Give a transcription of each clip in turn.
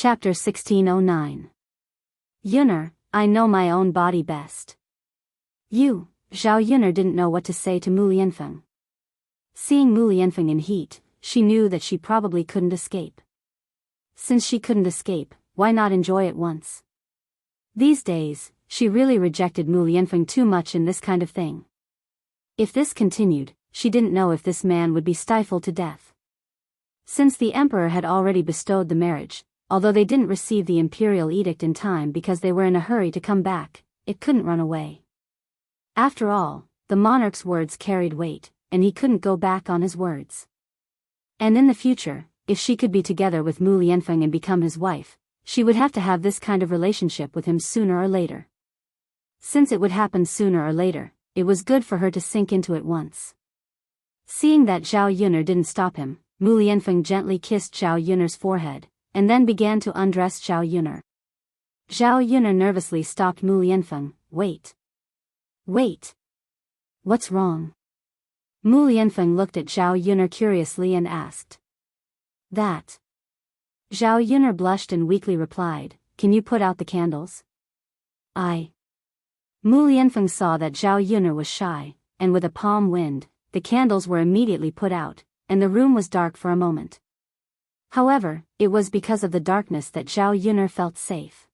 Chapter 1609. Yunner, I know my own body best. Zhao Yunner didn't know what to say to Mu Lianfeng. Seeing Mu Lianfeng in heat, she knew that she probably couldn't escape. Since she couldn't escape, why not enjoy it once? These days, she really rejected Mu Lianfeng too much in this kind of thing. If this continued, she didn't know if this man would be stifled to death. Since the emperor had already bestowed the marriage, although they didn't receive the imperial edict in time because they were in a hurry to come back, it couldn't run away. After all, the monarch's words carried weight, and he couldn't go back on his words. And in the future, if she could be together with Mu Lianfeng and become his wife, she would have to have this kind of relationship with him sooner or later. Since it would happen sooner or later, it was good for her to sink into it once. Seeing that Zhao Yunner didn't stop him, Mu Lianfeng gently kissed Zhao Yunner's forehead, and then began to undress Zhao Yunner. Zhao Yunner nervously stopped Mu Lianfeng. Wait. What's wrong? Mu Lianfeng looked at Zhao Yunner curiously and asked. That. Zhao Yunner blushed and weakly replied, Can you put out the candles? Mu Lianfeng saw that Zhao Yunner was shy, and with a palm wind, the candles were immediately put out, and the room was dark for a moment. However, it was because of the darkness that Zhao Yunner felt safe.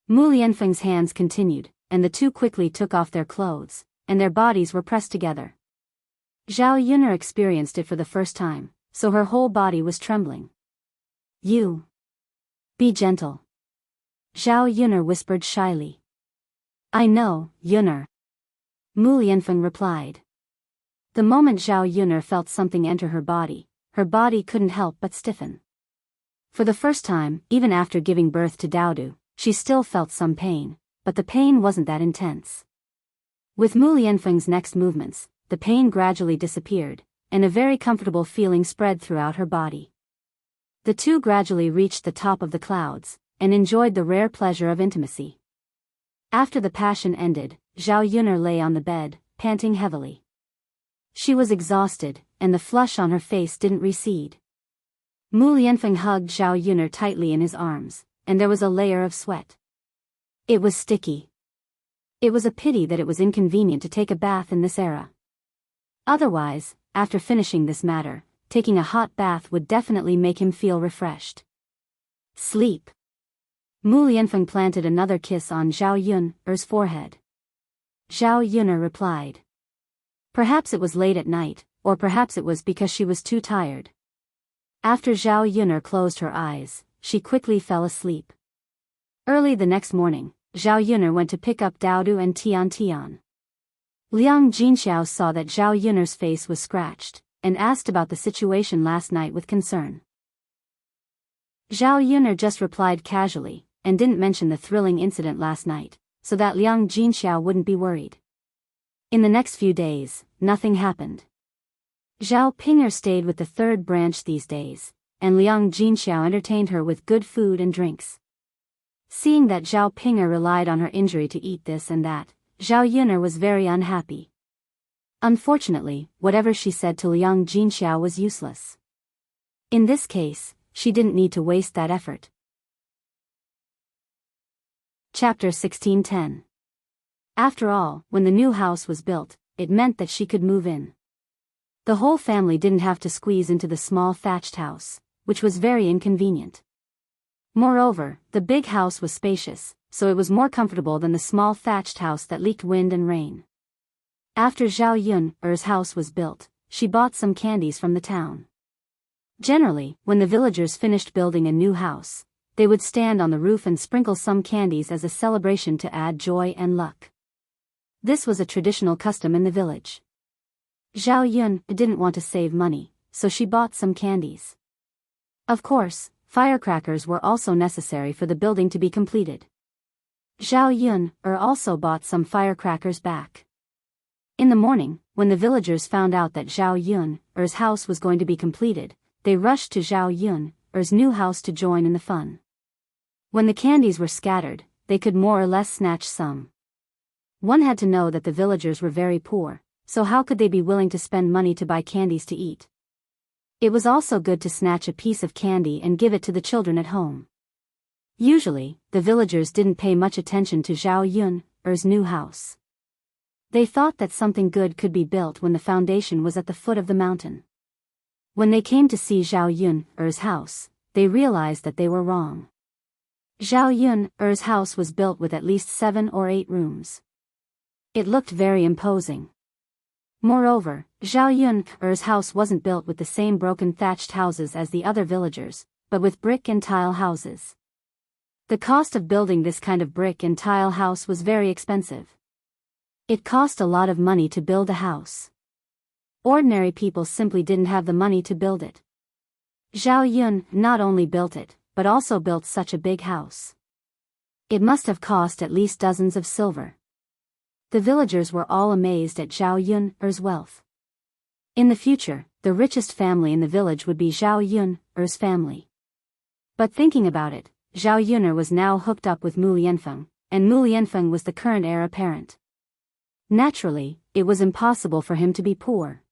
Mu Lianfeng's hands continued, and the two quickly took off their clothes, and their bodies were pressed together. Zhao Yunner experienced it for the first time, so her whole body was trembling. Be gentle. Zhao Yunner whispered shyly. I know, Yunner. Mu Lianfeng replied. The moment Zhao Yunner felt something enter her body couldn't help but stiffen. For the first time, even after giving birth to Daodu, she still felt some pain, but the pain wasn't that intense. With Mu Lianfeng's next movements, the pain gradually disappeared, and a very comfortable feeling spread throughout her body. The two gradually reached the top of the clouds, and enjoyed the rare pleasure of intimacy. After the passion ended, Zhao Yunner lay on the bed, panting heavily. She was exhausted, and the flush on her face didn't recede. Mu Lianfeng hugged Zhao Yunner tightly in his arms, and there was a layer of sweat. It was sticky. It was a pity that it was inconvenient to take a bath in this era. Otherwise, after finishing this matter, taking a hot bath would definitely make him feel refreshed. Sleep. Mu Lianfeng planted another kiss on Zhao Yunner's forehead. Zhao Yunner replied. Perhaps it was late at night, or perhaps it was because she was too tired. After Zhao Yunner closed her eyes, she quickly fell asleep. Early the next morning, Zhao Yunner went to pick up Daodu and Tian. Liang Jinxiao saw that Zhao Yunner's face was scratched, and asked about the situation last night with concern. Zhao Yunner just replied casually, and didn't mention the thrilling incident last night, so that Liang Jinxiao wouldn't be worried. In the next few days, nothing happened. Zhao Ping'er stayed with the third branch these days, and Liang Jinxiao entertained her with good food and drinks. Seeing that Zhao Ping'er relied on her injury to eat this and that, Zhao Yunner was very unhappy. Unfortunately, whatever she said to Liang Jinxiao was useless. In this case, she didn't need to waste that effort. Chapter 1610. After all, when the new house was built, it meant that she could move in. The whole family didn't have to squeeze into the small thatched house, which was very inconvenient. Moreover, the big house was spacious, so it was more comfortable than the small thatched house that leaked wind and rain. After Zhao Yunner's house was built, she bought some candies from the town. Generally, when the villagers finished building a new house, they would stand on the roof and sprinkle some candies as a celebration to add joy and luck. This was a traditional custom in the village. Zhao Yunner didn't want to save money, so she bought some candies. Of course, firecrackers were also necessary for the building to be completed. Zhao Yunner also bought some firecrackers back. In the morning, when the villagers found out that Zhao Yunner's house was going to be completed, they rushed to Zhao Yunner's new house to join in the fun. When the candies were scattered, they could more or less snatch some. One had to know that the villagers were very poor, so how could they be willing to spend money to buy candies to eat? It was also good to snatch a piece of candy and give it to the children at home. Usually, the villagers didn't pay much attention to Zhao Yun's new house. They thought that something good could be built when the foundation was at the foot of the mountain. When they came to see Zhao Yun's house, they realized that they were wrong. Zhao Yun's house was built with at least 7 or 8 rooms. It looked very imposing. Moreover, Zhao Yun's house wasn't built with the same broken thatched houses as the other villagers, but with brick and tile houses. The cost of building this kind of brick and tile house was very expensive. It cost a lot of money to build a house. Ordinary people simply didn't have the money to build it. Zhao Yun not only built it, but also built such a big house. It must have cost at least dozens of silver. The villagers were all amazed at Zhao Yun's wealth. In the future, the richest family in the village would be Zhao Yun's family. But thinking about it, Zhao Yun'er was now hooked up with Mu Lianfeng, and Mu Lianfeng was the current heir apparent. Naturally, it was impossible for him to be poor.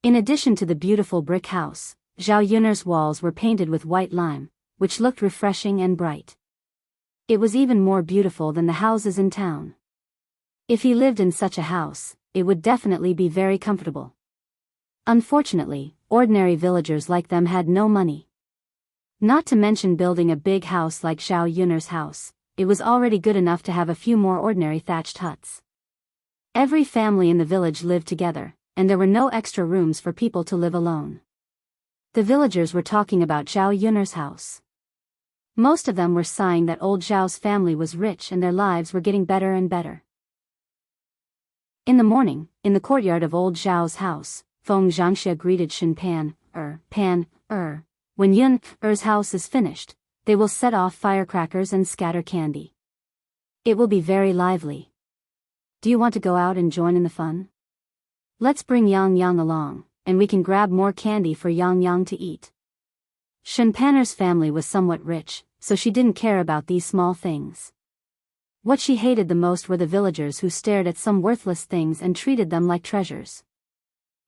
In addition to the beautiful brick house, Zhao Yun'er's walls were painted with white lime, which looked refreshing and bright. It was even more beautiful than the houses in town. If he lived in such a house, it would definitely be very comfortable. Unfortunately, ordinary villagers like them had no money. Not to mention building a big house like Zhao Yun'er's house, it was already good enough to have a few more ordinary thatched huts. Every family in the village lived together, and there were no extra rooms for people to live alone. The villagers were talking about Zhao Yun'er's house. Most of them were sighing that old Zhao's family was rich and their lives were getting better and better. In the morning, in the courtyard of old Zhao's house, Feng Zhangxia greeted Shen Pan, when Yun'er's house is finished, they will set off firecrackers and scatter candy. It will be very lively. Do you want to go out and join in the fun? Let's bring Yang Yang along, and we can grab more candy for Yang Yang to eat. Shen Panner's family was somewhat rich, so she didn't care about these small things. What she hated the most were the villagers who stared at some worthless things and treated them like treasures.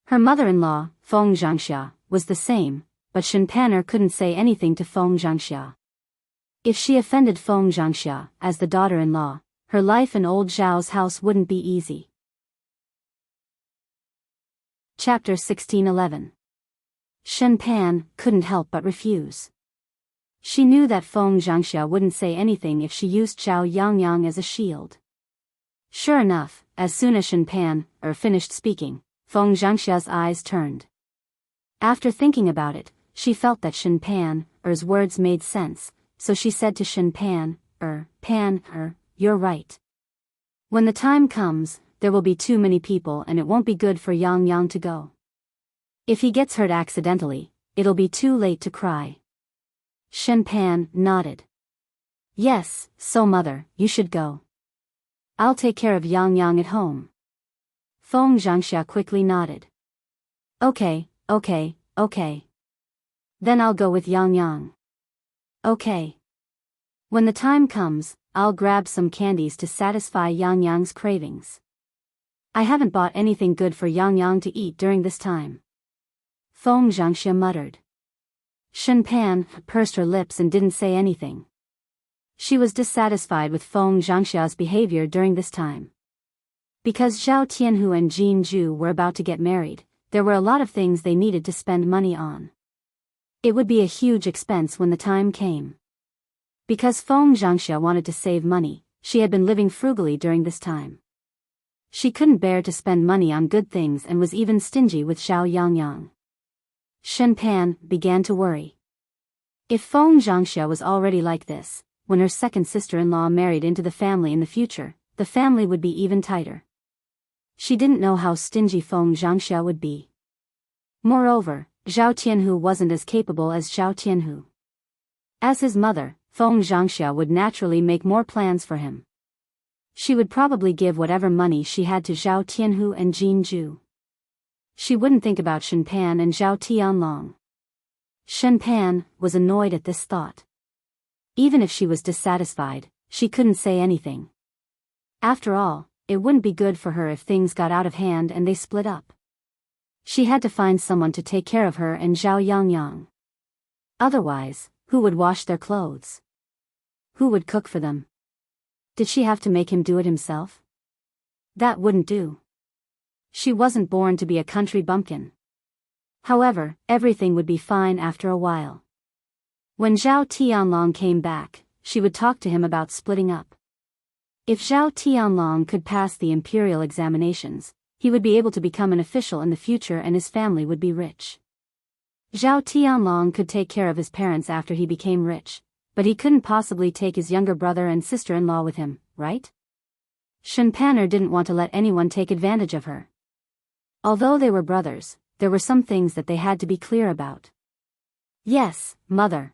Her mother-in-law, Feng Zhangxia, was the same, but Shen Panner couldn't say anything to Feng Zhangxia. If she offended Feng Zhangxia, as the daughter-in-law, her life in old Zhao's house wouldn't be easy. Chapter 1611. Shen Pan couldn't help but refuse. She knew that Feng Zhangxia wouldn't say anything if she used Zhao Yangyang as a shield. Sure enough, as soon as Shen Pan finished speaking, Feng Zhangxia's eyes turned. After thinking about it, she felt that Shen Pan's words made sense, so she said to Shen Pan, you're right. When the time comes, there will be too many people and it won't be good for Yang Yang to go. If he gets hurt accidentally, it'll be too late to cry. Shen Pan nodded. Yes, so mother, you should go. I'll take care of Yang Yang at home. Feng Zhangxia quickly nodded. Okay. Then I'll go with Yang Yang. Okay. When the time comes, I'll grab some candies to satisfy Yang Yang's cravings. I haven't bought anything good for Yang Yang to eat during this time. Feng Zhangxia muttered. Shen Pan pursed her lips and didn't say anything. She was dissatisfied with Feng Zhangxia's behavior during this time. Because Zhao Tianhu and Jianghu were about to get married, there were a lot of things they needed to spend money on. It would be a huge expense when the time came. Because Feng Zhangxia wanted to save money, she had been living frugally during this time. She couldn't bear to spend money on good things and was even stingy with Zhao Yangyang. Shen Pan began to worry. If Feng Zhangxia was already like this, when her second sister-in-law married into the family in the future, the family would be even tighter. She didn't know how stingy Feng Zhangxia would be. Moreover, Zhao Tianhu wasn't as capable as Zhao Tianhu. As his mother, Feng Zhangxia would naturally make more plans for him. She would probably give whatever money she had to Zhao Tianhu and Jianghu. She wouldn't think about Shen Pan and Zhao Tianlong. Shen Pan was annoyed at this thought. Even if she was dissatisfied, she couldn't say anything. After all, it wouldn't be good for her if things got out of hand and they split up. She had to find someone to take care of her and Zhao Yangyang. Otherwise, who would wash their clothes? Who would cook for them? Did she have to make him do it himself? That wouldn't do. She wasn't born to be a country bumpkin. However, everything would be fine after a while. When Zhao Tianlong came back, she would talk to him about splitting up. If Zhao Tianlong could pass the imperial examinations, he would be able to become an official in the future and his family would be rich. Zhao Tianlong could take care of his parents after he became rich, but he couldn't possibly take his younger brother and sister-in-law with him, right? Shen Panner didn't want to let anyone take advantage of her. Although they were brothers, there were some things that they had to be clear about. Yes, mother.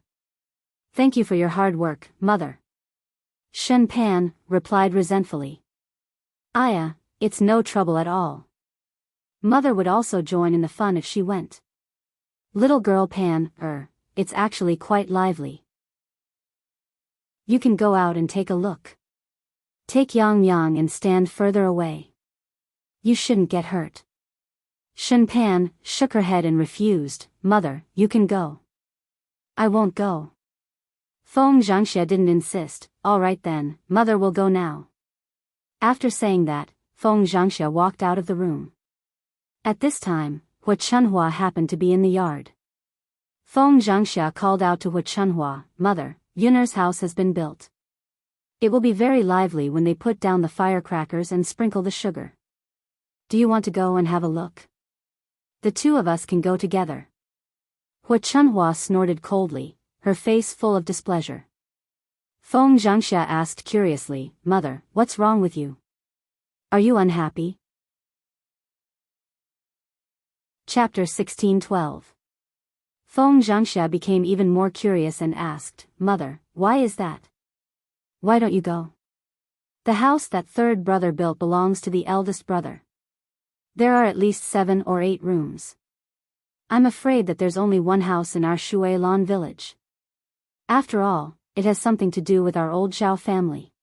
Thank you for your hard work, mother. Shen Pan replied resentfully. Aya, it's no trouble at all. Mother would also join in the fun if she went. Little girl Pan, it's actually quite lively. You can go out and take a look. Take Yang Yang and stand further away. You shouldn't get hurt. Shen Pan shook her head and refused. Mother, you can go. I won't go. Feng Zhangxia didn't insist. All right then, mother will go now. After saying that, Feng Zhangxia walked out of the room. At this time, Hua Chunhua happened to be in the yard. Feng Zhangxia called out to Hua Chunhua, Mother, Yun'er's house has been built. It will be very lively when they put down the firecrackers and sprinkle the sugar. Do you want to go and have a look? The two of us can go together. Hua Chunhua snorted coldly, her face full of displeasure. Feng Zhangxia asked curiously, Mother, what's wrong with you? Are you unhappy? Chapter 16:12. Feng Zhangxia became even more curious and asked, Mother, why is that? Why don't you go? The house that third brother built belongs to the eldest brother. There are at least 7 or 8 rooms. I'm afraid that there's only one house in our Shuilan village. After all, it has something to do with our old Zhao family.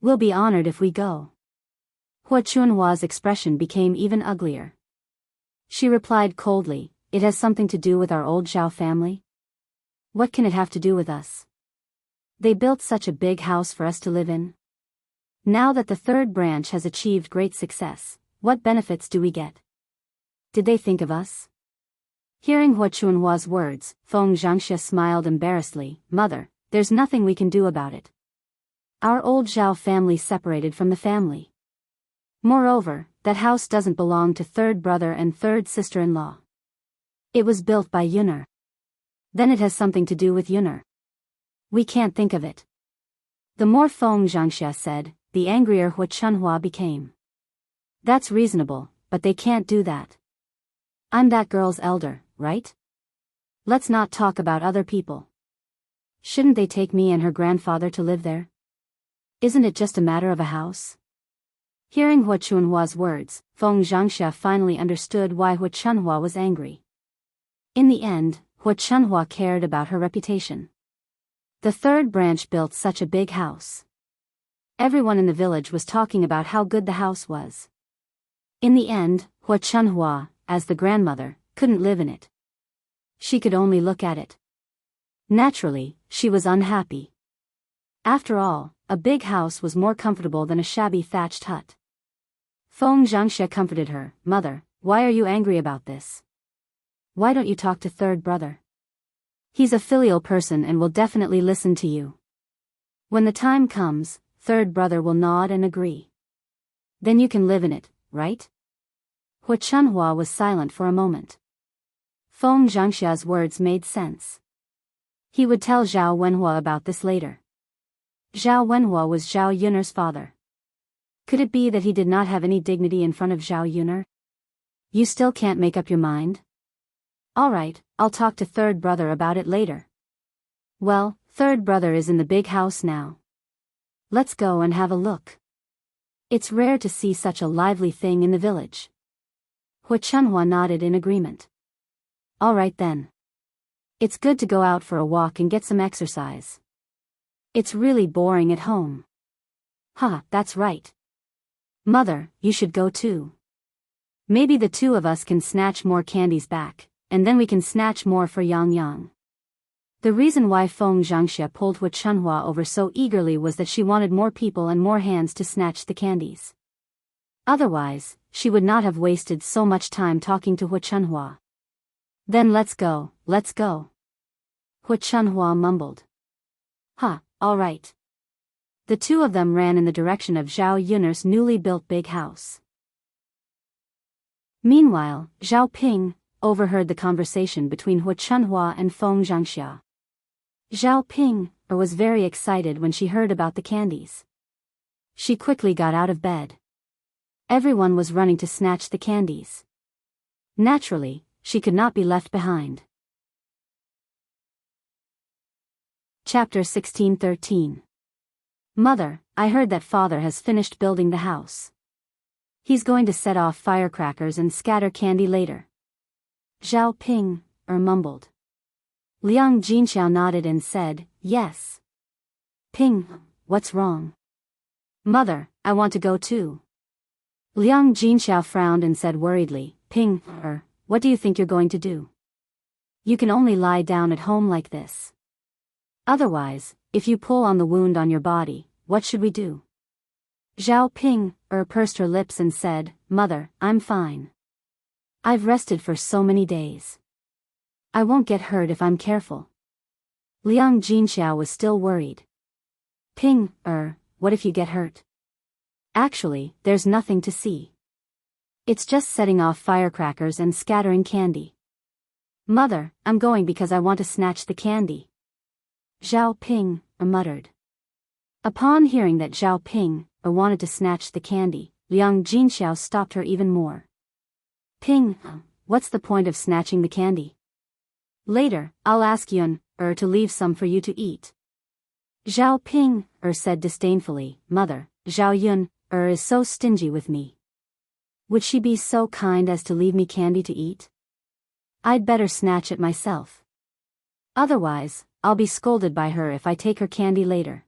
We'll be honored if we go. Hua Chunhua's expression became even uglier. She replied coldly, It has something to do with our old Zhao family? What can it have to do with us? They built such a big house for us to live in. Now that the third branch has achieved great success, what benefits do we get? Did they think of us? Hearing Hua Chunhua's words, Feng Zhangxia smiled embarrassedly, Mother, there's nothing we can do about it. Our old Zhao family separated from the family. Moreover, that house doesn't belong to third brother and third sister-in-law. It was built by Yun'er. Then it has something to do with Yun'er. We can't think of it. The more Feng Zhangxia said, the angrier Hua Chunhua became. That's reasonable, but they can't do that. I'm that girl's elder, right? Let's not talk about other people. Shouldn't they take me and her grandfather to live there? Isn't it just a matter of a house? Hearing Hua Chunhua's words, Feng Zhangxia finally understood why Hua Chunhua was angry. In the end, Hua Chunhua cared about her reputation. The third branch built such a big house. Everyone in the village was talking about how good the house was. In the end, Hua Chunhua, as the grandmother, couldn't live in it. She could only look at it. Naturally, she was unhappy. After all, a big house was more comfortable than a shabby thatched hut. Feng Zhangxia comforted her, Mother, why are you angry about this? Why don't you talk to third brother? He's a filial person and will definitely listen to you. When the time comes, third brother will nod and agree. Then you can live in it, right? Hua Chunhua was silent for a moment. Feng Zhangxia's words made sense. He would tell Zhao Wenhua about this later. Zhao Wenhua was Zhao Yun'er's father. Could it be that he did not have any dignity in front of Zhao Yun'er? You still can't make up your mind? All right, I'll talk to third brother about it later. Well, third brother is in the big house now. Let's go and have a look. It's rare to see such a lively thing in the village. Hua Chunhua nodded in agreement. All right then. It's good to go out for a walk and get some exercise. It's really boring at home. That's right. Mother, you should go too. Maybe the two of us can snatch more candies back, and then we can snatch more for Yang Yang. The reason why Feng Zhangxia pulled Hu Chunhua over so eagerly was that she wanted more people and more hands to snatch the candies. Otherwise, she would not have wasted so much time talking to Hu Chunhua. Then let's go, let's go. Hu Chunhua mumbled. All right. The two of them ran in the direction of Zhao Yun'er's newly built big house. Meanwhile, Zhao Ping overheard the conversation between Hu Chunhua and Feng Zhangxia. Zhao Ping was very excited when she heard about the candies. She quickly got out of bed. Everyone was running to snatch the candies. Naturally, she could not be left behind. Chapter 16:13. Mother, I heard that father has finished building the house. He's going to set off firecrackers and scatter candy later. Zhao Ping mumbled. Liang Jinxiao nodded and said, yes. Ping, what's wrong? Mother, I want to go too. Liang Jinxiao frowned and said worriedly, Ping, what do you think you're going to do? You can only lie down at home like this. Otherwise, if you pull on the wound on your body, what should we do? Zhao Ping pursed her lips and said, Mother, I'm fine. I've rested for so many days. I won't get hurt if I'm careful. Liang Jinxiao was still worried. Ping, what if you get hurt? Actually, there's nothing to see. It's just setting off firecrackers and scattering candy. Mother, I'm going because I want to snatch the candy. Zhao Ping muttered. Upon hearing that Zhao Ping wanted to snatch the candy, Liang Jinxiao stopped her even more. Ping, what's the point of snatching the candy? Later, I'll ask Yun to leave some for you to eat. Zhao Ping said disdainfully, Mother, Zhao Yun is so stingy with me. Would she be so kind as to leave me candy to eat? I'd better snatch it myself. Otherwise, I'll be scolded by her if I take her candy later.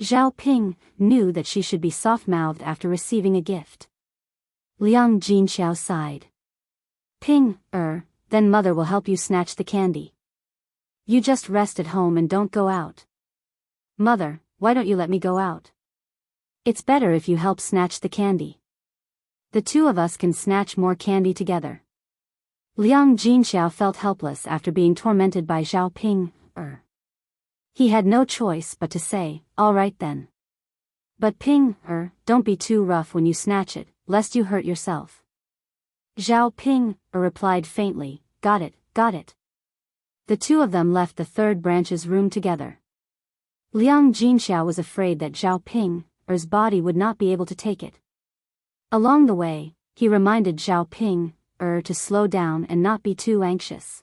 Zhao Ping knew that she should be soft-mouthed after receiving a gift. Liang Jinxiao sighed. Ping, then Mother will help you snatch the candy. You just rest at home and don't go out. Mother, why don't you let me go out? It's better if you help snatch the candy. The two of us can snatch more candy together. Liang Jinxiao felt helpless after being tormented by Zhao Ping. He had no choice but to say, all right then. But Ping, don't be too rough when you snatch it, lest you hurt yourself. Zhao Ping replied faintly, got it, got it. The two of them left the third branch's room together. Liang Jinxiao was afraid that Zhao Ping's body would not be able to take it. Along the way, he reminded Zhao Ping to slow down and not be too anxious.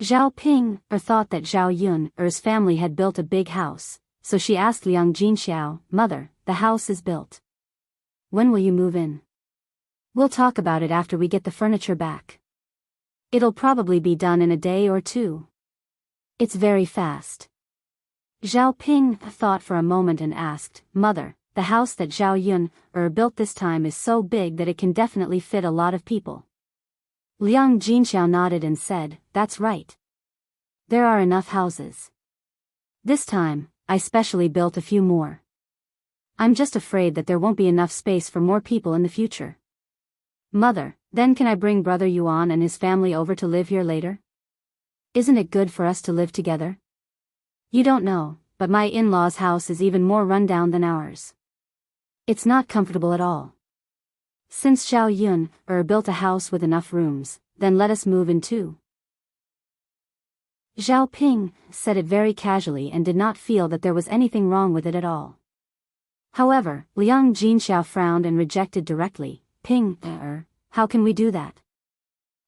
Zhao Ping thought that Zhao Yun's family had built a big house, so she asked Liang Jinxiao, Mother, the house is built. When will you move in? We'll talk about it after we get the furniture back. It'll probably be done in a day or two. It's very fast. Zhao Ping thought for a moment and asked, Mother, the house that Zhao Yun built this time is so big that it can definitely fit a lot of people. Liang Jinxiao nodded and said, that's right. There are enough houses. This time, I specially built a few more. I'm just afraid that there won't be enough space for more people in the future. Mother, then can I bring Brother Yuan and his family over to live here later? Isn't it good for us to live together? You don't know, but my in-laws' house is even more run-down than ours. It's not comfortable at all. Since Zhao Yun built a house with enough rooms, then let us move in too. Zhao Ping said it very casually and did not feel that there was anything wrong with it at all. However, Liang Jinxiao frowned and rejected directly, Ping, how can we do that?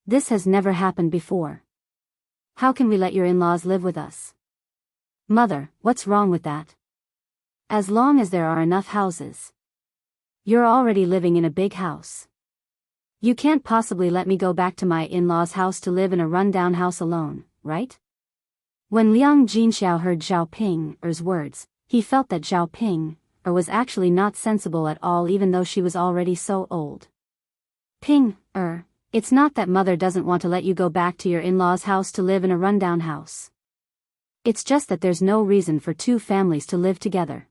This has never happened before. How can we let your in-laws live with us? Mother, what's wrong with that? As long as there are enough houses. You're already living in a big house. You can't possibly let me go back to my in-laws' house to live in a run-down house alone, right? When Liang Jinxiao heard Zhao Ping's words, he felt that Zhao Ping was actually not sensible at all even though she was already so old. Ping, it's not that Mother doesn't want to let you go back to your in-laws' house to live in a rundown house. It's just that there's no reason for two families to live together.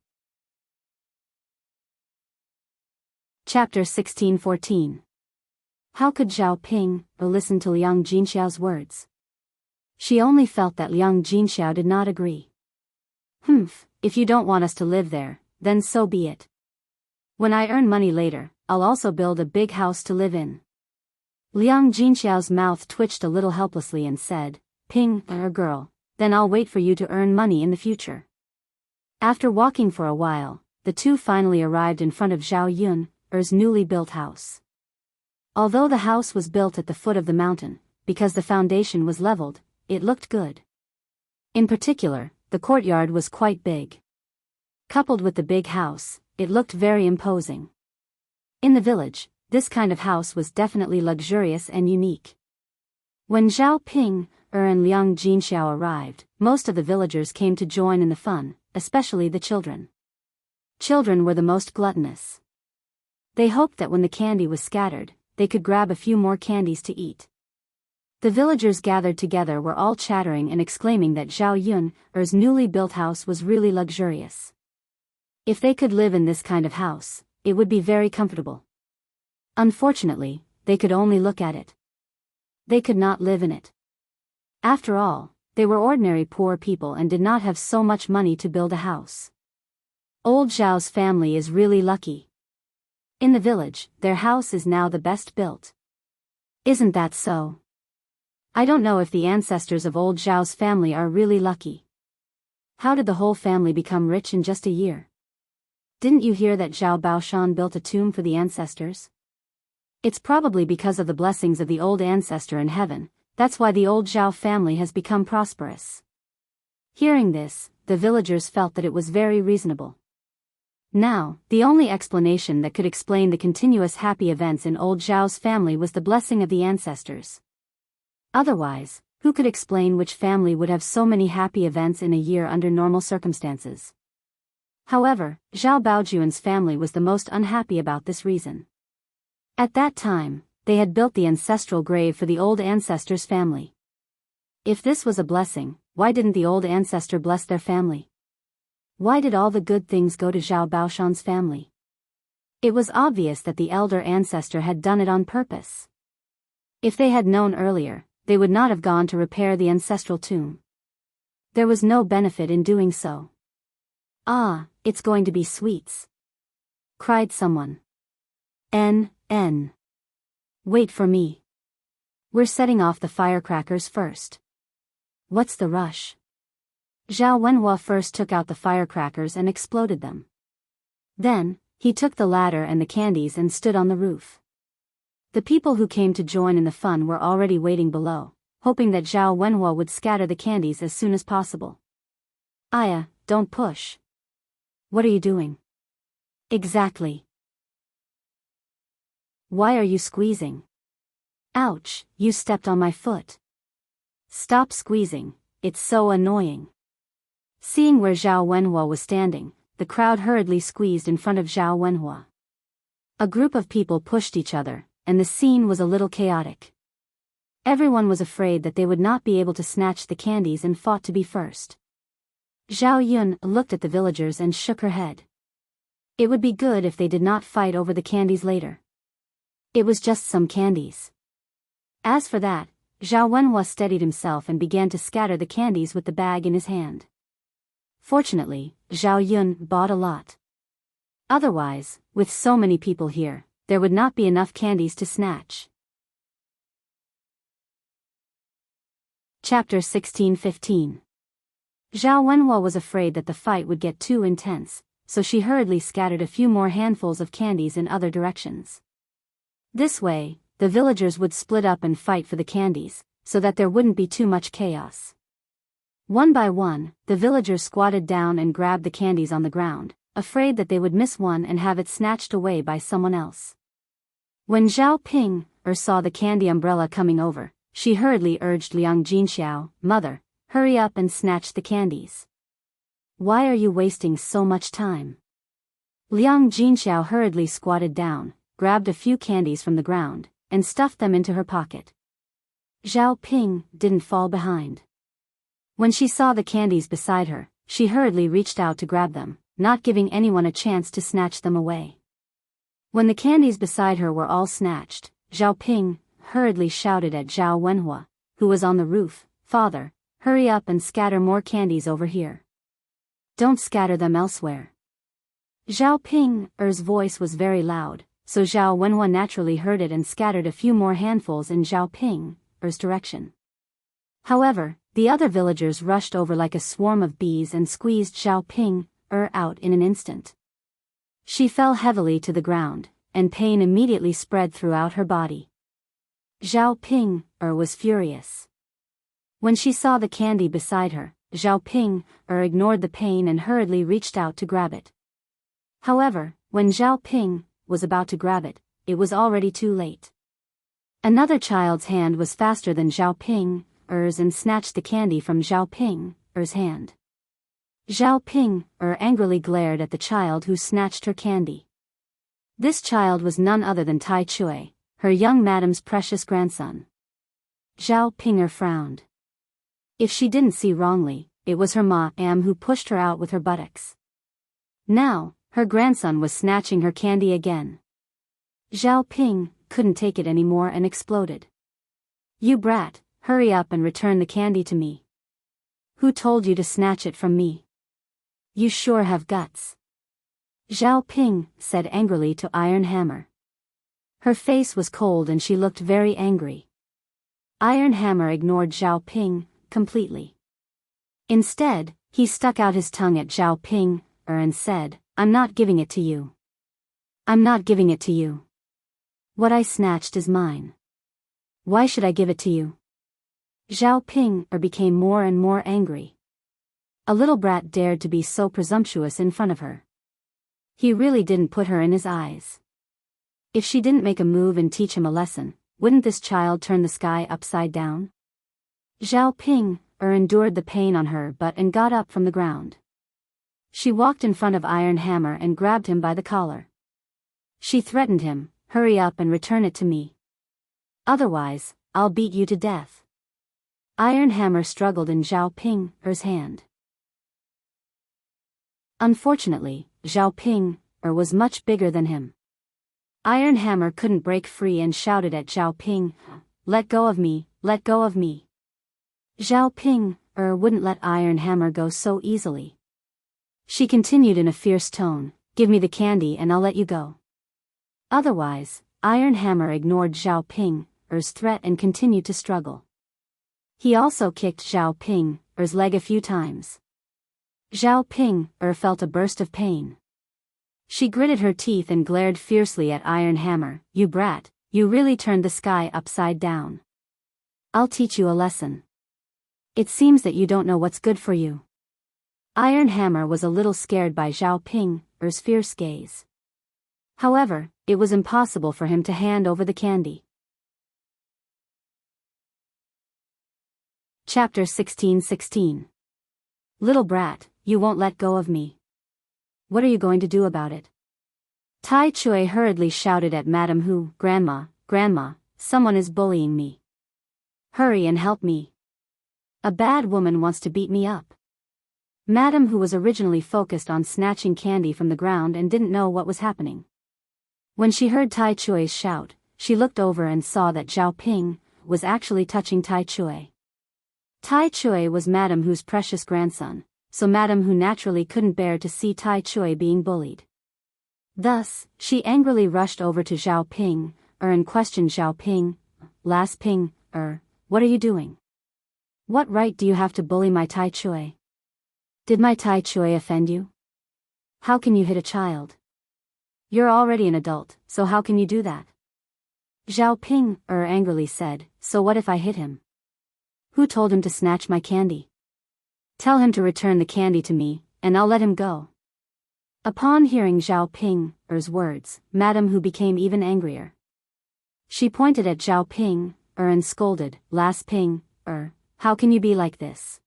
Chapter 16:14. How could Zhao Ping listen to Liang Jinxiao's words? She only felt that Liang Jinxiao did not agree. If you don't want us to live there, then so be it. When I earn money later, I'll also build a big house to live in. Liang Jinxiao's mouth twitched a little helplessly and said, Ping, girl, then I'll wait for you to earn money in the future. After walking for a while, the two finally arrived in front of Zhao Yun's newly built house. Although the house was built at the foot of the mountain, because the foundation was leveled, it looked good. In particular, the courtyard was quite big. Coupled with the big house, it looked very imposing. In the village, this kind of house was definitely luxurious and unique. When Zhao Ping and Liang Jinxiao arrived, most of the villagers came to join in the fun, especially the children. Children were the most gluttonous. They hoped that when the candy was scattered, they could grab a few more candies to eat. The villagers gathered together were all chattering and exclaiming that Zhao Yun's newly built house was really luxurious. If they could live in this kind of house, it would be very comfortable. Unfortunately, they could only look at it. They could not live in it. After all, they were ordinary poor people and did not have so much money to build a house. Old Zhao's family is really lucky. In the village, their house is now the best built. Isn't that so? I don't know if the ancestors of old Zhao's family are really lucky. How did the whole family become rich in just a year? Didn't you hear that Zhao Baoshan built a tomb for the ancestors? It's probably because of the blessings of the old ancestor in heaven, that's why the old Zhao family has become prosperous. Hearing this, the villagers felt that it was very reasonable. Now, the only explanation that could explain the continuous happy events in old Zhao's family was the blessing of the ancestors. Otherwise, who could explain which family would have so many happy events in a year under normal circumstances? However, Zhao Baojuan's family was the most unhappy about this reason. At that time, they had built the ancestral grave for the old ancestor's family. If this was a blessing, why didn't the old ancestor bless their family? Why did all the good things go to Zhao Baoshan's family? It was obvious that the elder ancestor had done it on purpose. If they had known earlier, they would not have gone to repair the ancestral tomb. There was no benefit in doing so. Ah, it's going to be sweets, cried someone. N. Wait for me. We're setting off the firecrackers first. What's the rush? Zhao Wenhua first took out the firecrackers and exploded them. Then, he took the ladder and the candies and stood on the roof. The people who came to join in the fun were already waiting below, hoping that Zhao Wenhua would scatter the candies as soon as possible. Aya, don't push. What are you doing? Exactly. Why are you squeezing? Ouch, you stepped on my foot. Stop squeezing, it's so annoying. Seeing where Zhao Wenhua was standing, the crowd hurriedly squeezed in front of Zhao Wenhua. A group of people pushed each other, and the scene was a little chaotic. Everyone was afraid that they would not be able to snatch the candies and fought to be first. Zhao Yun looked at the villagers and shook her head. It would be good if they did not fight over the candies later. It was just some candies. As for that, Zhao Wenhua steadied himself and began to scatter the candies with the bag in his hand. Fortunately, Zhao Yun bought a lot. Otherwise, with so many people here, there would not be enough candies to snatch. Chapter 16:15. Zhao Wenhua was afraid that the fight would get too intense, so she hurriedly scattered a few more handfuls of candies in other directions. This way, the villagers would split up and fight for the candies, so that there wouldn't be too much chaos. One by one, the villagers squatted down and grabbed the candies on the ground, afraid that they would miss one and have it snatched away by someone else. When Zhao Ping saw the candy umbrella coming over, she hurriedly urged Liang Jinxiao, "Mother, hurry up and snatch the candies. Why are you wasting so much time?" Liang Jinxiao hurriedly squatted down, grabbed a few candies from the ground, and stuffed them into her pocket. Zhao Ping didn't fall behind. When she saw the candies beside her, she hurriedly reached out to grab them, not giving anyone a chance to snatch them away. When the candies beside her were all snatched, Zhao Ping hurriedly shouted at Zhao Wenhua, who was on the roof, "Father, hurry up and scatter more candies over here. Don't scatter them elsewhere." Zhao Ping's voice was very loud, so Zhao Wenhua naturally heard it and scattered a few more handfuls in Zhao Ping's direction. However, the other villagers rushed over like a swarm of bees and squeezed Zhao Ping out in an instant. She fell heavily to the ground, and pain immediately spread throughout her body. Zhao Ping was furious. When she saw the candy beside her, Zhao Ping ignored the pain and hurriedly reached out to grab it. However, when Zhao Ping was about to grab it, it was already too late. Another child's hand was faster than Zhao Ping's and snatched the candy from Zhao Ping's hand. Zhao Ping angrily glared at the child who snatched her candy. This child was none other than Tai Chui, her young madam's precious grandson. Zhao Ping frowned. If she didn't see wrongly, it was her ma-am who pushed her out with her buttocks. Now, her grandson was snatching her candy again. Zhao Ping couldn't take it anymore and exploded. "You brat, hurry up and return the candy to me. Who told you to snatch it from me? You sure have guts." Zhao Ping said angrily to Iron Hammer. Her face was cold and she looked very angry. Iron Hammer ignored Zhao Ping completely. Instead, he stuck out his tongue at Zhao Ping and said, "I'm not giving it to you. I'm not giving it to you. What I snatched is mine. Why should I give it to you?" Zhao Ping became more and more angry. A little brat dared to be so presumptuous in front of her. He really didn't put her in his eyes. If she didn't make a move and teach him a lesson, wouldn't this child turn the sky upside down? Zhao Ping endured the pain on her butt and got up from the ground. She walked in front of Iron Hammer and grabbed him by the collar. She threatened him, "Hurry up and return it to me. Otherwise, I'll beat you to death." Iron Hammer struggled in Zhao Ping's hand. Unfortunately, Zhao Ping was much bigger than him. Iron Hammer couldn't break free and shouted at Zhao Ping, "Let go of me, let go of me." Zhao Ping wouldn't let Iron Hammer go so easily. She continued in a fierce tone, "Give me the candy and I'll let you go." Otherwise, Iron Hammer ignored Zhao Ping's threat and continued to struggle. He also kicked Zhao Ping's leg a few times. Zhao Ping felt a burst of pain. She gritted her teeth and glared fiercely at Iron Hammer, "You brat, you really turned the sky upside down. I'll teach you a lesson. It seems that you don't know what's good for you." Iron Hammer was a little scared by Zhao Ping's fierce gaze. However, it was impossible for him to hand over the candy. Chapter 16:16. "Little brat, you won't let go of me. What are you going to do about it?" Tai Chui hurriedly shouted at Madame Hu, "Grandma, Grandma, someone is bullying me. Hurry and help me. A bad woman wants to beat me up." Madame Hu was originally focused on snatching candy from the ground and didn't know what was happening. When she heard Tai Chui's shout, she looked over and saw that Zhao Ping was actually touching Tai Chui. Tai Chui was Madame Hu's precious grandson, so Madame Hu naturally couldn't bear to see Tai Chui being bullied. Thus, she angrily rushed over to Zhao Ping and questioned Zhao Ping, "Last Ping, what are you doing? What right do you have to bully my Tai Chui? Did my Tai Chui offend you? How can you hit a child? You're already an adult, so how can you do that?" Zhao Ping angrily said, "So what if I hit him? Who told him to snatch my candy? Tell him to return the candy to me, and I'll let him go." Upon hearing Zhao Ping's words, Madame Hu became even angrier. She pointed at Zhao Ping and scolded, "Last Ping, how can you be like this?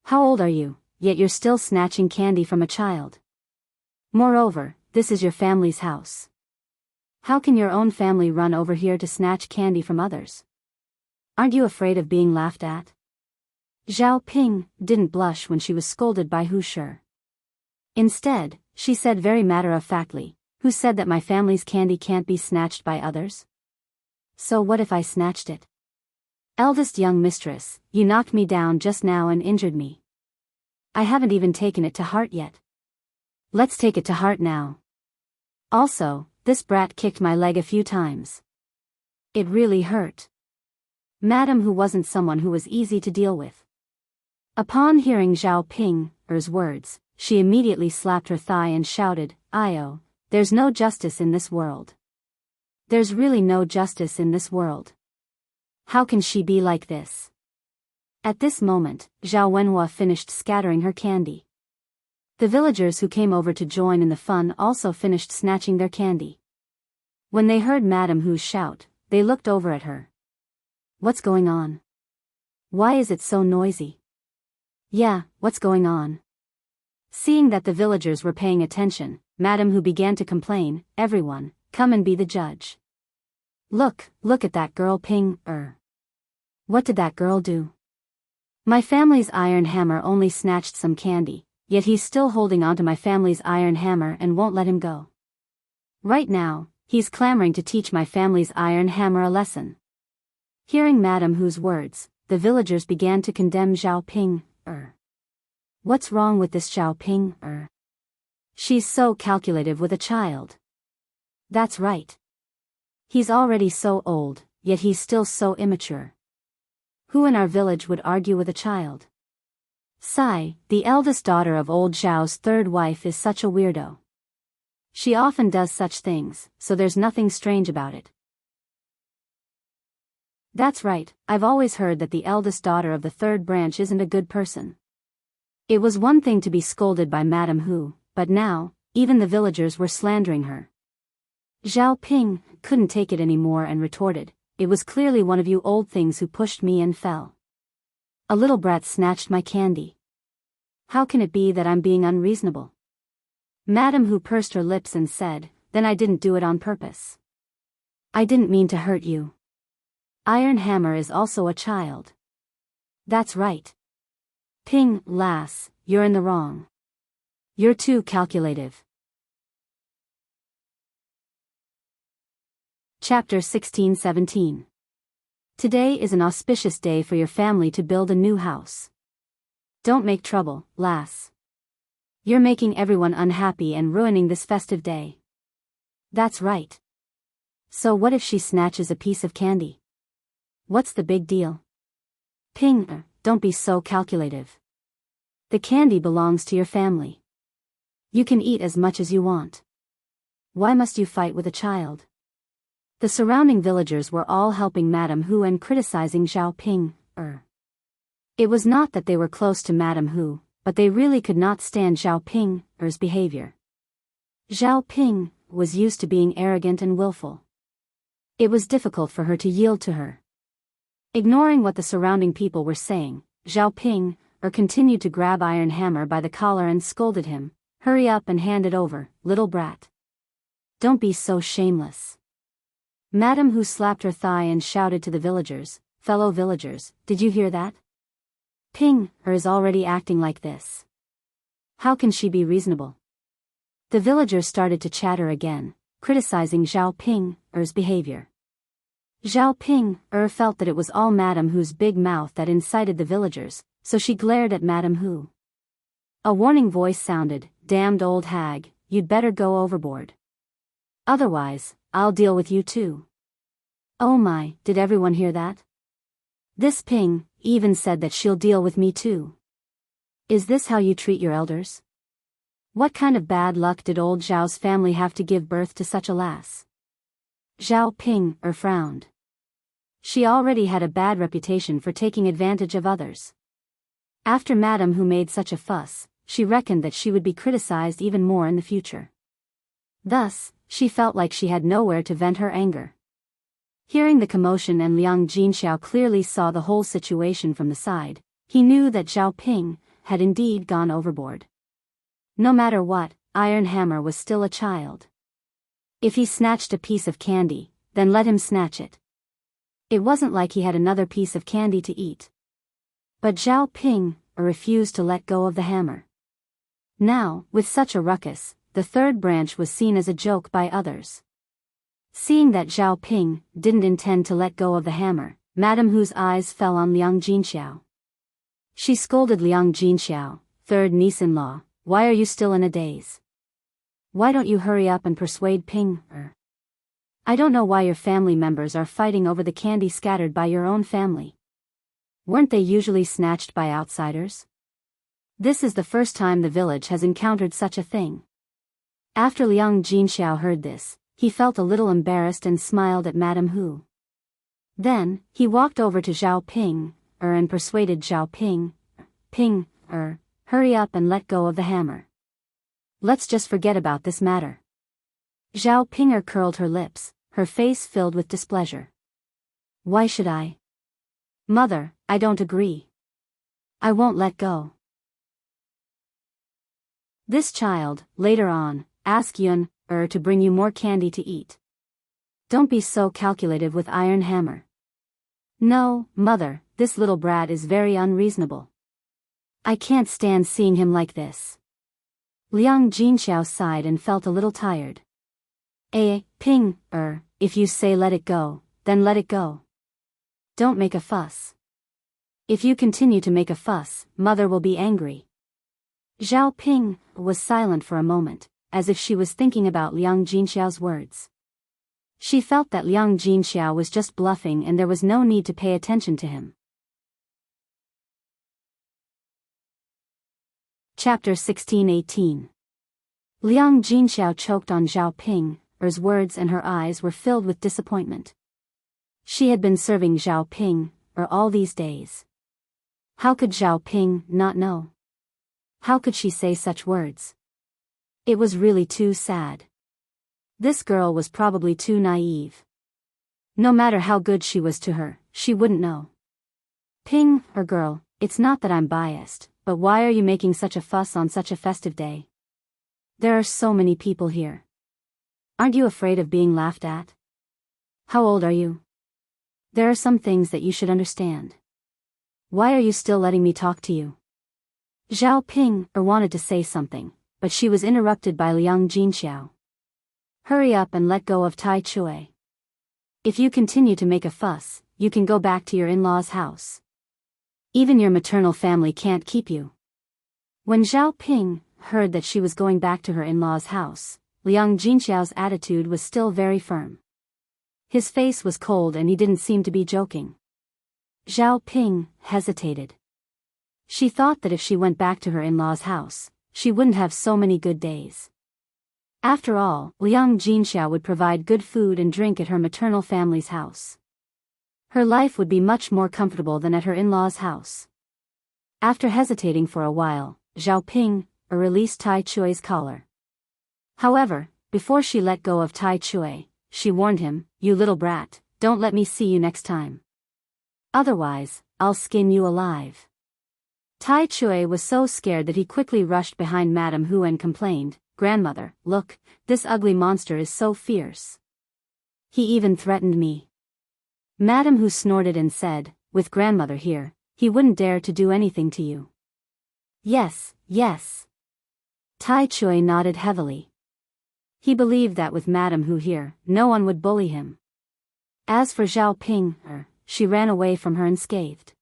How old are you, yet you're still snatching candy from a child? Moreover, this is your family's house. How can your own family run over here to snatch candy from others? Aren't you afraid of being laughed at?" Zhao Ping didn't blush when she was scolded by Hu Shi. Instead, she said very matter-of-factly, "Who said that my family's candy can't be snatched by others? So what if I snatched it? Eldest young mistress, you knocked me down just now and injured me. I haven't even taken it to heart yet. Let's take it to heart now. Also, this brat kicked my leg a few times. It really hurt." Madam Hu wasn't someone who was easy to deal with. Upon hearing Zhao Ping's words, she immediately slapped her thigh and shouted, "Io, there's no justice in this world. There's really no justice in this world. How can she be like this?" At this moment, Zhao Wenhua finished scattering her candy. The villagers who came over to join in the fun also finished snatching their candy. When they heard Madam Hu's shout, they looked over at her. "What's going on? Why is it so noisy?" "Yeah, what's going on?" Seeing that the villagers were paying attention, Madam Hu began to complain, "Everyone, come and be the judge. Look at that girl Ping. What did that girl do? My family's iron hammer only snatched some candy, yet he's still holding onto my family's iron hammer and won't let him go. Right now, he's clamoring to teach my family's iron hammer a lesson." Hearing Madam Hu's words, the villagers began to condemn Zhao Ping. What's wrong with this Zhao Ping? She's so calculative with a child. That's right. He's already so old, yet he's still so immature. Who in our village would argue with a child? Sai, the eldest daughter of old Zhao's third wife, is such a weirdo. She often does such things, so there's nothing strange about it. That's right, I've always heard that the eldest daughter of the third branch isn't a good person. It was one thing to be scolded by Madam Hu, but now, even the villagers were slandering her. Zhao Ping couldn't take it anymore and retorted, "It was clearly one of you old things who pushed me and fell. A little brat snatched my candy. How can it be that I'm being unreasonable?" Madam Hu pursed her lips and said, "Then I didn't do it on purpose. I didn't mean to hurt you. Iron Hammer is also a child." "That's right. Ping, lass, you're in the wrong. You're too calculative." Chapter 16-17. Today is an auspicious day for your family to build a new house. Don't make trouble, lass. You're making everyone unhappy and ruining this festive day. That's right. So what if she snatches a piece of candy? What's the big deal? Ping, don't be so calculative. The candy belongs to your family. You can eat as much as you want. Why must you fight with a child? The surrounding villagers were all helping Madam Hu and criticizing Zhao Ping. It was not that they were close to Madam Hu, but they really could not stand Zhao Ping's behavior. Zhao Ping was used to being arrogant and willful. It was difficult for her to yield to her. Ignoring what the surrounding people were saying, Zhao Ping continued to grab Iron Hammer by the collar and scolded him, "Hurry up and hand it over, little brat. Don't be so shameless." Madam Hu slapped her thigh and shouted to the villagers, "Fellow villagers, did you hear that? Ping is already acting like this. How can she be reasonable?" The villagers started to chatter again, criticizing Zhao Ping's behavior. Zhao Ping felt that it was all Madam Hu's big mouth that incited the villagers, so she glared at Madam Hu. A warning voice sounded, "Damned old hag, you'd better go overboard. Otherwise, I'll deal with you too." Oh my, did everyone hear that? This Ping even said that she'll deal with me too. Is this how you treat your elders? What kind of bad luck did old Zhao's family have to give birth to such a lass? Zhao Ping frowned. She already had a bad reputation for taking advantage of others. After Madam Hu made such a fuss, she reckoned that she would be criticized even more in the future. Thus, she felt like she had nowhere to vent her anger. Hearing the commotion and Liang Jinxiao clearly saw the whole situation from the side, he knew that Zhao Ping had indeed gone overboard. No matter what, Iron Hammer was still a child. If he snatched a piece of candy, then let him snatch it. It wasn't like he had another piece of candy to eat. But Zhao Ping refused to let go of the hammer. Now, with such a ruckus, the third branch was seen as a joke by others. Seeing that Zhao Ping didn't intend to let go of the hammer, Madame Hu's eyes fell on Liang Jinxiao. She scolded Liang Jinxiao, third niece-in-law, why are you still in a daze? Why don't you hurry up and persuade Ping? I don't know why your family members are fighting over the candy scattered by your own family. Weren't they usually snatched by outsiders? This is the first time the village has encountered such a thing. After Liang Jinxiao heard this, he felt a little embarrassed and smiled at Madame Hu. Then, he walked over to Zhao Ping, and persuaded Zhao Ping, hurry up and let go of the hammer. Let's just forget about this matter. Zhao Ping curled her lips, her face filled with displeasure. Why should I? Mother, I don't agree. I won't let go. This child, later on, ask Yun, to bring you more candy to eat. Don't be so calculative with iron hammer. No, mother, this little brat is very unreasonable. I can't stand seeing him like this. Liang Jinxiao sighed and felt a little tired. Ping, if you say let it go, then let it go. Don't make a fuss. If you continue to make a fuss, mother will be angry. Zhao Ping was silent for a moment, as if she was thinking about Liang Jinxiao's words. She felt that Liang Jinxiao was just bluffing and there was no need to pay attention to him. Chapter 16-18. Liang Jinxiao choked on Zhao Ping's words and her eyes were filled with disappointment. She had been serving Zhao Ping all these days. How could Zhao Ping not know? How could she say such words? It was really too sad. This girl was probably too naive. No matter how good she was to her, she wouldn't know. Ping, girl, it's not that I'm biased, but why are you making such a fuss on such a festive day? There are so many people here. Aren't you afraid of being laughed at? How old are you? There are some things that you should understand. Why are you still letting me talk to you? Zhao Ping wanted to say something, but she was interrupted by Liang Jinxiao. Hurry up and let go of Tai Chui. If you continue to make a fuss, you can go back to your in-laws' house. Even your maternal family can't keep you. When Zhao Ping heard that she was going back to her in-laws' house, Liang Jinxiao's attitude was still very firm. His face was cold and he didn't seem to be joking. Zhao Ping hesitated. She thought that if she went back to her in-laws' house, she wouldn't have so many good days. After all, Liang Jinxiao would provide good food and drink at her maternal family's house. Her life would be much more comfortable than at her in-laws' house. After hesitating for a while, Zhao Ping released Tai Chui's collar. However, before she let go of Tai Chui, she warned him, "You little brat, don't let me see you next time. Otherwise, I'll skin you alive." Tai Chui was so scared that he quickly rushed behind Madame Hu and complained, "Grandmother, look, this ugly monster is so fierce. He even threatened me." Madame Hu snorted and said, "With grandmother here, he wouldn't dare to do anything to you." Yes, yes. Tai Chui nodded heavily. He believed that with Madame Hu here, no one would bully him. As for Zhao Ping, she ran away from her unscathed.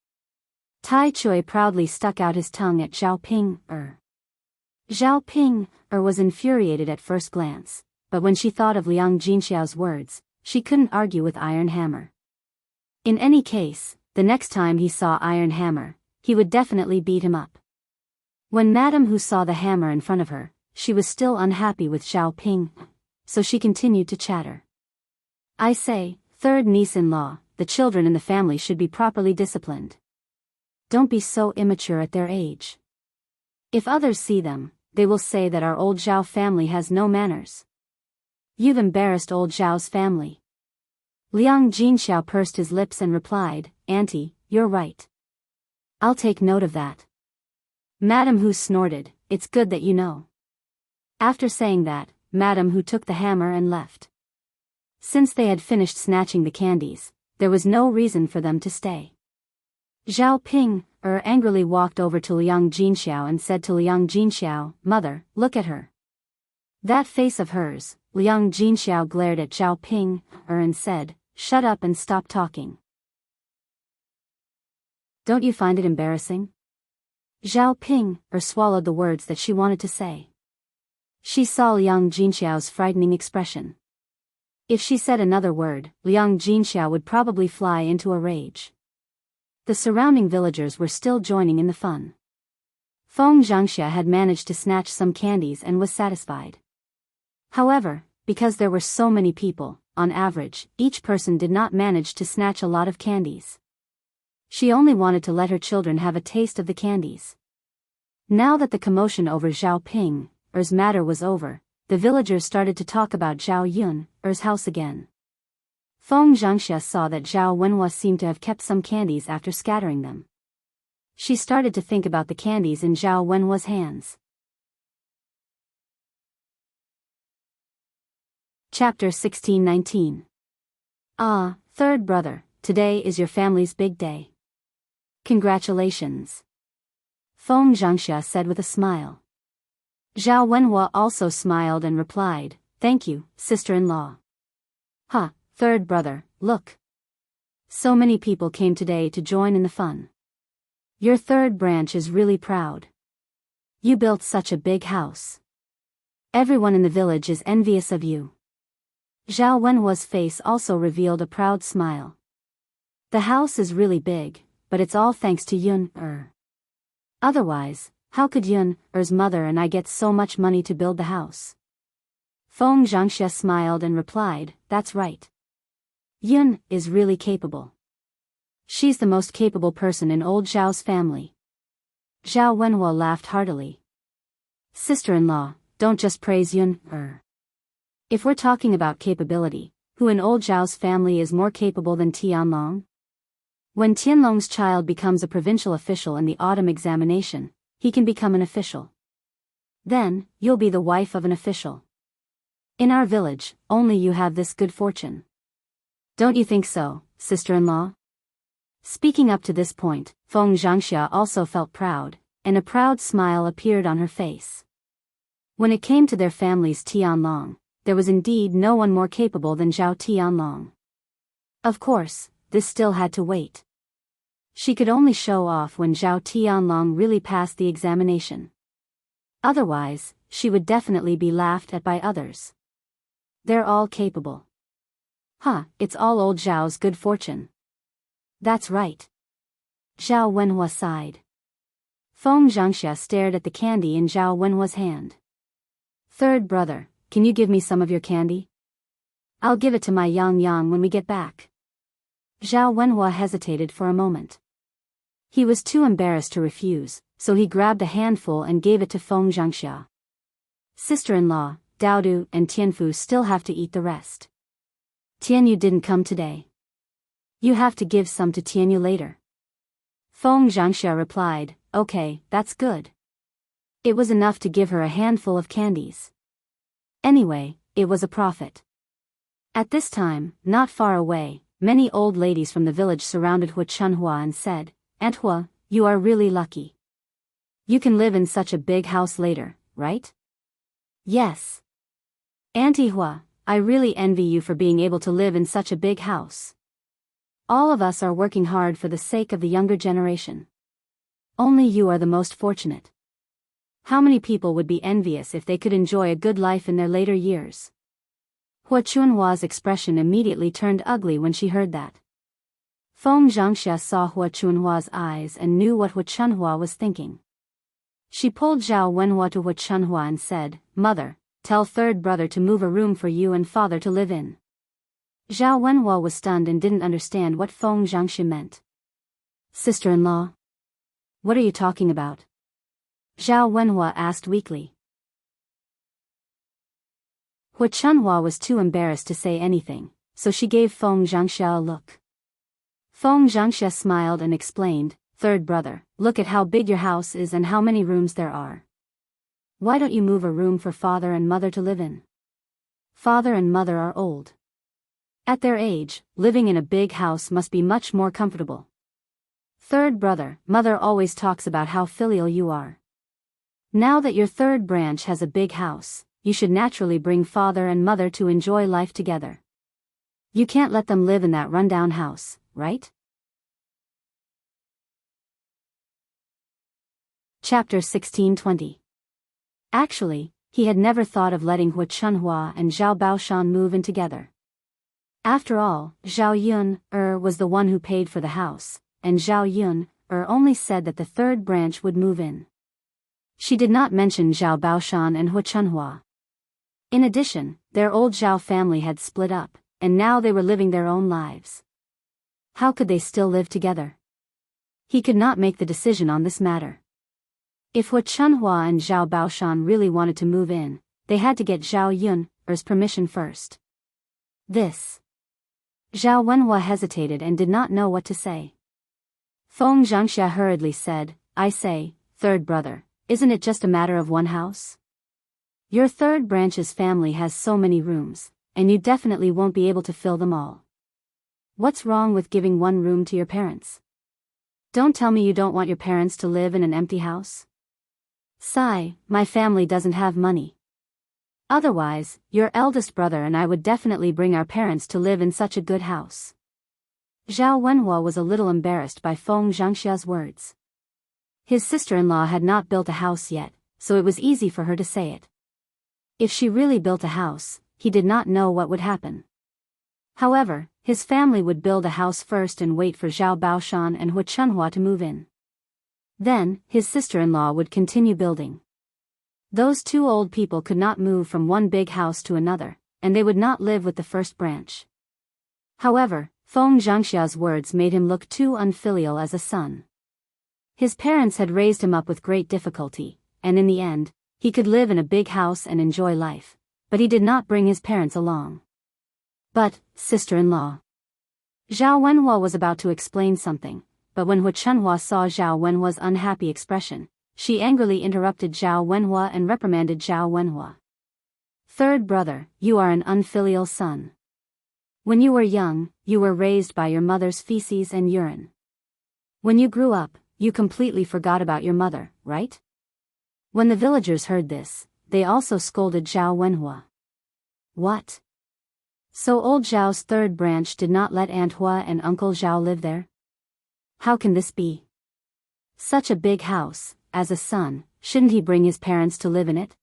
Tai Chui proudly stuck out his tongue at Zhao Ping. Zhao Ping was infuriated at first glance, but when she thought of Liang Jinxiao's words, she couldn't argue with Iron Hammer. In any case, the next time he saw Iron Hammer, he would definitely beat him up. When Madame Hu saw the hammer in front of her, she was still unhappy with Zhao Ping, so she continued to chatter. "I say, third niece-in-law, the children in the family should be properly disciplined. Don't be so immature at their age. If others see them, they will say that our old Zhao family has no manners. You've embarrassed old Zhao's family." Liang Jinxiao pursed his lips and replied, "Auntie, you're right. I'll take note of that." Madame Hu snorted, "It's good that you know." After saying that, Madame Hu took the hammer and left. Since they had finished snatching the candies, there was no reason for them to stay. Zhao Ping angrily walked over to Liang Jinxiao and said to Liang Jinxiao, "Mother, look at her." That face of hers. Liang Jinxiao glared at Zhao Ping and said, "Shut up and stop talking. Don't you find it embarrassing?" Zhao Ping swallowed the words that she wanted to say. She saw Liang Jinxiao's frightening expression. If she said another word, Liang Jinxiao would probably fly into a rage. The surrounding villagers were still joining in the fun. Feng Zhangxia had managed to snatch some candies and was satisfied. However, because there were so many people, on average, each person did not manage to snatch a lot of candies. She only wanted to let her children have a taste of the candies. Now that the commotion over Zhao Ping's matter was over, the villagers started to talk about Zhao Yun's house again. Feng Zhangxia saw that Zhao Wenhua seemed to have kept some candies after scattering them. She started to think about the candies in Zhao Wenhua's hands. Chapter 16-19. Ah, third brother, today is your family's big day. Congratulations. Feng Zhangxia said with a smile. Zhao Wenhua also smiled and replied, "Thank you, sister-in-law." "Ha, third brother, look. So many people came today to join in the fun. Your third branch is really proud. You built such a big house. Everyone in the village is envious of you." Zhao Wenhua's face also revealed a proud smile. "The house is really big, but it's all thanks to Yun. Otherwise, how could Yun's mother and I get so much money to build the house?" Feng Zhangxia smiled and replied, "That's right. Yun is really capable. She's the most capable person in old Zhao's family." Zhao Wenhua laughed heartily. "Sister-in-law, don't just praise Yun. If we're talking about capability, who in old Zhao's family is more capable than Tianlong? When Tianlong's child becomes a provincial official in the autumn examination, he can become an official. Then, you'll be the wife of an official. In our village, only you have this good fortune. Don't you think so, sister-in-law?" Speaking up to this point, Feng Zhangxia also felt proud, and a proud smile appeared on her face. When it came to their family's Tianlong, there was indeed no one more capable than Zhao Tianlong. Of course, this still had to wait. She could only show off when Zhao Tianlong really passed the examination. Otherwise, she would definitely be laughed at by others. They're all capable. Huh, it's all old Zhao's good fortune. That's right. Zhao Wenhua sighed. Feng Zhangxia stared at the candy in Zhao Wenhua's hand. "Third brother, can you give me some of your candy? I'll give it to my Yang when we get back." Zhao Wenhua hesitated for a moment. He was too embarrassed to refuse, so he grabbed a handful and gave it to Feng Zhangxia. "Sister-in-law, Daodu and Tianfu still have to eat the rest. Tianyu didn't come today. You have to give some to Tianyu later." Feng Zhangxia replied, "Okay, that's good." It was enough to give her a handful of candies. Anyway, it was a profit. At this time, not far away, many old ladies from the village surrounded Hua Chunhua and said, "Aunt Hua, you are really lucky. You can live in such a big house later, right?" "Yes. Auntie Hua, I really envy you for being able to live in such a big house. All of us are working hard for the sake of the younger generation. Only you are the most fortunate. How many people would be envious if they could enjoy a good life in their later years?" Hua Chunhua's expression immediately turned ugly when she heard that. Feng Zhangxia saw Hua Chunhua's eyes and knew what Hua Chunhua was thinking. She pulled Zhao Wenhua to Hua Chunhua and said, "Mother, tell third brother to move a room for you and father to live in." Zhao Wenhua was stunned and didn't understand what Feng Zhangxia meant. "Sister-in-law? What are you talking about?" Zhao Wenhua asked weakly. Hua Chunhua was too embarrassed to say anything, so she gave Feng Zhangxia a look. Feng Zhangxia smiled and explained, "Third brother, look at how big your house is and how many rooms there are. Why don't you move a room for father and mother to live in? Father and mother are old. At their age, living in a big house must be much more comfortable." Third brother, mother always talks about how filial you are. Now that your third branch has a big house, you should naturally bring father and mother to enjoy life together. You can't let them live in that rundown house, right? Chapter 16:20. Actually, he had never thought of letting Hu Chunhua and Zhao Baoshan move in together. After all, Zhao Yun was the one who paid for the house, and Zhao Yun only said that the third branch would move in. She did not mention Zhao Baoshan and Hu Chunhua. In addition, their old Zhao family had split up, and now they were living their own lives. How could they still live together? He could not make the decision on this matter. If Hu Chunhua and Zhao Baoshan really wanted to move in, they had to get Zhao Yun's permission first. Zhao Wenhua hesitated and did not know what to say. Feng Zhangxia hurriedly said, I say, third brother, isn't it just a matter of one house? Your third branch's family has so many rooms, and you definitely won't be able to fill them all. What's wrong with giving one room to your parents? Don't tell me you don't want your parents to live in an empty house. Sigh, my family doesn't have money. Otherwise, your eldest brother and I would definitely bring our parents to live in such a good house. Zhao Wenhua was a little embarrassed by Feng Zhangxia's words. His sister-in-law had not built a house yet, so it was easy for her to say it. If she really built a house, he did not know what would happen. However, his family would build a house first and wait for Zhao Baoshan and Hu Chunhua to move in. Then, his sister-in-law would continue building. Those two old people could not move from one big house to another, and they would not live with the first branch. However, Feng Zhangxia's words made him look too unfilial as a son. His parents had raised him up with great difficulty, and in the end, he could live in a big house and enjoy life, but he did not bring his parents along. But, sister-in-law. Zhao Wenhua was about to explain something, but when Hu Chunhua saw Zhao Wenhua's unhappy expression, she angrily interrupted Zhao Wenhua and reprimanded Zhao Wenhua. Third brother, you are an unfilial son. When you were young, you were raised by your mother's feces and urine. When you grew up, you completely forgot about your mother, right? When the villagers heard this, they also scolded Zhao Wenhua. What? So old Zhao's third branch did not let Aunt Hua and Uncle Zhao live there? How can this be? Such a big house, as a son, shouldn't he bring his parents to live in it?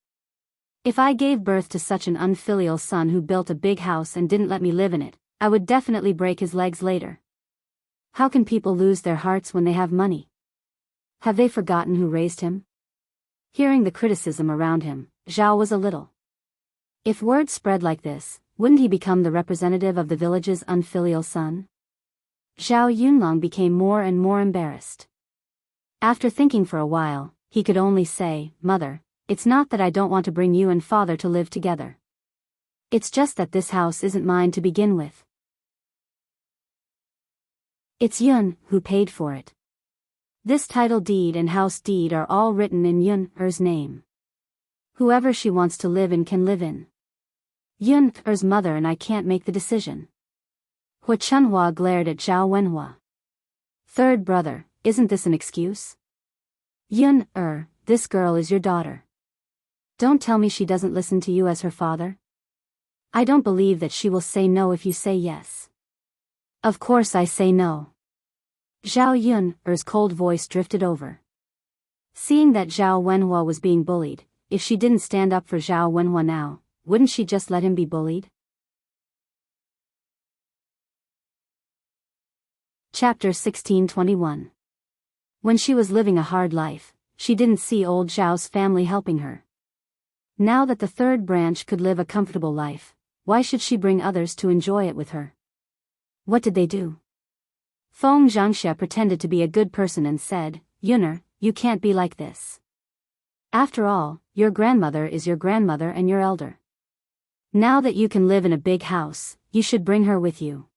If I gave birth to such an unfilial son who built a big house and didn't let me live in it, I would definitely break his legs later. How can people lose their hearts when they have money? Have they forgotten who raised him? Hearing the criticism around him, Zhao was a little. If word spread like this, wouldn't he become the representative of the village's unfilial son? Zhao Yunlong became more and more embarrassed. After thinking for a while, he could only say, Mother, it's not that I don't want to bring you and father to live together. It's just that this house isn't mine to begin with. It's Yun who paid for it. This title deed and house deed are all written in Yun-er's name. Whoever she wants to live in can live in. Yun-er's mother and I can't make the decision. Hu Chunhua glared at Zhao Wenhua. Third brother, isn't this an excuse? Yun-er, this girl is your daughter. Don't tell me she doesn't listen to you as her father. I don't believe that she will say no if you say yes. Of course I say no. Zhao Yun-er's cold voice drifted over. Seeing that Zhao Wenhua was being bullied, if she didn't stand up for Zhao Wenhua now, wouldn't she just let him be bullied? Chapter 16:21. When she was living a hard life, she didn't see old Zhao's family helping her. Now that the third branch could live a comfortable life, why should she bring others to enjoy it with her? What did they do? Feng Zhangxia pretended to be a good person and said, Yuner, you can't be like this. After all, your grandmother is your grandmother and your elder. Now that you can live in a big house, you should bring her with you.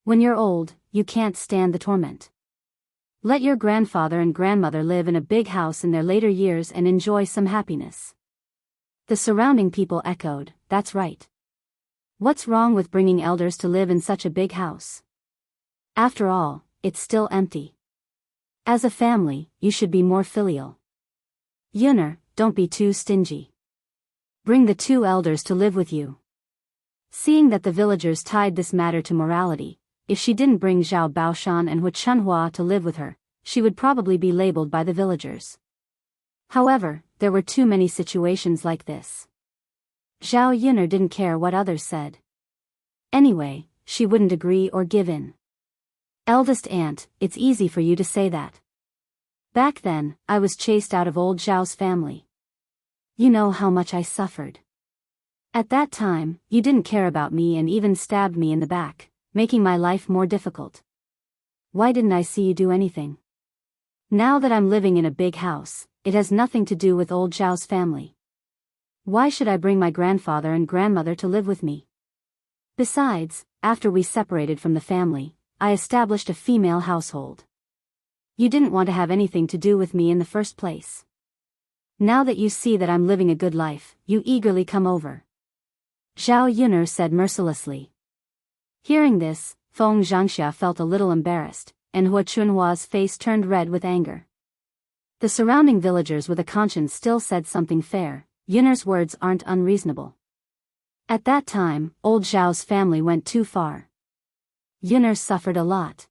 When you're old, you can't stand the torment. Let your grandfather and grandmother live in a big house in their later years and enjoy some happiness. The surrounding people echoed, that's right. What's wrong with bringing elders to live in such a big house? After all, it's still empty. As a family, you should be more filial. Yuner, don't be too stingy. Bring the two elders to live with you. Seeing that the villagers tied this matter to morality, if she didn't bring Zhao Baoshan and Hu Chunhua to live with her, she would probably be labeled by the villagers. However, there were too many situations like this. Zhao Yuner didn't care what others said. Anyway, she wouldn't agree or give in. Eldest aunt, it's easy for you to say that. Back then, I was chased out of old Zhao's family. You know how much I suffered. At that time, you didn't care about me and even stabbed me in the back, making my life more difficult. Why didn't I see you do anything? Now that I'm living in a big house, it has nothing to do with old Zhao's family. Why should I bring my grandfather and grandmother to live with me? Besides, after we separated from the family, I established a female household. You didn't want to have anything to do with me in the first place. Now that you see that I'm living a good life, you eagerly come over. Zhao Yuner said mercilessly. Hearing this, Feng Zhangxia felt a little embarrassed, and Hu Chunhua's face turned red with anger. The surrounding villagers with a conscience still said something fair. Yuner's words aren't unreasonable. At that time, old Zhao's family went too far. Yuner suffered a lot.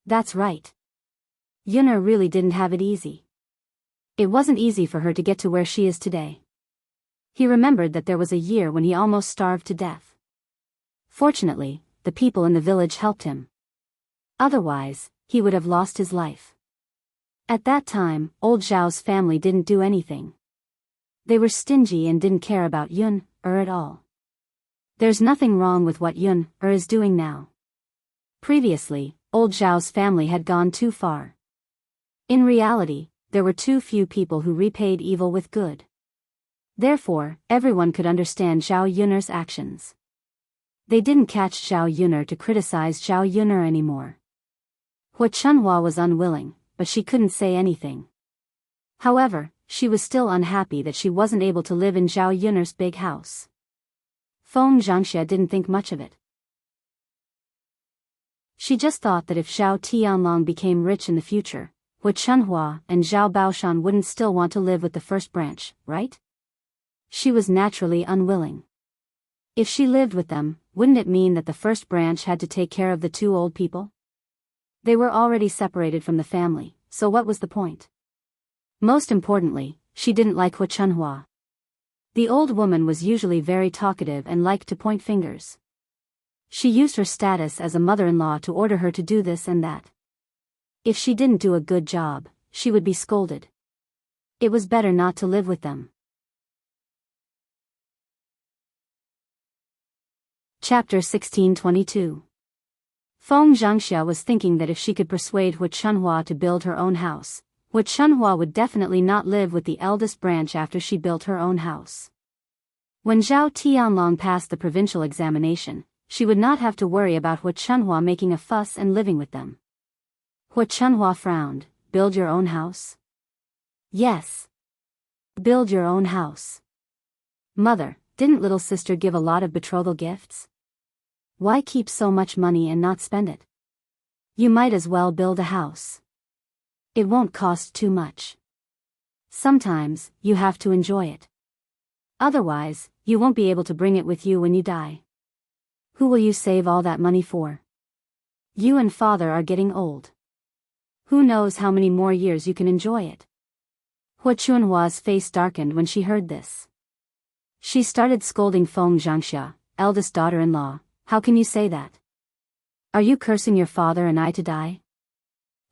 That's right. Yuner really didn't have it easy. It wasn't easy for her to get to where she is today. He remembered that there was a year when he almost starved to death. Fortunately, the people in the village helped him. Otherwise, he would have lost his life. At that time, old Zhao's family didn't do anything. They were stingy and didn't care about Yuner at all. There's nothing wrong with what Yuner is doing now. Previously, old Zhao's family had gone too far. In reality, there were too few people who repaid evil with good. Therefore, everyone could understand Zhao Yuner's actions. They didn't catch Zhao Yuner to criticize Zhao Yuner anymore. Hu Chunhua was unwilling, but she couldn't say anything. However, she was still unhappy that she wasn't able to live in Zhao Yuner's big house. Feng Zhangxia didn't think much of it. She just thought that if Zhao Tianlong became rich in the future, Hu Chunhua and Zhao Baoshan wouldn't still want to live with the first branch, right? She was naturally unwilling. If she lived with them, wouldn't it mean that the first branch had to take care of the two old people? They were already separated from the family, so what was the point? Most importantly, she didn't like Hu Chunhua. The old woman was usually very talkative and liked to point fingers. She used her status as a mother-in-law to order her to do this and that. If she didn't do a good job, she would be scolded. It was better not to live with them. Chapter 1622. Feng Zhangxia was thinking that if she could persuade Hu Chunhua to build her own house, Hu Chunhua would definitely not live with the eldest branch after she built her own house. When Zhao Tianlong passed the provincial examination, she would not have to worry about Hu Chunhua making a fuss and living with them. Hu Chunhua frowned. Build your own house? Yes. Build your own house. Mother, didn't little sister give a lot of betrothal gifts? Why keep so much money and not spend it? You might as well build a house. It won't cost too much. Sometimes, you have to enjoy it. Otherwise, you won't be able to bring it with you when you die. Who will you save all that money for? You and father are getting old. Who knows how many more years you can enjoy it? Hu Chunhua's face darkened when she heard this. She started scolding Feng Zhangxia, eldest daughter-in-law. How can you say that? Are you cursing your father and I to die?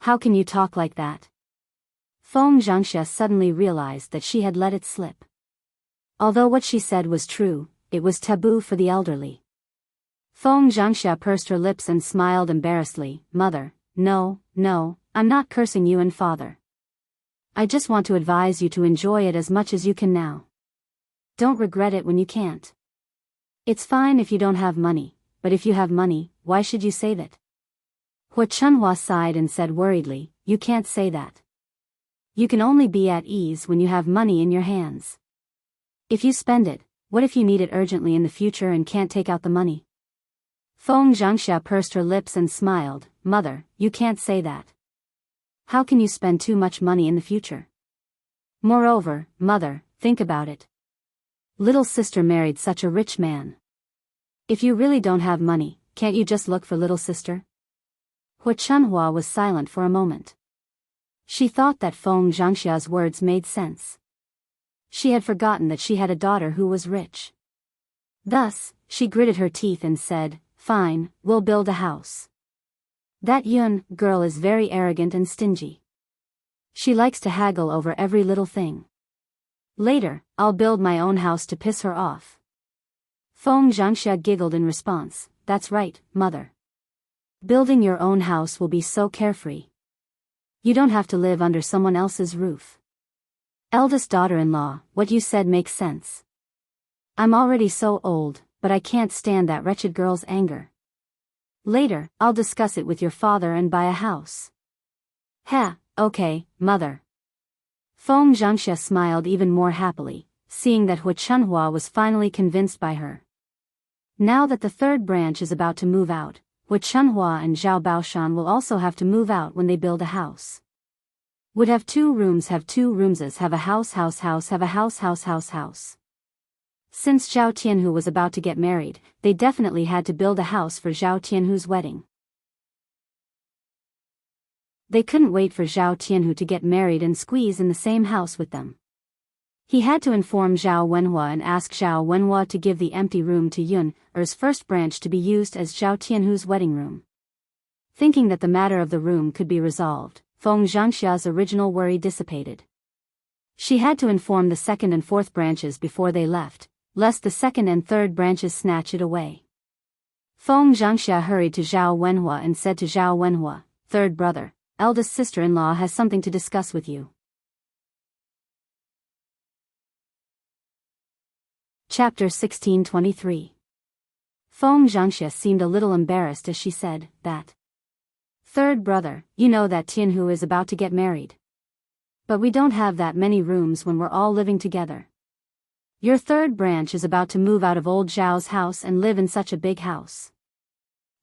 How can you talk like that? Feng Zhangxia suddenly realized that she had let it slip. Although what she said was true, it was taboo for the elderly. Feng Zhangxia pursed her lips and smiled embarrassedly. Mother, no, I'm not cursing you and father. I just want to advise you to enjoy it as much as you can now. Don't regret it when you can't. It's fine if you don't have money, but if you have money, why should you save it? Hu Chunhua sighed and said worriedly, you can't say that. You can only be at ease when you have money in your hands. If you spend it, what if you need it urgently in the future and can't take out the money? Feng Zhangxia pursed her lips and smiled. Mother, you can't say that. How can you spend too much money in the future? Moreover, mother, think about it. Little sister married such a rich man. If you really don't have money, can't you just look for little sister? Hu Chunhua was silent for a moment. She thought that Feng Zhangxia's words made sense. She had forgotten that she had a daughter who was rich. Thus, she gritted her teeth and said, "Fine, we'll build a house. That Yun girl is very arrogant and stingy. She likes to haggle over every little thing. Later, I'll build my own house to piss her off." Feng Zhangxia giggled in response, "That's right, mother. Building your own house will be so carefree. You don't have to live under someone else's roof." Eldest daughter-in-law, what you said makes sense. I'm already so old, but I can't stand that wretched girl's anger. Later, I'll discuss it with your father and buy a house. Okay, mother. Feng Zhangxia smiled even more happily, seeing that Hu Chunhua was finally convinced by her. Now that the third branch is about to move out, Hu Chunhua and Zhao Baoshan will also have to move out when they build a house. Would have 2 rooms, have 2 roomses, have a house, have a house. Since Zhao Tianhu was about to get married, they definitely had to build a house for Zhao Tianhu's wedding. They couldn't wait for Zhao Tianhu to get married and squeeze in the same house with them. He had to inform Zhao Wenhua and ask Zhao Wenhua to give the empty room to Yun Er's first branch to be used as Zhao Tianhu's wedding room. Thinking that the matter of the room could be resolved, Feng Zhangxia's original worry dissipated. She had to inform the second and fourth branches before they left, lest the second and third branches snatch it away. Feng Zhangxia hurried to Zhao Wenhua and said to Zhao Wenhua, "Third brother, eldest sister-in-law has something to discuss with you." Chapter 1623. Feng Zhangxia seemed a little embarrassed as she said that. "Third brother, you know that Tianhu is about to get married. But we don't have that many rooms when we're all living together. Your third branch is about to move out of old Zhao's house and live in such a big house.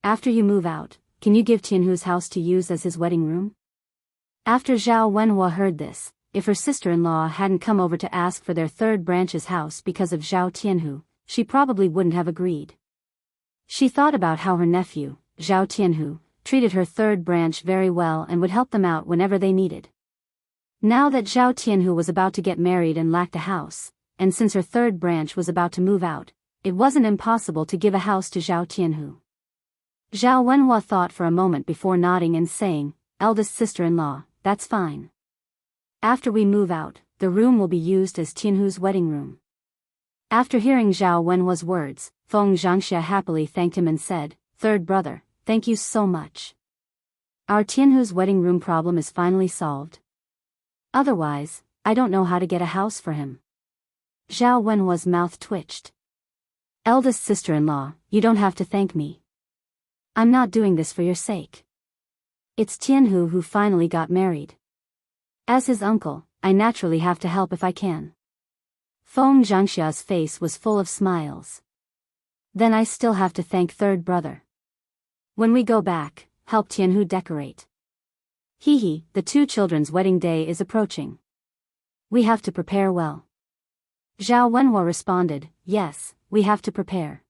After you move out, can you give Tianhu's house to use as his wedding room?" After Zhao Wenhua heard this, if her sister-in-law hadn't come over to ask for their third branch's house because of Zhao Tianhu, she probably wouldn't have agreed. She thought about how her nephew, Zhao Tianhu, treated her third branch very well and would help them out whenever they needed. Now that Zhao Tianhu was about to get married and lacked a house, and since her third branch was about to move out, it wasn't impossible to give a house to Zhao Tianhu. Zhao Wenhua thought for a moment before nodding and saying, "Eldest sister-in-law, that's fine. After we move out, the room will be used as Tianhu's wedding room." After hearing Zhao Wenhua's words, Feng Zhangxia happily thanked him and said, "Third brother, thank you so much. Our Tianhu's wedding room problem is finally solved. Otherwise, I don't know how to get a house for him." Zhao Wenhua's mouth twitched. "Eldest sister-in-law, you don't have to thank me. I'm not doing this for your sake. It's Tianhu who finally got married. As his uncle, I naturally have to help if I can." Feng Zhangxia's face was full of smiles. "Then I still have to thank third brother. When we go back, help Tianhu decorate. The 2 children's wedding day is approaching. We have to prepare well." Zhao Wenhua responded, "Yes, we have to prepare.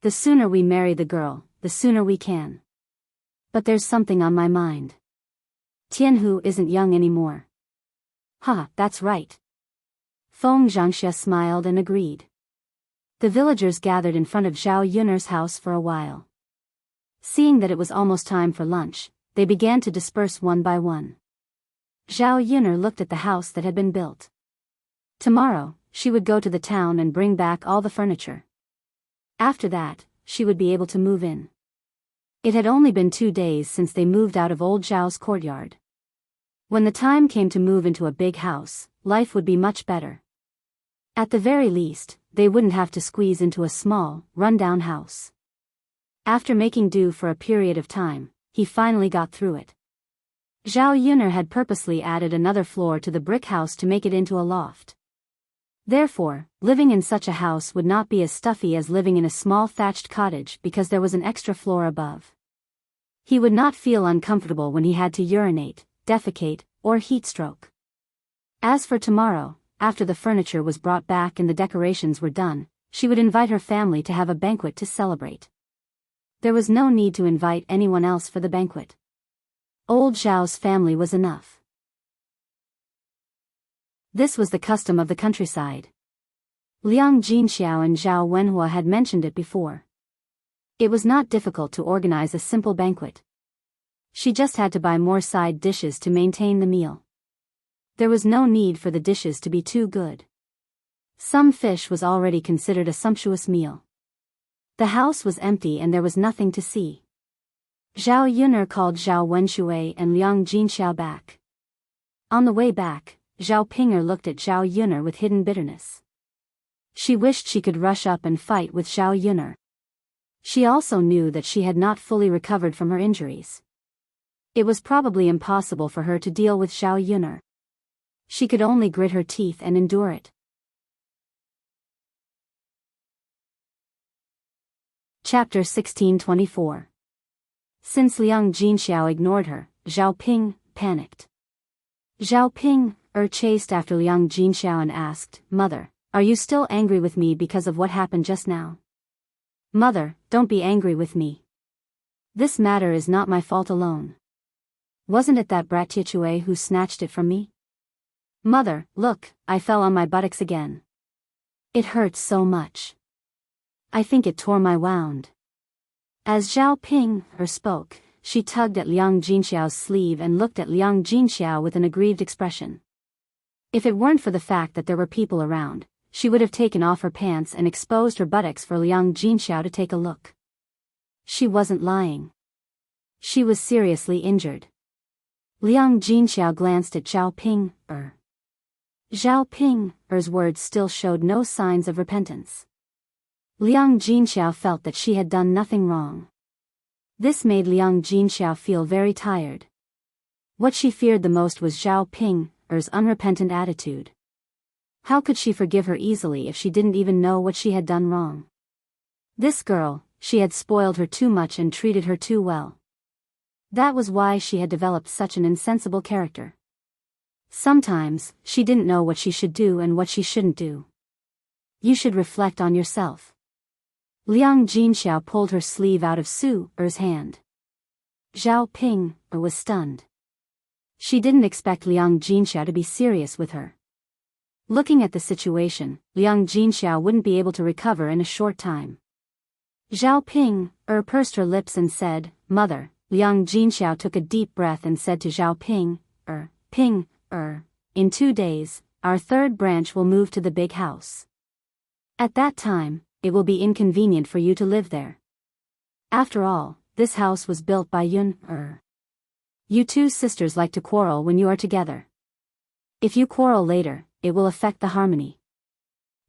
The sooner we marry the girl, the sooner we can. But there's something on my mind. Tianhu isn't young anymore." That's right." Feng Zhangxia smiled and agreed. The villagers gathered in front of Zhao Yun'er's house for a while. Seeing that it was almost time for lunch, they began to disperse one by one. Zhao Yun'er looked at the house that had been built. Tomorrow, she would go to the town and bring back all the furniture. After that, she would be able to move in. It had only been 2 days since they moved out of old Zhao's courtyard. When the time came to move into a big house, life would be much better. At the very least, they wouldn't have to squeeze into a small, run-down house. After making do for a period of time, he finally got through it. Zhao Yun'er had purposely added another floor to the brick house to make it into a loft. Therefore, living in such a house would not be as stuffy as living in a small thatched cottage because there was an extra floor above. He would not feel uncomfortable when he had to urinate, defecate, or heat stroke. As for tomorrow, after the furniture was brought back and the decorations were done, she would invite her family to have a banquet to celebrate. There was no need to invite anyone else for the banquet. Old Zhao's family was enough. This was the custom of the countryside. Liang Jinxiao and Zhao Wenhua had mentioned it before. It was not difficult to organize a simple banquet. She just had to buy more side dishes to maintain the meal. There was no need for the dishes to be too good. Some fish was already considered a sumptuous meal. The house was empty and there was nothing to see. Zhao Yun'er called Zhao Wenshui and Liang Jinxiao back. On the way back, Zhao Ping'er looked at Zhao Yun'er with hidden bitterness. She wished she could rush up and fight with Zhao Yun'er. She also knew that she had not fully recovered from her injuries. It was probably impossible for her to deal with Zhao Yun'er. She could only grit her teeth and endure it. Chapter 1624. Since Liang Jinxiao ignored her, Zhao Ping panicked. Zhao Ping'er chased after Liang Jinxiao and asked, "Mother, are you still angry with me because of what happened just now?" "Mother, don't be angry with me. This matter is not my fault alone. Wasn't it that brat Tiechue who snatched it from me? Mother, look, I fell on my buttocks again. It hurts so much. I think it tore my wound." As Zhao Ping'er spoke, she tugged at Liang Jinxiao's sleeve and looked at Liang Jinxiao with an aggrieved expression. If it weren't for the fact that there were people around, she would have taken off her pants and exposed her buttocks for Liang Jinxiao to take a look. She wasn't lying. She was seriously injured. Liang Jinxiao glanced at Zhao Ping'er. Zhao Ping'er's words still showed no signs of repentance. Liang Jinxiao felt that she had done nothing wrong. This made Liang Jinxiao feel very tired. What she feared the most was Zhao Ping'er's unrepentant attitude. How could she forgive her easily if she didn't even know what she had done wrong? This girl, she had spoiled her too much and treated her too well. That was why she had developed such an insensible character. Sometimes, she didn't know what she should do and what she shouldn't do. You should reflect on yourself. Liang Jinxiao pulled her sleeve out of Su-er's hand. Zhao Ping'er was stunned. She didn't expect Liang Jinxiao to be serious with her. Looking at the situation, Liang Jinxiao wouldn't be able to recover in a short time. Zhao Ping'er pursed her lips and said, "Mother." Liang Jinxiao took a deep breath and said to Zhao Ping'er, "In 2 days, our third branch will move to the big house. At that time, it will be inconvenient for you to live there. After all, this house was built by Yun'er. You two sisters like to quarrel when you are together. If you quarrel later, it will affect the harmony.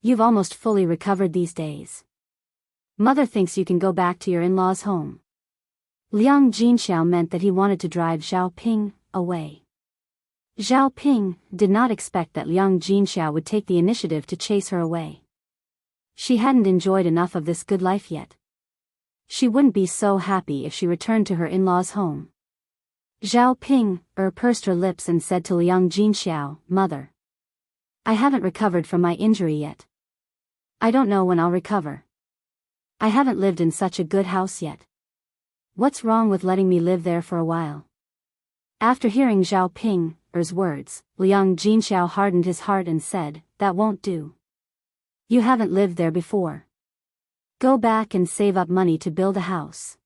You've almost fully recovered these days. Mother thinks you can go back to your in-laws' home." Liang Jinxiao meant that he wanted to drive Zhao Ping away. Zhao Ping did not expect that Liang Jinxiao would take the initiative to chase her away. She hadn't enjoyed enough of this good life yet. She wouldn't be so happy if she returned to her in-laws' home. Zhao Ping'er pursed her lips and said to Liang Jinxiao, "Mother, I haven't recovered from my injury yet. I don't know when I'll recover. I haven't lived in such a good house yet. What's wrong with letting me live there for a while?" After hearing Zhao Ping'er's words, Liang Jinxiao hardened his heart and said, "That won't do. You haven't lived there before. Go back and save up money to build a house.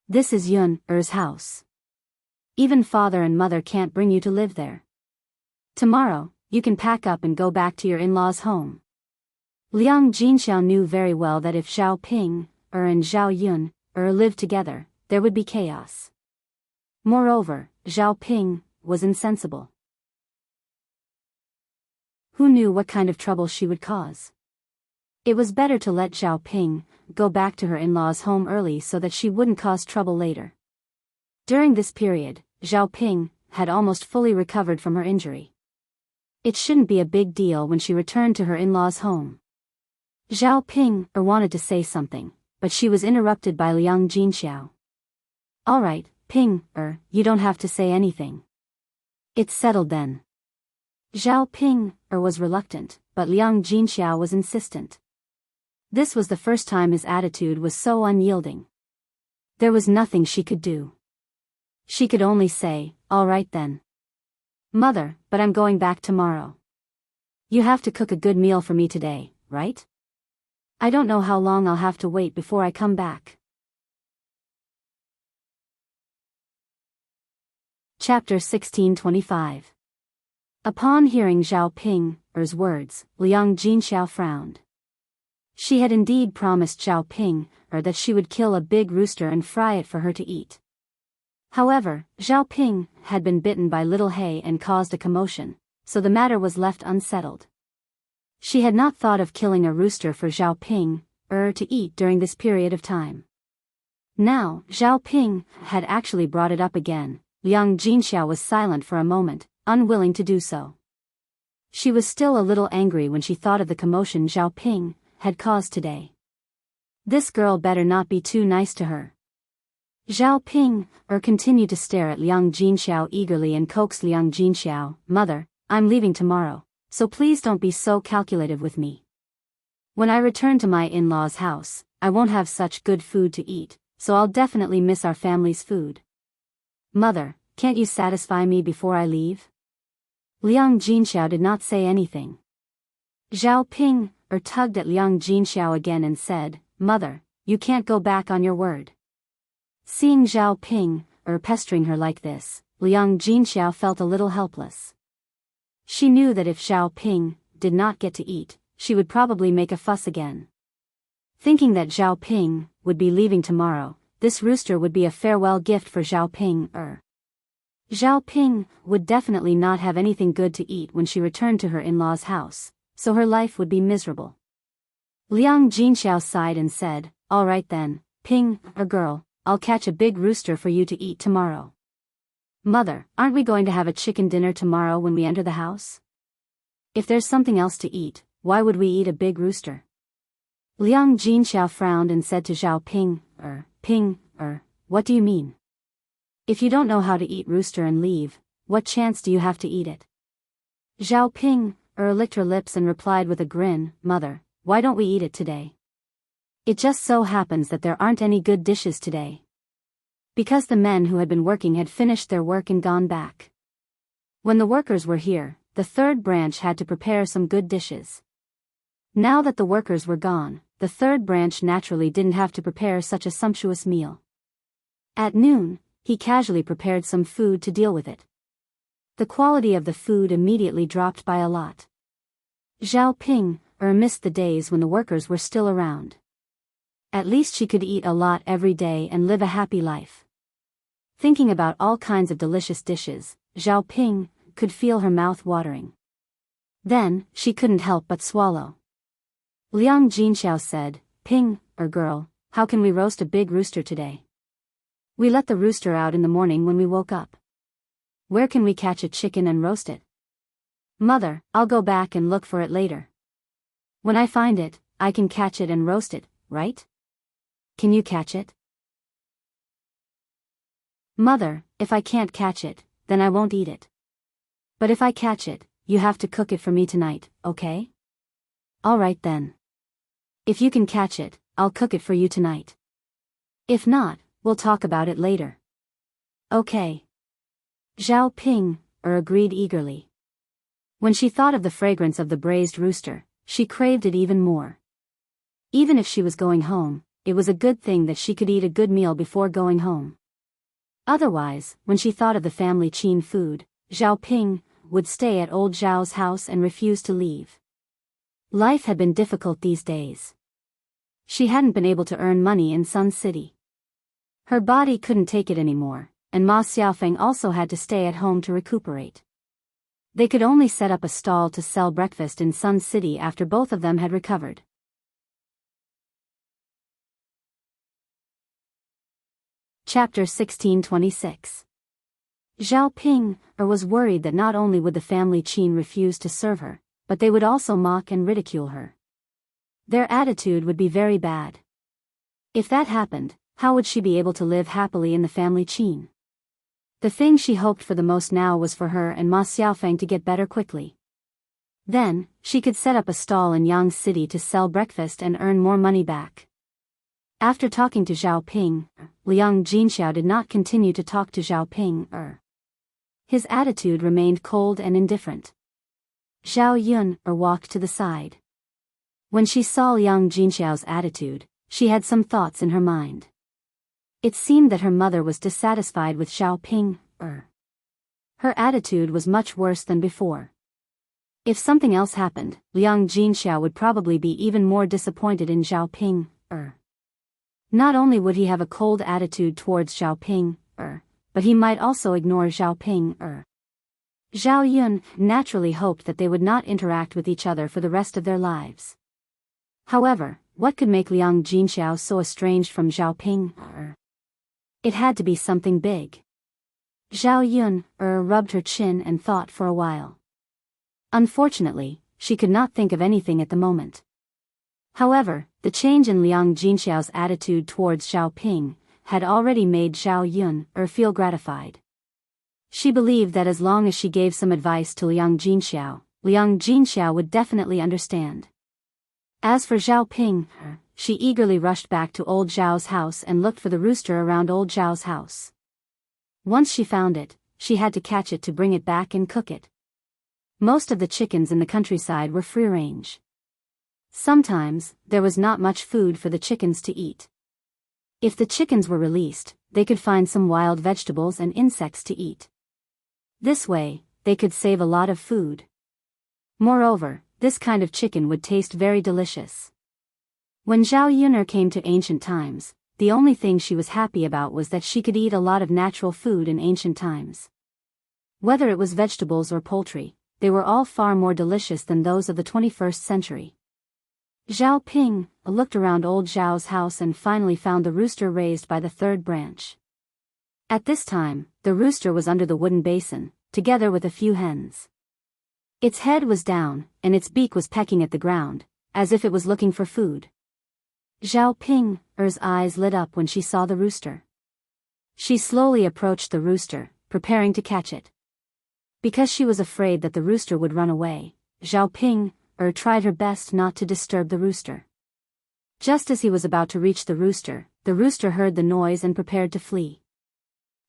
This is Yun'er's house. Even father and mother can't bring you to live there. Tomorrow, you can pack up and go back to your in-laws' home." Liang Jinxiao knew very well that if Zhao Ping'er and Zhao Yun'er lived together, there would be chaos. Moreover, Zhao Ping was insensible. Who knew what kind of trouble she would cause? It was better to let Zhao Ping go back to her in-laws' home early so that she wouldn't cause trouble later. During this period, Zhao Ping had almost fully recovered from her injury. It shouldn't be a big deal when she returned to her in-laws' home. Zhao Ping'er wanted to say something, but she was interrupted by Liang Jinxiao. "All right, Ping'er, you don't have to say anything. It's settled then. Zhao Ping was reluctant, but Liang Jinxiao was insistent. This was the first time his attitude was so unyielding. There was nothing she could do. She could only say, all right then. Mother, but I'm going back tomorrow. You have to cook a good meal for me today, right? I don't know how long I'll have to wait before I come back. Chapter 1625. Upon hearing Zhao Ping's words, Liang Jinxiao frowned. She had indeed promised Zhao Ping that she would kill a big rooster and fry it for her to eat. However, Zhao Ping had been bitten by Little Hay and caused a commotion, so the matter was left unsettled. She had not thought of killing a rooster for Zhao Ping to eat during this period of time. Now, Zhao Ping had actually brought it up again. Liang Jinxiao was silent for a moment, unwilling to do so. She was still a little angry when she thought of the commotion Zhao Ping had caused today. This girl better not be too nice to her. Zhao Ping continued to stare at Liang Jinxiao eagerly and coaxed Liang Jinxiao, Mother, I'm leaving tomorrow, so please don't be so calculative with me. When I return to my in-laws' house, I won't have such good food to eat, so I'll definitely miss our family's food. Mother, can't you satisfy me before I leave? Liang Jinxiao did not say anything. Zhao Ping tugged at Liang Jinxiao again and said, Mother, you can't go back on your word. Seeing Zhao Ping pestering her like this, Liang Jinxiao felt a little helpless. She knew that if Zhao Ping did not get to eat, she would probably make a fuss again. Thinking that Zhao Ping would be leaving tomorrow, this rooster would be a farewell gift for Zhao Ping. Zhao Ping would definitely not have anything good to eat when she returned to her in-laws' house, so her life would be miserable. Liang Jinxiao sighed and said, All right then, Ping, girl, I'll catch a big rooster for you to eat tomorrow. Mother, aren't we going to have a chicken dinner tomorrow when we enter the house? If there's something else to eat, why would we eat a big rooster? Liang Jinxiao frowned and said to Zhao Ping, what do you mean? If you don't know how to eat rooster and leave, what chance do you have to eat it? Zhao Ping, licked her lips and replied with a grin, Mother, why don't we eat it today? It just so happens that there aren't any good dishes today. Because the men who had been working had finished their work and gone back. When the workers were here, the third branch had to prepare some good dishes. Now that the workers were gone, the third branch naturally didn't have to prepare such a sumptuous meal. At noon, he casually prepared some food to deal with it. The quality of the food immediately dropped by a lot. Zhao Ping missed the days when the workers were still around. At least she could eat a lot every day and live a happy life. Thinking about all kinds of delicious dishes, Zhao Ping could feel her mouth watering. Then, she couldn't help but swallow. Liang Jinxiao said, Ping, girl, how can we roast a big rooster today? We let the rooster out in the morning when we woke up. Where can we catch a chicken and roast it? Mother, I'll go back and look for it later. When I find it, I can catch it and roast it, right? Can you catch it? Mother, if I can't catch it, then I won't eat it. But if I catch it, you have to cook it for me tonight, okay? All right then. If you can catch it, I'll cook it for you tonight. If not, we'll talk about it later. Okay. Zhao Ping agreed eagerly. When she thought of the fragrance of the braised rooster, she craved it even more. Even if she was going home, it was a good thing that she could eat a good meal before going home. Otherwise, when she thought of the family Qin food, Zhao Ping would stay at old Zhao's house and refuse to leave. Life had been difficult these days. She hadn't been able to earn money in Sun City. Her body couldn't take it anymore, and Ma Xiaofeng also had to stay at home to recuperate. They could only set up a stall to sell breakfast in Sun City after both of them had recovered. Chapter 1626. Zhao Ping was worried that not only would the family Qin refuse to serve her, but they would also mock and ridicule her. Their attitude would be very bad. If that happened, how would she be able to live happily in the family Qin? The thing she hoped for the most now was for her and Ma Xiaofeng to get better quickly. Then, she could set up a stall in Yang City to sell breakfast and earn more money back. After talking to Zhao Ping, Liang Jinxiao did not continue to talk to Zhao Ping. His attitude remained cold and indifferent. Zhao Yun walked to the side. When she saw Liang Jinxiao's attitude, she had some thoughts in her mind. It seemed that her mother was dissatisfied with Zhao Ping. Her attitude was much worse than before. If something else happened, Liang Jinxiao would probably be even more disappointed in Zhao Ping. Not only would he have a cold attitude towards Zhao Ping, but he might also ignore Zhao Ping. Zhao Yun naturally hoped that they would not interact with each other for the rest of their lives. However, what could make Liang Jinxiao so estranged from Zhao Ping? It had to be something big. Zhao Yun rubbed her chin and thought for a while. Unfortunately, she could not think of anything at the moment. However, the change in Liang Jinxiao's attitude towards Zhao Ping had already made Zhao Yun feel gratified. She believed that as long as she gave some advice to Liang Jinxiao would definitely understand. As for Zhao Ping, she eagerly rushed back to old Zhao's house and looked for the rooster around old Zhao's house. Once she found it, she had to catch it to bring it back and cook it. Most of the chickens in the countryside were free-range. Sometimes, there was not much food for the chickens to eat. If the chickens were released, they could find some wild vegetables and insects to eat. This way, they could save a lot of food. Moreover, this kind of chicken would taste very delicious. When Zhao Yun'er came to ancient times, the only thing she was happy about was that she could eat a lot of natural food in ancient times. Whether it was vegetables or poultry, they were all far more delicious than those of the 21st century. Zhao Ping looked around old Zhao's house and finally found the rooster raised by the third branch. At this time, the rooster was under the wooden basin, together with a few hens. Its head was down, and its beak was pecking at the ground, as if it was looking for food. Zhao Ping's eyes lit up when she saw the rooster. She slowly approached the rooster, preparing to catch it. Because she was afraid that the rooster would run away, Zhao Ping tried her best not to disturb the rooster. Just as he was about to reach the rooster heard the noise and prepared to flee.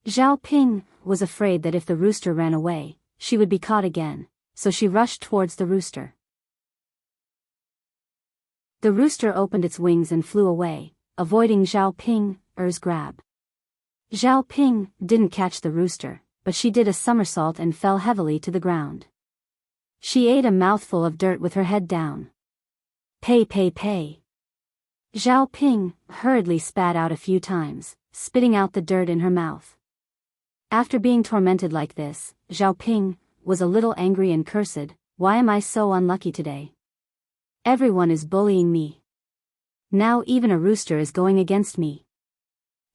Zhao Ping was afraid that if the rooster ran away, she would be caught again, so she rushed towards the rooster. The rooster opened its wings and flew away, avoiding Zhao Ping's grab. Zhao Ping didn't catch the rooster, but she did a somersault and fell heavily to the ground. She ate a mouthful of dirt with her head down. Pay, pay, pay. Zhao Ping hurriedly spat out a few times, spitting out the dirt in her mouth. After being tormented like this, Zhao Ping was a little angry and cursed. Why am I so unlucky today? Everyone is bullying me. Now even a rooster is going against me.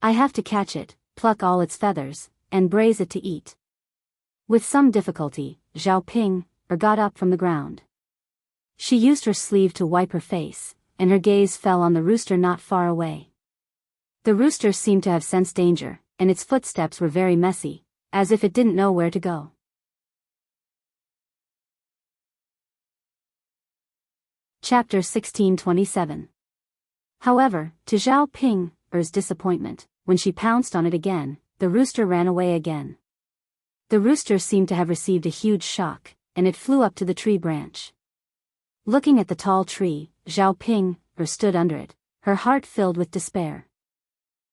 I have to catch it, pluck all its feathers, and braise it to eat. With some difficulty, Zhao Ping got up from the ground. She used her sleeve to wipe her face, and her gaze fell on the rooster not far away. The rooster seemed to have sensed danger, and its footsteps were very messy, as if it didn't know where to go. Chapter 1627. However, to Zhao Ping's disappointment, when she pounced on it again, the rooster ran away again. The rooster seemed to have received a huge shock, and it flew up to the tree branch. Looking at the tall tree, Zhao Ping stood under it, her heart filled with despair.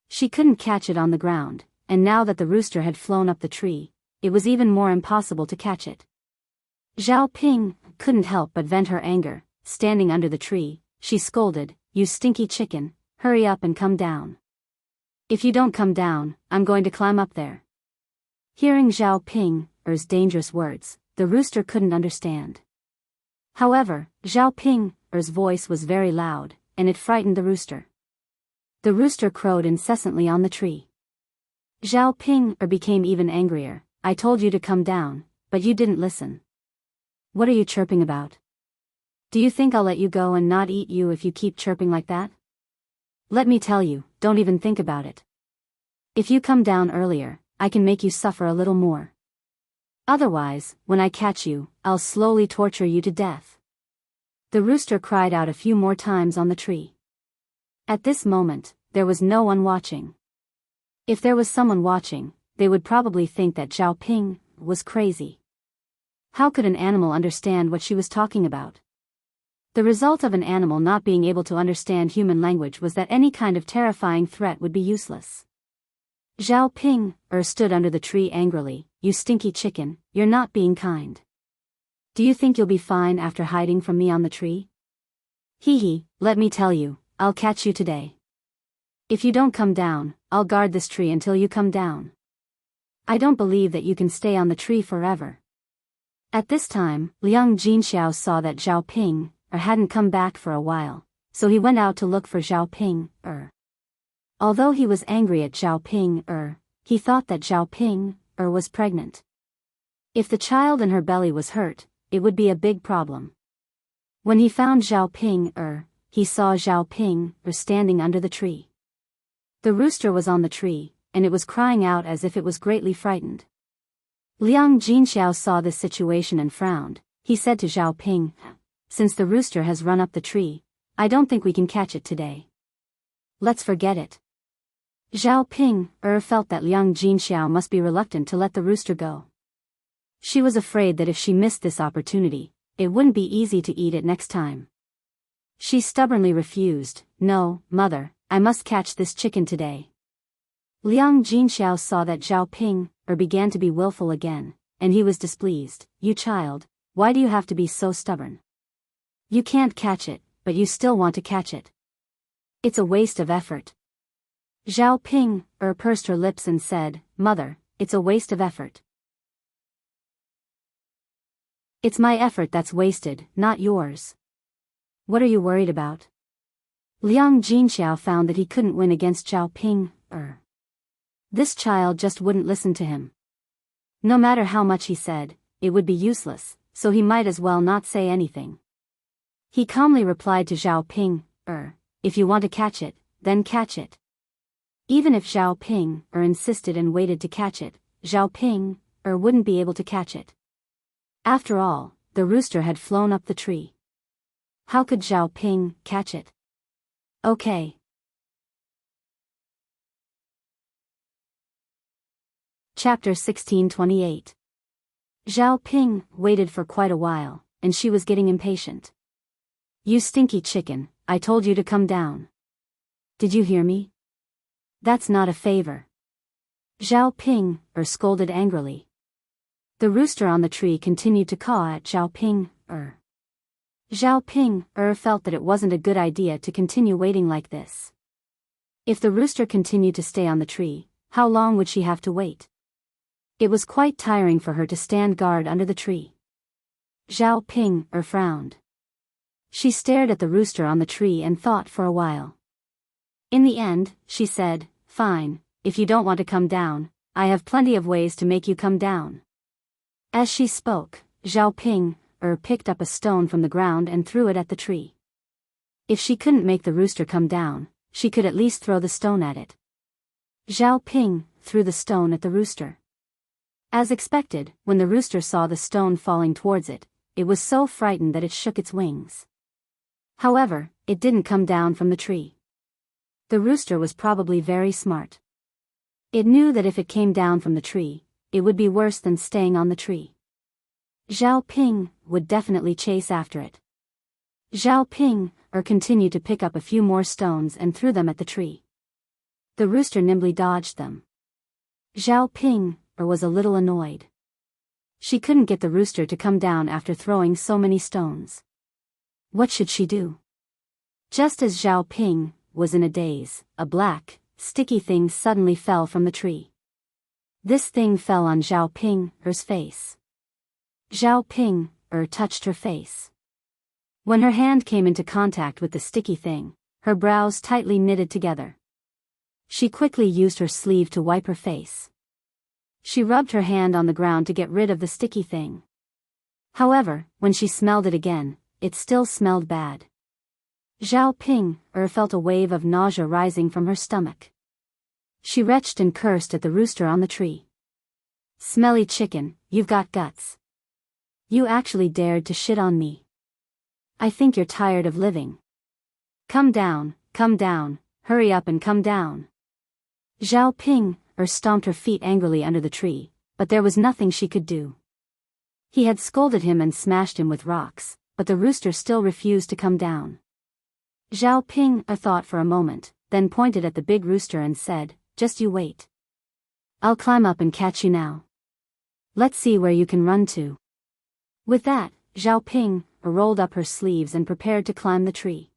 She couldn't catch it on the ground, and now that the rooster had flown up the tree, it was even more impossible to catch it. Zhao Ping couldn't help but vent her anger. Standing under the tree, she scolded, "You stinky chicken, hurry up and come down. If you don't come down, I'm going to climb up there." Hearing Zhao Ping's dangerous words, the rooster couldn't understand. However, Zhao Ping's voice was very loud, and it frightened the rooster. The rooster crowed incessantly on the tree. Zhao Ping became even angrier. "I told you to come down, but you didn't listen. What are you chirping about? Do you think I'll let you go and not eat you if you keep chirping like that? Let me tell you, don't even think about it. If you come down earlier, I can make you suffer a little more. Otherwise, when I catch you, I'll slowly torture you to death." The rooster cried out a few more times on the tree. At this moment, there was no one watching. If there was someone watching, they would probably think that Zhao Ping was crazy. How could an animal understand what she was talking about? The result of an animal not being able to understand human language was that any kind of terrifying threat would be useless. Zhao Ping stood under the tree angrily. "You stinky chicken, you're not being kind. Do you think you'll be fine after hiding from me on the tree? Hee hee, let me tell you, I'll catch you today. If you don't come down, I'll guard this tree until you come down. I don't believe that you can stay on the tree forever." At this time, Liang Jinxiao saw that Zhao Ping hadn't come back for a while, so he went out to look for Zhao Ping. Although he was angry at Zhao Ping, he thought that Zhao Ping was pregnant. If the child in her belly was hurt, it would be a big problem. When he found Zhao Ping, he saw Zhao Ping standing under the tree. The rooster was on the tree, and it was crying out as if it was greatly frightened. Liang Jinxiao saw this situation and frowned. He said to Zhao Ping, "Since the rooster has run up the tree, I don't think we can catch it today. Let's forget it." Zhao Ping felt that Liang Jinxiao must be reluctant to let the rooster go. She was afraid that if she missed this opportunity, it wouldn't be easy to eat it next time. She stubbornly refused. "No, mother, I must catch this chicken today." Liang Jinxiao saw that Zhao Ping began to be willful again, and he was displeased. "You child, why do you have to be so stubborn? You can't catch it, but you still want to catch it. It's a waste of effort." Zhao Ping pursed her lips and said, "Mother, it's a waste of effort. It's my effort that's wasted, not yours. What are you worried about?" Liang Jinxiao found that he couldn't win against Zhao Ping. This child just wouldn't listen to him. No matter how much he said, it would be useless, so he might as well not say anything. He calmly replied to Zhao Ping, "If you want to catch it, then catch it." Even if Zhao Ping insisted and waited to catch it, Zhao Ping wouldn't be able to catch it. After all, the rooster had flown up the tree. How could Zhao Ping catch it? Okay. Chapter 1628. Zhao Ping waited for quite a while, and she was getting impatient. "You stinky chicken, I told you to come down. Did you hear me? That's not a favor." Zhao Ping scolded angrily. The rooster on the tree continued to caw at Zhao Ping. Zhao Ping felt that it wasn't a good idea to continue waiting like this. If the rooster continued to stay on the tree, how long would she have to wait? It was quite tiring for her to stand guard under the tree. Zhao Ping frowned. She stared at the rooster on the tree and thought for a while. In the end, she said, "Fine, if you don't want to come down, I have plenty of ways to make you come down." As she spoke, Zhao Ping picked up a stone from the ground and threw it at the tree. If she couldn't make the rooster come down, she could at least throw the stone at it. Zhao Ping threw the stone at the rooster. As expected, when the rooster saw the stone falling towards it, it was so frightened that it shook its wings. However, it didn't come down from the tree. The rooster was probably very smart. It knew that if it came down from the tree, it would be worse than staying on the tree. Zhao Ping would definitely chase after it. Zhao Ping continued to pick up a few more stones and threw them at the tree. The rooster nimbly dodged them. Zhao Ping was a little annoyed. She couldn't get the rooster to come down after throwing so many stones. What should she do? Just as Zhao Ping was in a daze, a black, sticky thing suddenly fell from the tree. This thing fell on Zhao Ping's face. Zhao Ping touched her face. When her hand came into contact with the sticky thing, her brows tightly knitted together. She quickly used her sleeve to wipe her face. She rubbed her hand on the ground to get rid of the sticky thing. However, when she smelled it again, it still smelled bad. Zhao Ping felt a wave of nausea rising from her stomach. She retched and cursed at the rooster on the tree. Smelly chicken, you've got guts. You actually dared to shit on me. I think you're tired of living. Come down, hurry up and come down. Zhao Ping stomped her feet angrily under the tree, but there was nothing she could do. He had scolded him and smashed him with rocks, but the rooster still refused to come down. Zhao Ping thought for a moment, then pointed at the big rooster and said, "Just you wait. I'll climb up and catch you now. Let's see where you can run to." With that, Zhao Ping rolled up her sleeves and prepared to climb the tree.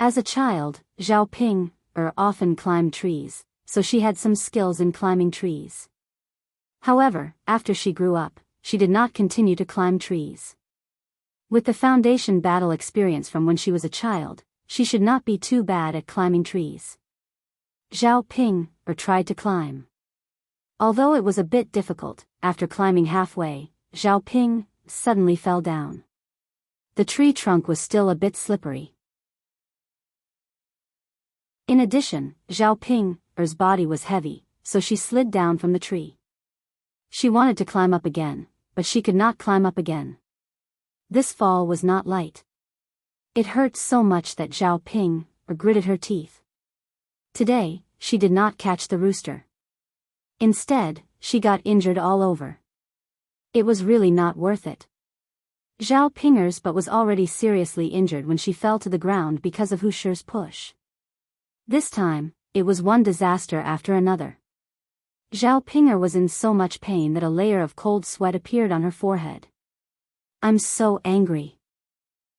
As a child, Zhao Ping often climbed trees, so she had some skills in climbing trees. However, after she grew up, she did not continue to climb trees. With the foundation battle experience from when she was a child, she should not be too bad at climbing trees. Zhao Ping tried to climb. Although it was a bit difficult, after climbing halfway, Zhao Ping suddenly fell down. The tree trunk was still a bit slippery. In addition, Zhao Ping's body was heavy, so she slid down from the tree. She wanted to climb up again, but she could not climb up again. This fall was not light. It hurt so much that Zhao Ping gritted her teeth. Today, she did not catch the rooster. Instead, she got injured all over. It was really not worth it. Zhao Ping's butt was already seriously injured when she fell to the ground because of Wuxia's push. This time, it was one disaster after another. Zhao Ping was in so much pain that a layer of cold sweat appeared on her forehead. "I'm so angry.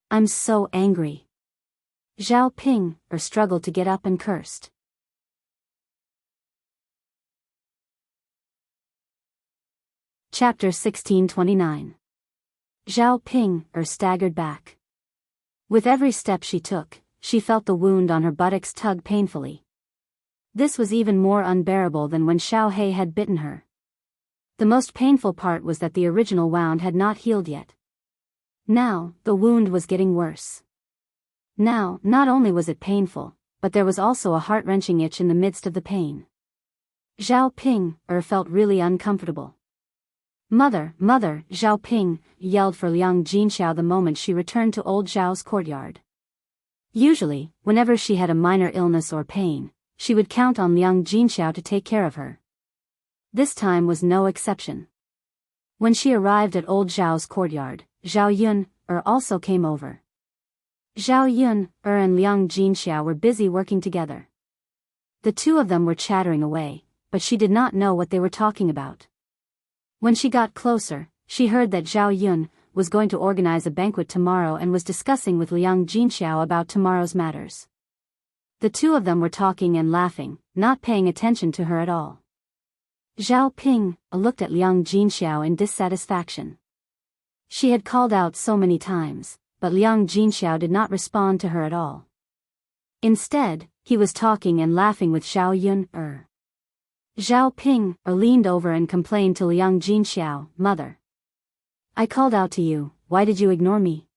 I'm so angry." Zhao Ping struggled to get up and cursed. Chapter 1629. Zhao Ping staggered back. With every step she took, she felt the wound on her buttocks tug painfully. This was even more unbearable than when Xiao He had bitten her. The most painful part was that the original wound had not healed yet. Now, the wound was getting worse. Now, not only was it painful, but there was also a heart-wrenching itch in the midst of the pain. Zhao Ping felt really uncomfortable. Mother, Zhao Ping yelled for Liang Jinxiao the moment she returned to old Zhao's courtyard. Usually, whenever she had a minor illness or pain, she would count on Liang Jinxiao to take care of her. This time was no exception. When she arrived at old Zhao's courtyard, Zhao Yun also came over. Zhao Yun and Liang Jinxiao were busy working together. The two of them were chattering away, but she did not know what they were talking about. When she got closer, she heard that Zhao Yun was going to organize a banquet tomorrow and was discussing with Liang Jinxiao about tomorrow's matters. The two of them were talking and laughing, not paying attention to her at all. Zhao Ping looked at Liang Jinxiao in dissatisfaction. She had called out so many times, but Liang Jinxiao did not respond to her at all. Instead, he was talking and laughing with Zhao Yun. Zhao Ping leaned over and complained to Liang Jinxiao, "Mother, I called out to you, why did you ignore me?"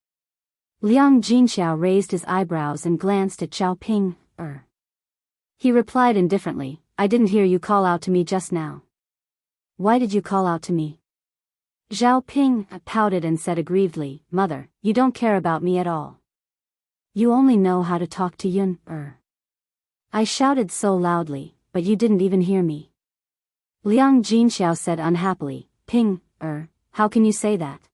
Liang Jinxiao raised his eyebrows and glanced at Zhao Ping. He replied indifferently, "I didn't hear you call out to me just now." "Why did you call out to me?" Zhao Ping pouted and said aggrievedly, "Mother, you don't care about me at all. You only know how to talk to Yun. I shouted so loudly, but you didn't even hear me." Liang Jinxiao said unhappily, "Ping, how can you say that?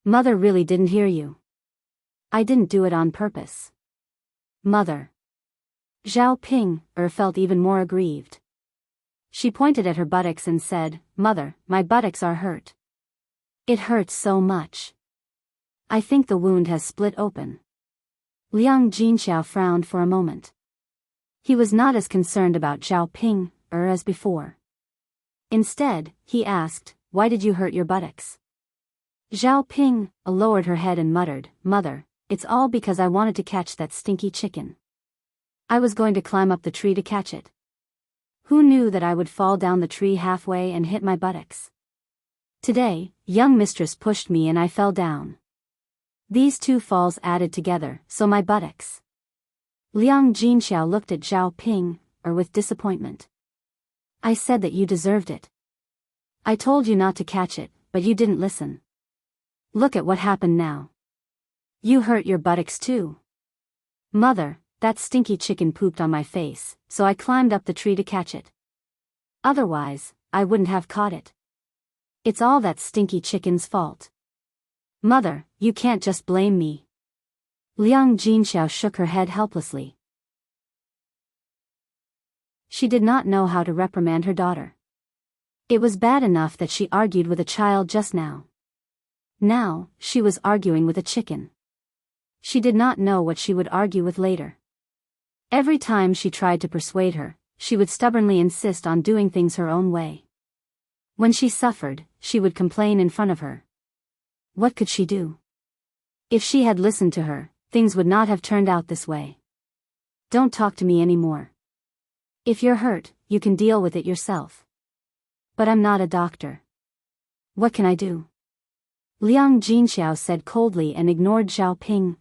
Mother really didn't hear you. I didn't do it on purpose." "Mother." Zhao Ping felt even more aggrieved. She pointed at her buttocks and said, "Mother, my buttocks are hurt. It hurts so much. I think the wound has split open." Liang Jinxiao frowned for a moment. He was not as concerned about Zhao Ping as before. Instead, he asked, "Why did you hurt your buttocks?" Zhao Ping lowered her head and muttered, "Mother, it's all because I wanted to catch that stinky chicken. I was going to climb up the tree to catch it. Who knew that I would fall down the tree halfway and hit my buttocks? Today, young mistress pushed me and I fell down. These two falls added together, so my buttocks." Liang Jinxiao looked at Zhao Ping with disappointment. "I said that you deserved it. I told you not to catch it, but you didn't listen. Look at what happened now. You hurt your buttocks too. Mother, that stinky chicken pooped on my face, so I climbed up the tree to catch it. Otherwise, I wouldn't have caught it. It's all that stinky chicken's fault. Mother, you can't just blame me. Liang Jinxiao shook her head helplessly. She did not know how to reprimand her daughter. It was bad enough that she argued with a child just now. Now, she was arguing with a chicken. She did not know what she would argue with later. Every time she tried to persuade her, she would stubbornly insist on doing things her own way. When she suffered, she would complain in front of her. What could she do? If she had listened to her, things would not have turned out this way. Don't talk to me anymore. If you're hurt, you can deal with it yourself. But I'm not a doctor. What can I do? Liang Jinxiao said coldly and ignored Zhao Ping.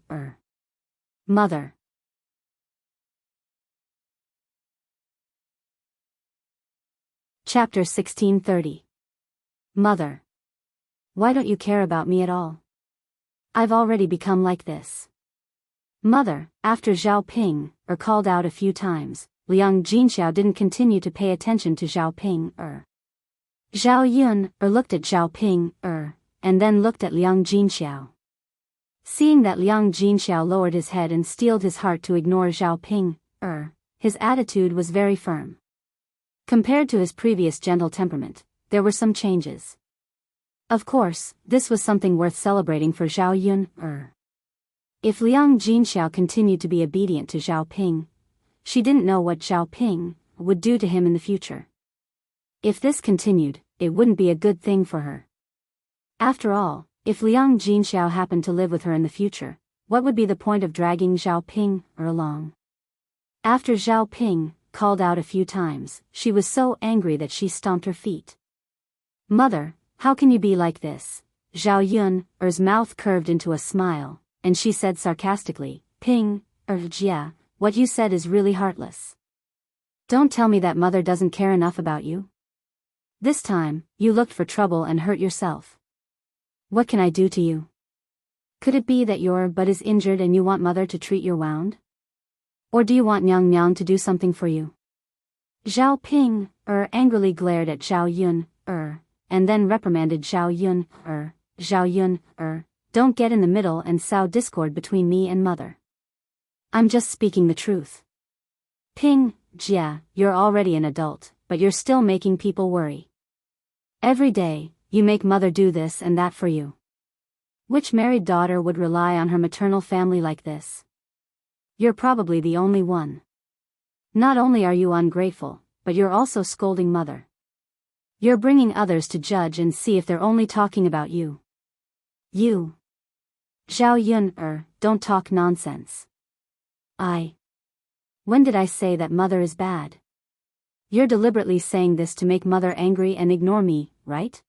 Mother. Chapter 1630. Mother. Why don't you care about me at all? I've already become like this. Mother, after Zhao Ping called out a few times, Liang Jinxiao didn't continue to pay attention to Zhao Ping. Zhao Yun looked at Zhao Ping and then looked at Liang Jinxiao. Seeing that Liang Jinxiao lowered his head and steeled his heart to ignore Zhao Ping, his attitude was very firm. Compared to his previous gentle temperament, there were some changes. Of course, this was something worth celebrating for Zhao Yun. If Liang Jinxiao continued to be obedient to Zhao Ping, she didn't know what Zhao Ping would do to him in the future. If this continued, it wouldn't be a good thing for her. After all, if Liang Jinxiao happened to live with her in the future, what would be the point of dragging Zhao Ping along? After Zhao Ping called out a few times, she was so angry that she stomped her feet. Mother, how can you be like this? Zhao Yun's mouth curved into a smile, and she said sarcastically, Ping, Jia, what you said is really heartless. Don't tell me that mother doesn't care enough about you. This time, you looked for trouble and hurt yourself. What can I do to you? Could it be that your butt is injured and you want mother to treat your wound? Or do you want Nyang Nyang to do something for you? Zhao Ping angrily glared at Zhao Yun and then reprimanded Zhao Yun. Zhao Yun don't get in the middle and sow discord between me and mother. I'm just speaking the truth. Ping, Jia, you're already an adult, but you're still making people worry. Every day, you make mother do this and that for you. Which married daughter would rely on her maternal family like this? You're probably the only one. Not only are you ungrateful, but you're also scolding mother. You're bringing others to judge and see if they're only talking about you. You. Zhao Yun, don't talk nonsense. When did I say that mother is bad? You're deliberately saying this to make mother angry and ignore me, right?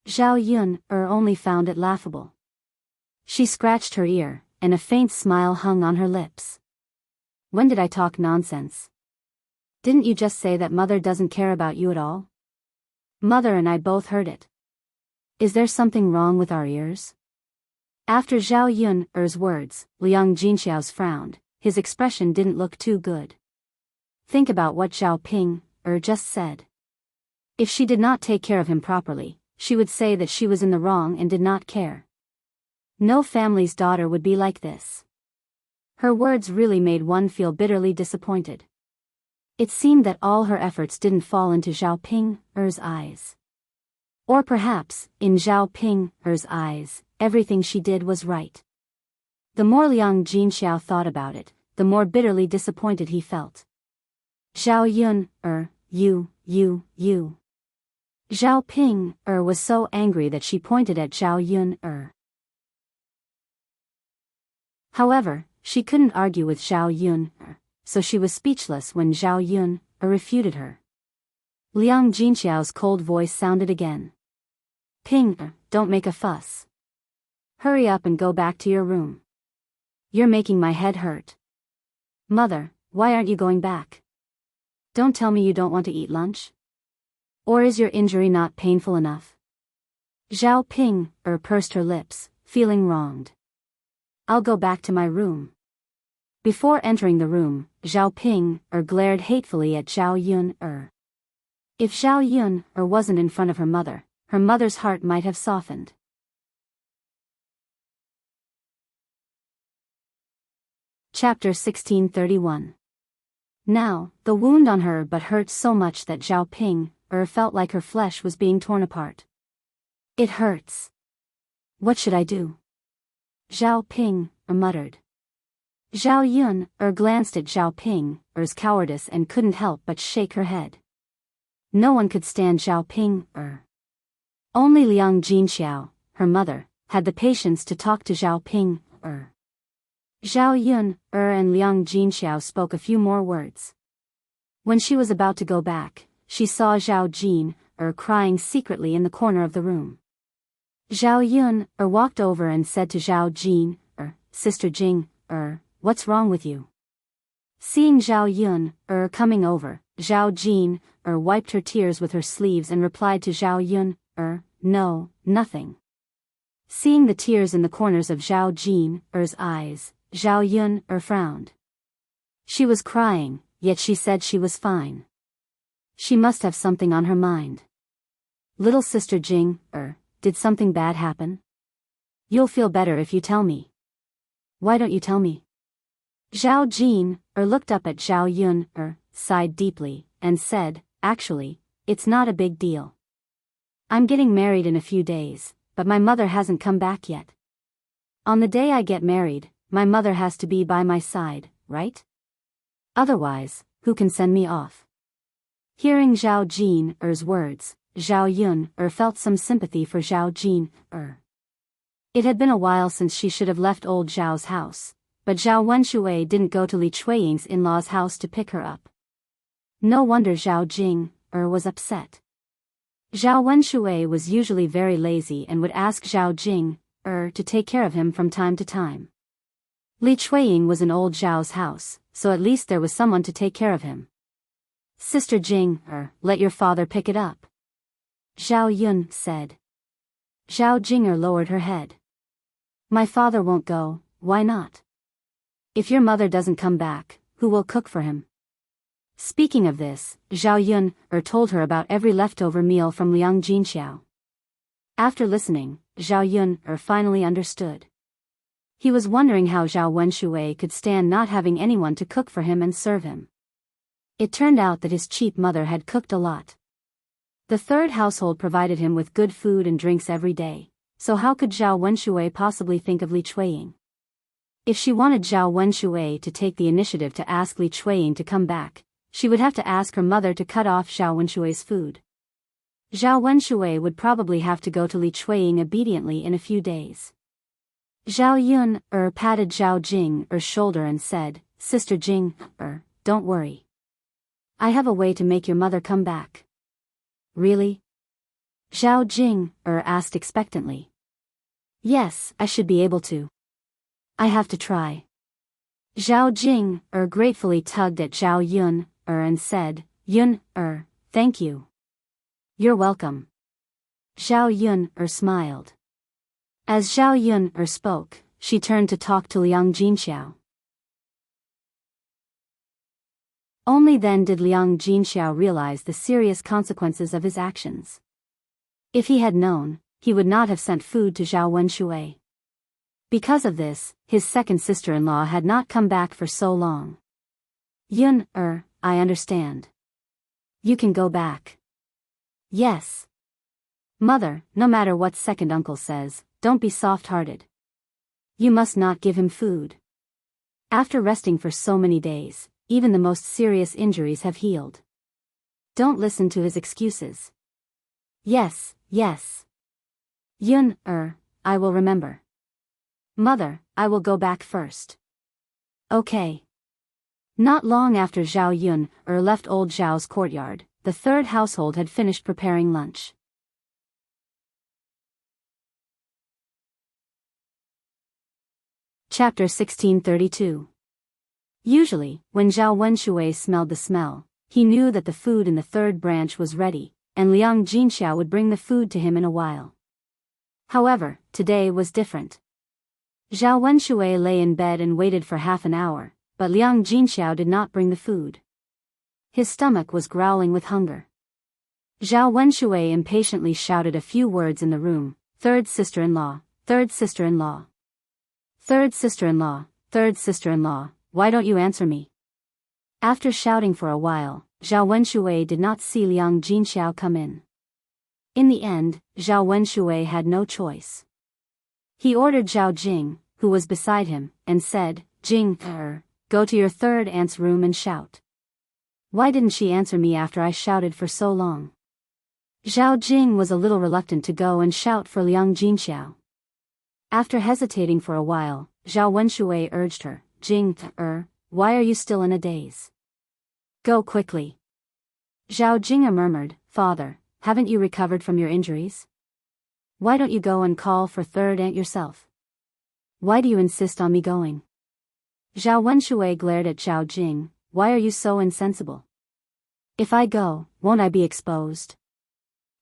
Zhao Yun only found it laughable. She scratched her ear, and a faint smile hung on her lips. When did I talk nonsense? Didn't you just say that mother doesn't care about you at all? Mother and I both heard it. Is there something wrong with our ears? After Zhao Yun's words, Liang Jinxiao's frowned. His expression didn't look too good. Think about what Zhao Ping just said. If she did not take care of him properly, she would say that she was in the wrong and did not care. No family's daughter would be like this. Her words really made one feel bitterly disappointed. It seemed that all her efforts didn't fall into Zhao Ping's eyes. Or perhaps, in Zhao Ping's eyes, everything she did was right. The more Liang Jinxiao thought about it, the more bitterly disappointed he felt. Zhao Yun, you. Zhao Ping was so angry that she pointed at Zhao Yun. However, she couldn't argue with Zhao Yun, so she was speechless when Zhao Yun refuted her. Liang Jinxiao's cold voice sounded again. Ping, don't make a fuss. Hurry up and go back to your room. You're making my head hurt. Mother, why aren't you going back? Don't tell me you don't want to eat lunch. Or is your injury not painful enough? Zhao Ping pursed her lips, feeling wronged. I'll go back to my room. Before entering the room, Zhao Ping glared hatefully at Zhao Yun. If Zhao Yun wasn't in front of her mother's heart might have softened. Chapter 1631. Now, the wound on her butt hurt so much that Zhao Ping felt like her flesh was being torn apart. It hurts. What should I do? Zhao Ping muttered. Zhao Yun glanced at Zhao Ping's cowardice and couldn't help but shake her head. No one could stand Zhao Ping. Only Liang Jinxiao, her mother, had the patience to talk to Zhao Ping. Zhao Yun and Liang Jinxiao spoke a few more words. When she was about to go back, she saw Zhao Jin crying secretly in the corner of the room. Zhao Yun walked over and said to Zhao Jin, Sister Jing, what's wrong with you? Seeing Zhao Yun coming over, Zhao Jin wiped her tears with her sleeves and replied to Zhao Yun, no, nothing. Seeing the tears in the corners of Zhao Jin's eyes, Zhao Yun frowned. She was crying, yet she said she was fine. She must have something on her mind. Little sister Jing, did something bad happen? You'll feel better if you tell me. Why don't you tell me? Zhao Jin looked up at Zhao Yun sighed deeply, and said, actually, it's not a big deal. I'm getting married in a few days, but my mother hasn't come back yet. On the day I get married, my mother has to be by my side, right? Otherwise, who can send me off? Hearing Zhao Jin's words, Zhao Yun felt some sympathy for Zhao Jin. It had been a while since she should have left old Zhao's house, but Zhao Wenshui didn't go to Li Chuiying's in-laws' house to pick her up. No wonder Zhao Jing was upset. Zhao Wenshui was usually very lazy and would ask Zhao Jing to take care of him from time to time. Li Chuiying was in old Zhao's house, so at least there was someone to take care of him. Sister Jing, let your father pick it up. Zhao Yun said. Zhao Jinger lowered her head. My father won't go, why not? If your mother doesn't come back, who will cook for him? Speaking of this, Zhao Yun told her about every leftover meal from Liang Jinxiao. After listening, Zhao Yun finally understood. He was wondering how Zhao Wenshui could stand not having anyone to cook for him and serve him. It turned out that his cheap mother had cooked a lot. The third household provided him with good food and drinks every day, so how could Zhao Wenshui possibly think of Li Chuiying? If she wanted Zhao Wenshui to take the initiative to ask Li Chuiying to come back, she would have to ask her mother to cut off Zhao Wenshui's food. Zhao Wenshui would probably have to go to Li Chuiying obediently in a few days. Zhao Yun patted Zhao Jing's shoulder and said, Sister Jing, don't worry. I have a way to make your mother come back. Really? Zhao Jing asked expectantly. Yes, I should be able to. I have to try. Zhao Jing gratefully tugged at Zhao Yun and said, Yun thank you. You're welcome. Zhao Yun smiled. As Zhao Yun spoke, she turned to talk to Liang Jinxiao. Only then did Liang Jinxiao realize the serious consequences of his actions. If he had known, he would not have sent food to Zhao Wenshui. Because of this, his second sister-in-law had not come back for so long. Yun, I understand. You can go back. Yes. Mother, no matter what second uncle says, don't be soft-hearted. You must not give him food. After resting for so many days, even the most serious injuries have healed. Don't listen to his excuses. Yes, yes. Yun, I will remember. Mother, I will go back first. Okay. Not long after Zhao Yun left old Zhao's courtyard, the third household had finished preparing lunch. Chapter 1632. Usually, when Zhao Wenshui smelled the smell, he knew that the food in the third branch was ready, and Liang Jinxiao would bring the food to him in a while. However, today was different. Zhao Wenshui lay in bed and waited for half an hour, but Liang Jinxiao did not bring the food. His stomach was growling with hunger. Zhao Wenshui impatiently shouted a few words in the room. Third sister-in-law, third sister-in-law. Third sister-in-law, third sister-in-law, why don't you answer me? After shouting for a while, Zhao Wenshui did not see Liang Jinxiao come in. In the end, Zhao Wenshui had no choice. He ordered Zhao Jing, who was beside him, and said, Jing, go to your third aunt's room and shout. Why didn't she answer me after I shouted for so long? Zhao Jing was a little reluctant to go and shout for Liang Jinxiao. After hesitating for a while, Zhao Wenshui urged her, Jing, why are you still in a daze? Go quickly. Zhao Jing murmured, Father, haven't you recovered from your injuries? Why don't you go and call for third aunt yourself? Why do you insist on me going? Zhao Wenshui glared at Zhao Jing, why are you so insensible? If I go, won't I be exposed?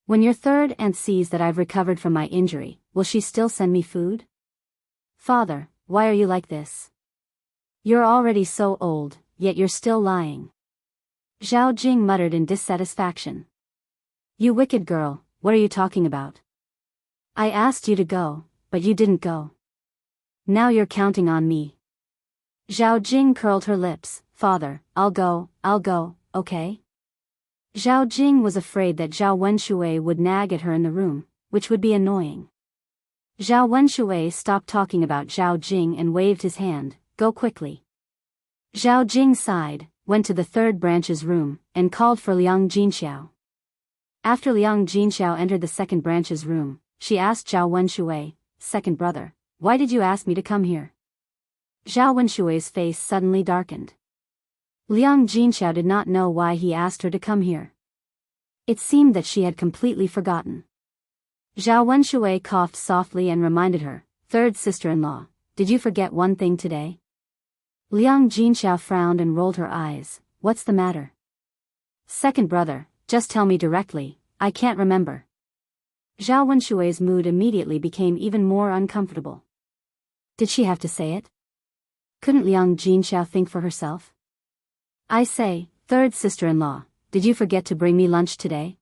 When your third aunt sees that I've recovered from my injury, will she still send me food? Father, why are you like this? You're already so old, yet you're still lying. Zhao Jing muttered in dissatisfaction. You wicked girl, what are you talking about? I asked you to go, but you didn't go. Now you're counting on me. Zhao Jing curled her lips, Father, I'll go, okay? Zhao Jing was afraid that Zhao Wenshui would nag at her in the room, which would be annoying. Zhao Wenshui stopped talking about Zhao Jing and waved his hand, go quickly. Zhao Jing sighed, went to the third branch's room, and called for Liang Jinxiao. After Liang Jinxiao entered the second branch's room, she asked Zhao Wenshui, second brother, why did you ask me to come here? Zhao Wenshui's face suddenly darkened. Liang Jinxiao did not know why he asked her to come here. It seemed that she had completely forgotten. Zhao Wenshui coughed softly and reminded her, third sister-in-law, did you forget one thing today? Liang Jinxiao frowned and rolled her eyes, what's the matter? Second brother, just tell me directly, I can't remember. Zhao Wenshui's mood immediately became even more uncomfortable. Did she have to say it? Couldn't Liang Jinxiao think for herself? I say, third sister-in-law, did you forget to bring me lunch today?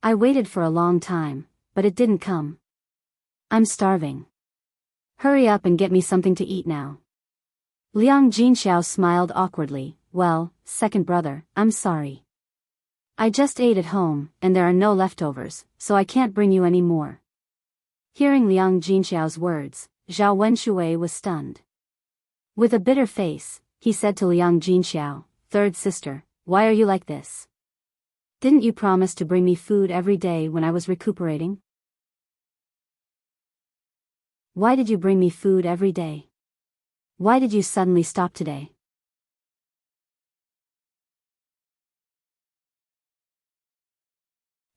I waited for a long time, but it didn't come. I'm starving. Hurry up and get me something to eat now. Liang Jinxiao smiled awkwardly, well, second brother, I'm sorry. I just ate at home, and there are no leftovers, so I can't bring you any more. Hearing Liang Jinxiao's words, Zhao Wenshui was stunned. With a bitter face, he said to Liang Jinxiao, third sister, why are you like this? Didn't you promise to bring me food every day when I was recuperating? Why did you bring me food every day? Why did you suddenly stop today?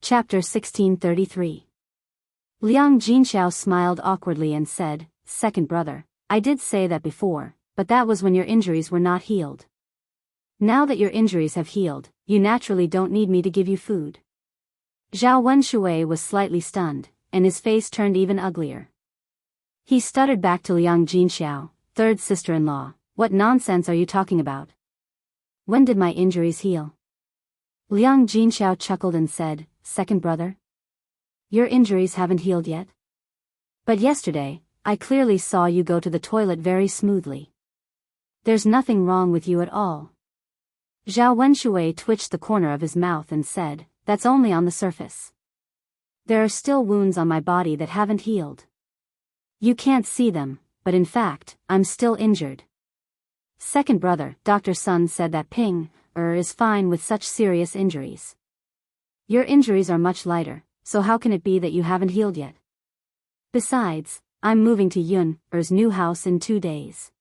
Chapter 1633. Liang Jinxiao smiled awkwardly and said, second brother, I did say that before, but that was when your injuries were not healed. Now that your injuries have healed, you naturally don't need me to give you food. Zhao Wenshui was slightly stunned, and his face turned even uglier. He stuttered back to Liang Jinxiao, third sister-in-law, what nonsense are you talking about? When did my injuries heal? Liang Jinxiao chuckled and said, second brother? Your injuries haven't healed yet? But yesterday, I clearly saw you go to the toilet very smoothly. There's nothing wrong with you at all. Zhao Wenshui twitched the corner of his mouth and said, that's only on the surface. There are still wounds on my body that haven't healed. You can't see them, but in fact, I'm still injured. Second brother, Dr. Sun said that Ping is fine with such serious injuries. Your injuries are much lighter, so how can it be that you haven't healed yet? Besides, I'm moving to Yun's new house in 2 days.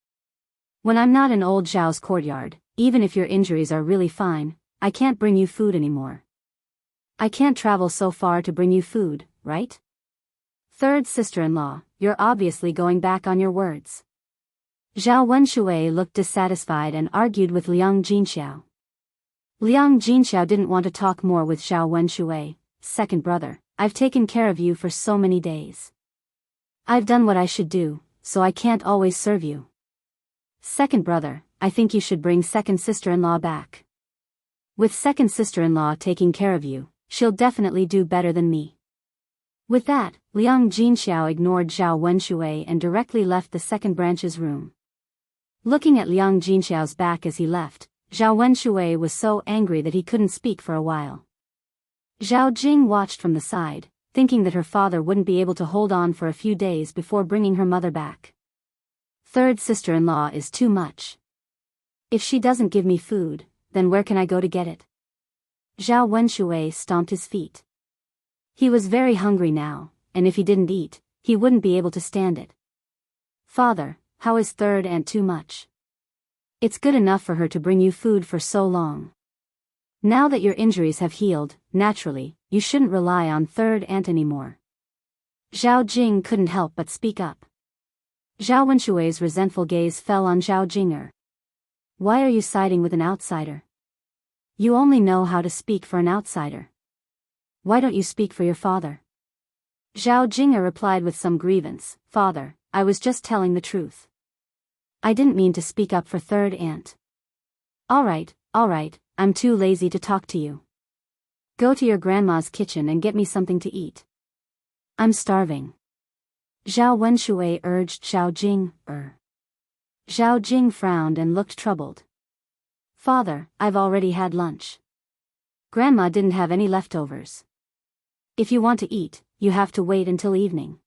When I'm not in old Zhao's courtyard, even if your injuries are really fine, I can't bring you food anymore. I can't travel so far to bring you food, right? Third sister-in-law, you're obviously going back on your words. Zhao Wenshui looked dissatisfied and argued with Liang Jinxiao. Liang Jinxiao didn't want to talk more with Zhao Wenshui. Second brother, I've taken care of you for so many days. I've done what I should do, so I can't always serve you. Second brother, I think you should bring second sister-in-law back. With second sister-in-law taking care of you, she'll definitely do better than me. With that, Liang Jinxiao ignored Zhao Wenshui and directly left the second branch's room. Looking at Liang Jinxiao's back as he left, Zhao Wenshui was so angry that he couldn't speak for a while. Zhao Jing watched from the side, thinking that her father wouldn't be able to hold on for a few days before bringing her mother back. Third sister-in-law is too much. If she doesn't give me food, then where can I go to get it? Zhao Wenshui stomped his feet. He was very hungry now, and if he didn't eat, he wouldn't be able to stand it. Father, how is third aunt too much? It's good enough for her to bring you food for so long. Now that your injuries have healed, naturally, you shouldn't rely on third aunt anymore. Zhao Jing couldn't help but speak up. Zhao Wenshui's resentful gaze fell on Zhao Jinger. Why are you siding with an outsider? You only know how to speak for an outsider. Why don't you speak for your father? Zhao Jinger replied with some grievance, Father, I was just telling the truth. I didn't mean to speak up for third aunt. Alright, I'm too lazy to talk to you. Go to your grandma's kitchen and get me something to eat. I'm starving. Zhao Wenshui urged Zhao Jing. Zhao Jing frowned and looked troubled. Father, I've already had lunch. Grandma didn't have any leftovers. If you want to eat, you have to wait until evening.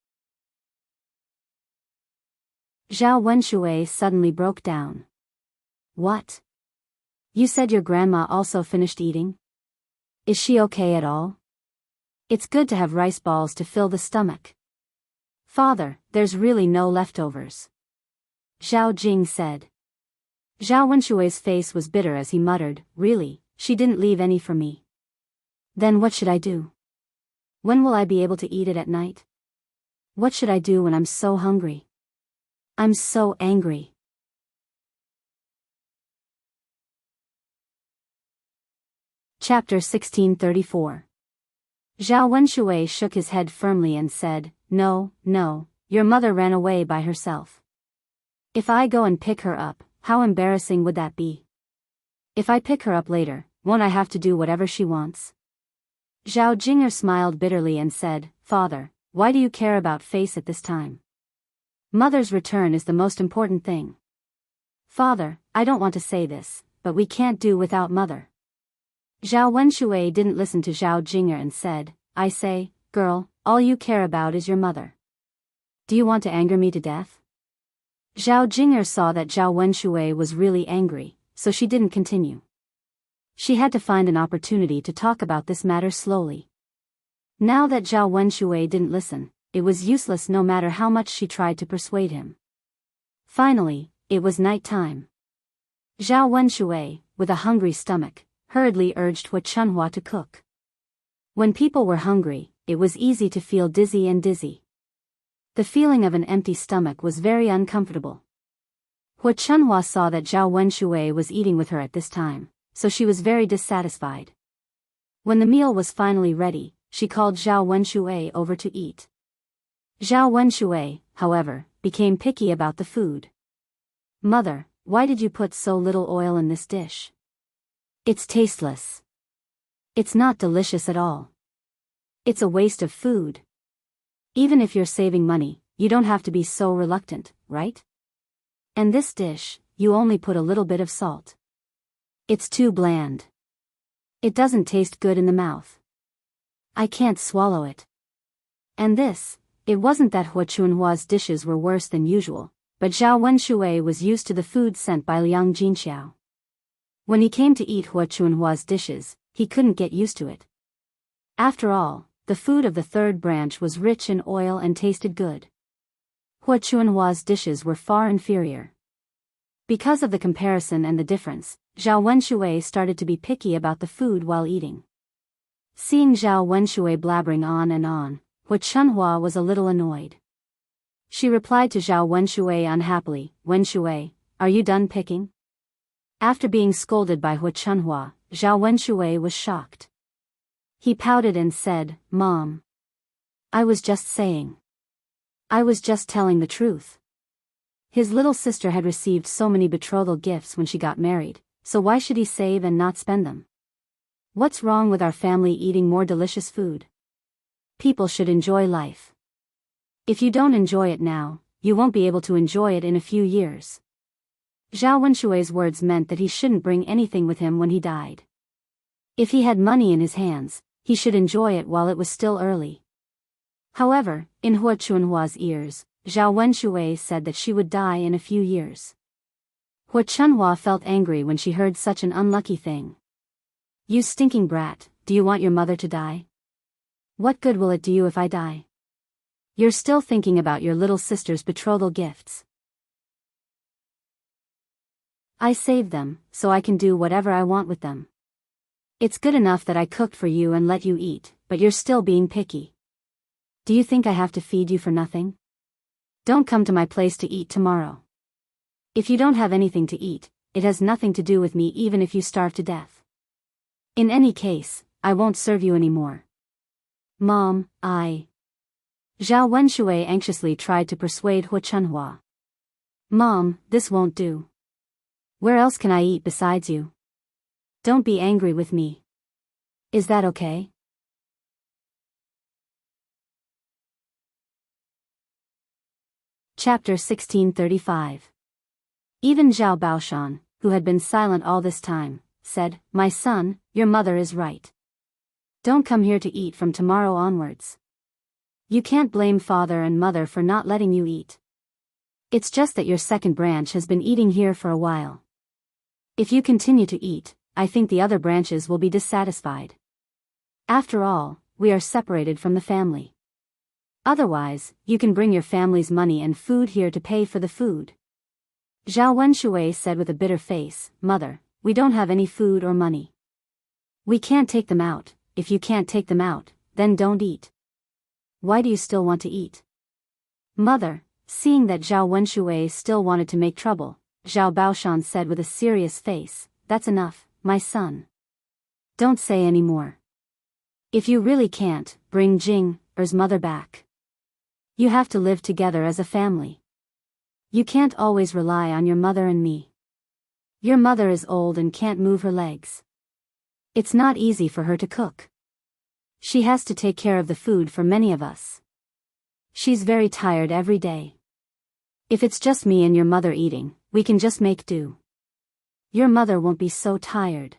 Zhao Wenshui suddenly broke down. What? You said your grandma also finished eating? Is she okay at all? It's good to have rice balls to fill the stomach. Father, there's really no leftovers. Zhao Jing said. Zhao Wenshui's face was bitter as he muttered, Really, she didn't leave any for me. Then what should I do? When will I be able to eat it at night? What should I do when I'm so hungry? I'm so angry. Chapter 1634. Zhao Wenshui shook his head firmly and said, No, your mother ran away by herself. If I go and pick her up, how embarrassing would that be? If I pick her up later, won't I have to do whatever she wants? Zhao Jinger smiled bitterly and said, Father, why do you care about face at this time? Mother's return is the most important thing. Father, I don't want to say this, but we can't do without mother. Zhao Wenshui didn't listen to Zhao Jinger and said, I say, girl, all you care about is your mother. Do you want to anger me to death? Zhao Jinger saw that Zhao Wenshui was really angry, so she didn't continue. She had to find an opportunity to talk about this matter slowly. Now that Zhao Wenshui didn't listen, it was useless no matter how much she tried to persuade him. Finally, it was night time. Zhao Wenshui, with a hungry stomach, hurriedly urged Hua Chunhua to cook. When people were hungry, it was easy to feel dizzy and dizzy. The feeling of an empty stomach was very uncomfortable. Hua Chunhua saw that Zhao Wenshui was eating with her at this time, so she was very dissatisfied. When the meal was finally ready, she called Zhao Wenshui over to eat. Zhao Wenshui, however, became picky about the food. Mother, why did you put so little oil in this dish? It's tasteless. It's not delicious at all. It's a waste of food. Even if you're saving money, you don't have to be so reluctant, right? And this dish, you only put a little bit of salt. It's too bland. It doesn't taste good in the mouth. I can't swallow it. And this, it wasn't that Hua Chunhua's dishes were worse than usual, but Zhao Wenshui was used to the food sent by Liang Jinxiao. When he came to eat Hua Chunhua's dishes, he couldn't get used to it. After all, the food of the third branch was rich in oil and tasted good. Hua Chunhua's dishes were far inferior. Because of the comparison and the difference, Zhao Wenshui started to be picky about the food while eating. Seeing Zhao Wenshui blabbering on and on, Hua Chunhua was a little annoyed. She replied to Zhao Wenshui unhappily, Wenshui, are you done picking? After being scolded by Hu Chunhua, Zhao Wenshui was shocked. He pouted and said, "Mom. I was just saying. I was just telling the truth." His little sister had received so many betrothal gifts when she got married, so why should he save and not spend them? What's wrong with our family eating more delicious food? People should enjoy life. If you don't enjoy it now, you won't be able to enjoy it in a few years. Zhao Wenshui's words meant that he shouldn't bring anything with him when he died. If he had money in his hands, he should enjoy it while it was still early. However, in Hu Chunhua's ears, Zhao Wenshui said that she would die in a few years. Hu Chunhua felt angry when she heard such an unlucky thing. "You stinking brat, do you want your mother to die? What good will it do you if I die? You're still thinking about your little sister's betrothal gifts. I saved them, so I can do whatever I want with them. It's good enough that I cooked for you and let you eat, but you're still being picky. Do you think I have to feed you for nothing? Don't come to my place to eat tomorrow. If you don't have anything to eat, it has nothing to do with me even if you starve to death. In any case, I won't serve you anymore." "Mom, Zhao Wenshui anxiously tried to persuade Hu Chunhua. "Mom, this won't do. Where else can I eat besides you? Don't be angry with me. Is that okay?" Chapter 1635. Even Zhao Baoshan, who had been silent all this time, said, "My son, your mother is right. Don't come here to eat from tomorrow onwards. You can't blame father and mother for not letting you eat. It's just that your second branch has been eating here for a while. If you continue to eat, I think the other branches will be dissatisfied. After all, we are separated from the family. Otherwise, you can bring your family's money and food here to pay for the food." Zhao Wenshui said with a bitter face, "Mother, we don't have any food or money. We can't take them out. If you can't take them out, then don't eat. Why do you still want to eat?" "Mother," seeing that Zhao Wenshui still wanted to make trouble, Zhao Baoshan said with a serious face, "That's enough, my son. Don't say any more. If you really can't, bring Jing's mother back. You have to live together as a family. You can't always rely on your mother and me. Your mother is old and can't move her legs. It's not easy for her to cook. She has to take care of the food for many of us. She's very tired every day. If it's just me and your mother eating, we can just make do. Your mother won't be so tired."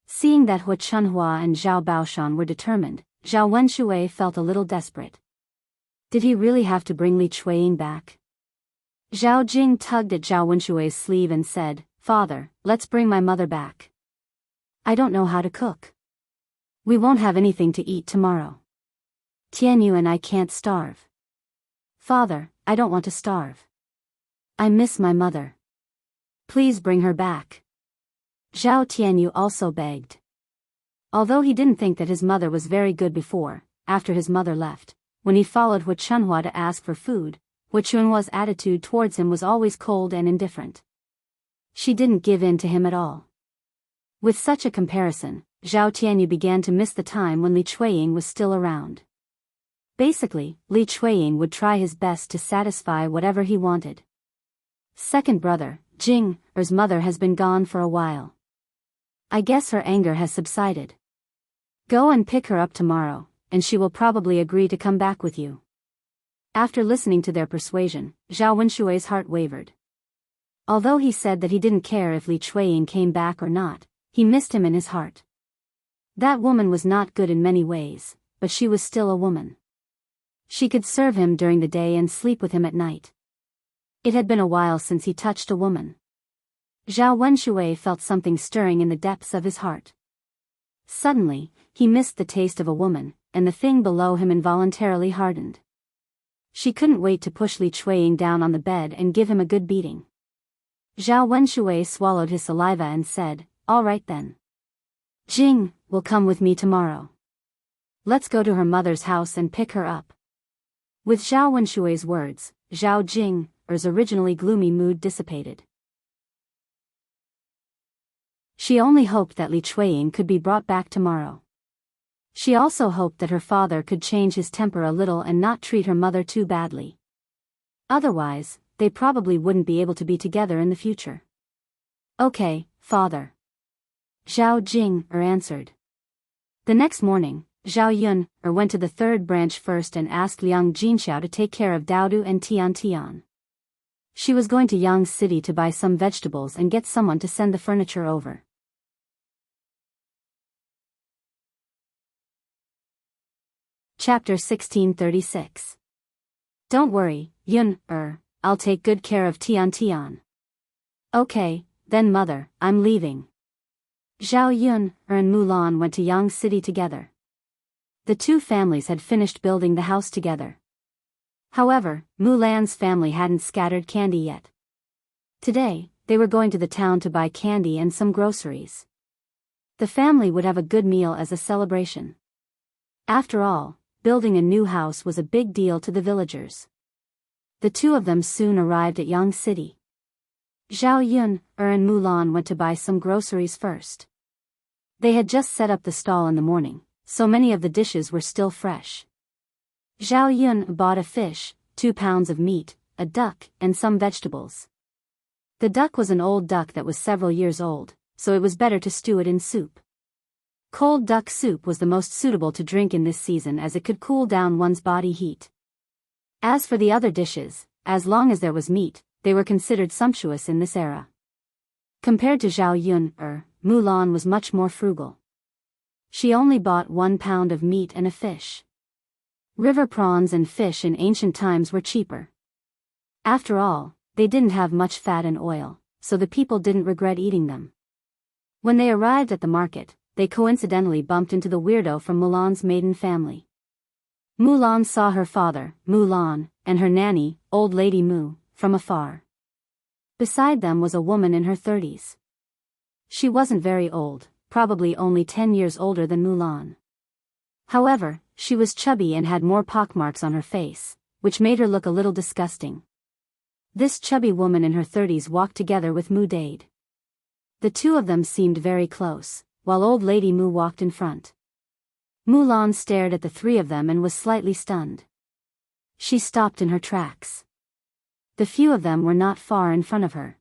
Seeing that Hu Chunhua and Zhao Baoshan were determined, Zhao Wenshui felt a little desperate. Did he really have to bring Li Chuiying back? Zhao Jing tugged at Zhao Wenshui's sleeve and said, "Father, let's bring my mother back. I don't know how to cook. We won't have anything to eat tomorrow. Tianyu and I can't starve. Father, I don't want to starve. I miss my mother. Please bring her back." Zhao Tianyu also begged. Although he didn't think that his mother was very good before, after his mother left, when he followed Hu Chunhua to ask for food, Hu Chunhua's attitude towards him was always cold and indifferent. She didn't give in to him at all. With such a comparison, Zhao Tianyu began to miss the time when Li Chuiying was still around. Basically, Li Chuiying would try his best to satisfy whatever he wanted. Second brother, Jing's mother has been gone for a while. I guess her anger has subsided. Go and pick her up tomorrow, and she will probably agree to come back with you." After listening to their persuasion, Zhao Wenshui's heart wavered. Although he said that he didn't care if Li Chuiying came back or not, he missed him in his heart. That woman was not good in many ways, but she was still a woman. She could serve him during the day and sleep with him at night. It had been a while since he touched a woman. Zhao Wenshui felt something stirring in the depths of his heart. Suddenly, he missed the taste of a woman, and the thing below him involuntarily hardened. She couldn't wait to push Li Chuiying down on the bed and give him a good beating. Zhao Wenshui swallowed his saliva and said, "All right then. Jing will come with me tomorrow. Let's go to her mother's house and pick her up." With Zhao Wenshui's words, Zhao Jing's originally gloomy mood dissipated. She only hoped that Li Chuiying could be brought back tomorrow. She also hoped that her father could change his temper a little and not treat her mother too badly. Otherwise, they probably wouldn't be able to be together in the future. Okay, father. Zhao Jing answered. The next morning, Zhao Yun went to the third branch first and asked Liang Jinxiao to take care of Daodu and Tian Tian. She was going to Yang City to buy some vegetables and get someone to send the furniture over. Chapter 1636. Don't worry, Yun, I'll take good care of Tian Tian. Okay, then mother, I'm leaving. Zhao Yun and Mulan went to Yang City together. The two families had finished building the house together. However, Mulan's family hadn't scattered candy yet. Today, they were going to the town to buy candy and some groceries. The family would have a good meal as a celebration. After all, building a new house was a big deal to the villagers. The two of them soon arrived at Yang City. Zhao Yun and Mulan went to buy some groceries first. They had just set up the stall in the morning, so many of the dishes were still fresh. Zhao Yun bought a fish, 2 pounds of meat, a duck, and some vegetables. The duck was an old duck that was several years old, so it was better to stew it in soup. Cold duck soup was the most suitable to drink in this season as it could cool down one's body heat. As for the other dishes, as long as there was meat, they were considered sumptuous in this era. Compared to Zhao Yun, Mulan was much more frugal. She only bought 1 pound of meat and a fish. River prawns and fish in ancient times were cheaper. After all, they didn't have much fat and oil, so the people didn't regret eating them. When they arrived at the market, they coincidentally bumped into the weirdo from Mulan's maiden family. Mulan saw her father, Mulan, and her nanny, old lady Mu, from afar. Beside them was a woman in her 30s. She wasn't very old, probably only 10 years older than Mulan. However, she was chubby and had more pockmarks on her face, which made her look a little disgusting. This chubby woman in her 30s walked together with Mu Dade. The two of them seemed very close, while old lady Mu walked in front. Mulan stared at the three of them and was slightly stunned. She stopped in her tracks. The few of them were not far in front of her.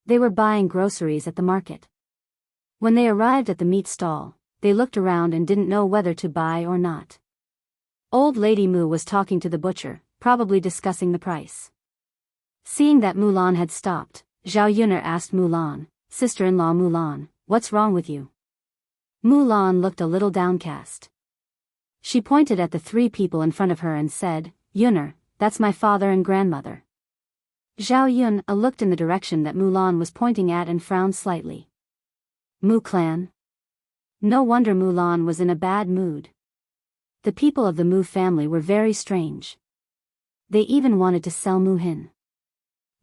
They were buying groceries at the market. When they arrived at the meat stall, they looked around and didn't know whether to buy or not. Old lady Mu was talking to the butcher, probably discussing the price. Seeing that Mulan had stopped, Zhao Yun asked Mulan, "Sister-in-law Mulan, what's wrong with you?" Mulan looked a little downcast. She pointed at the three people in front of her and said, "Yunner, that's my father and grandmother." Zhao Yun looked in the direction that Mulan was pointing at and frowned slightly. Mu clan? No wonder Mulan was in a bad mood. The people of the Mu family were very strange. They even wanted to sell Mu Hin.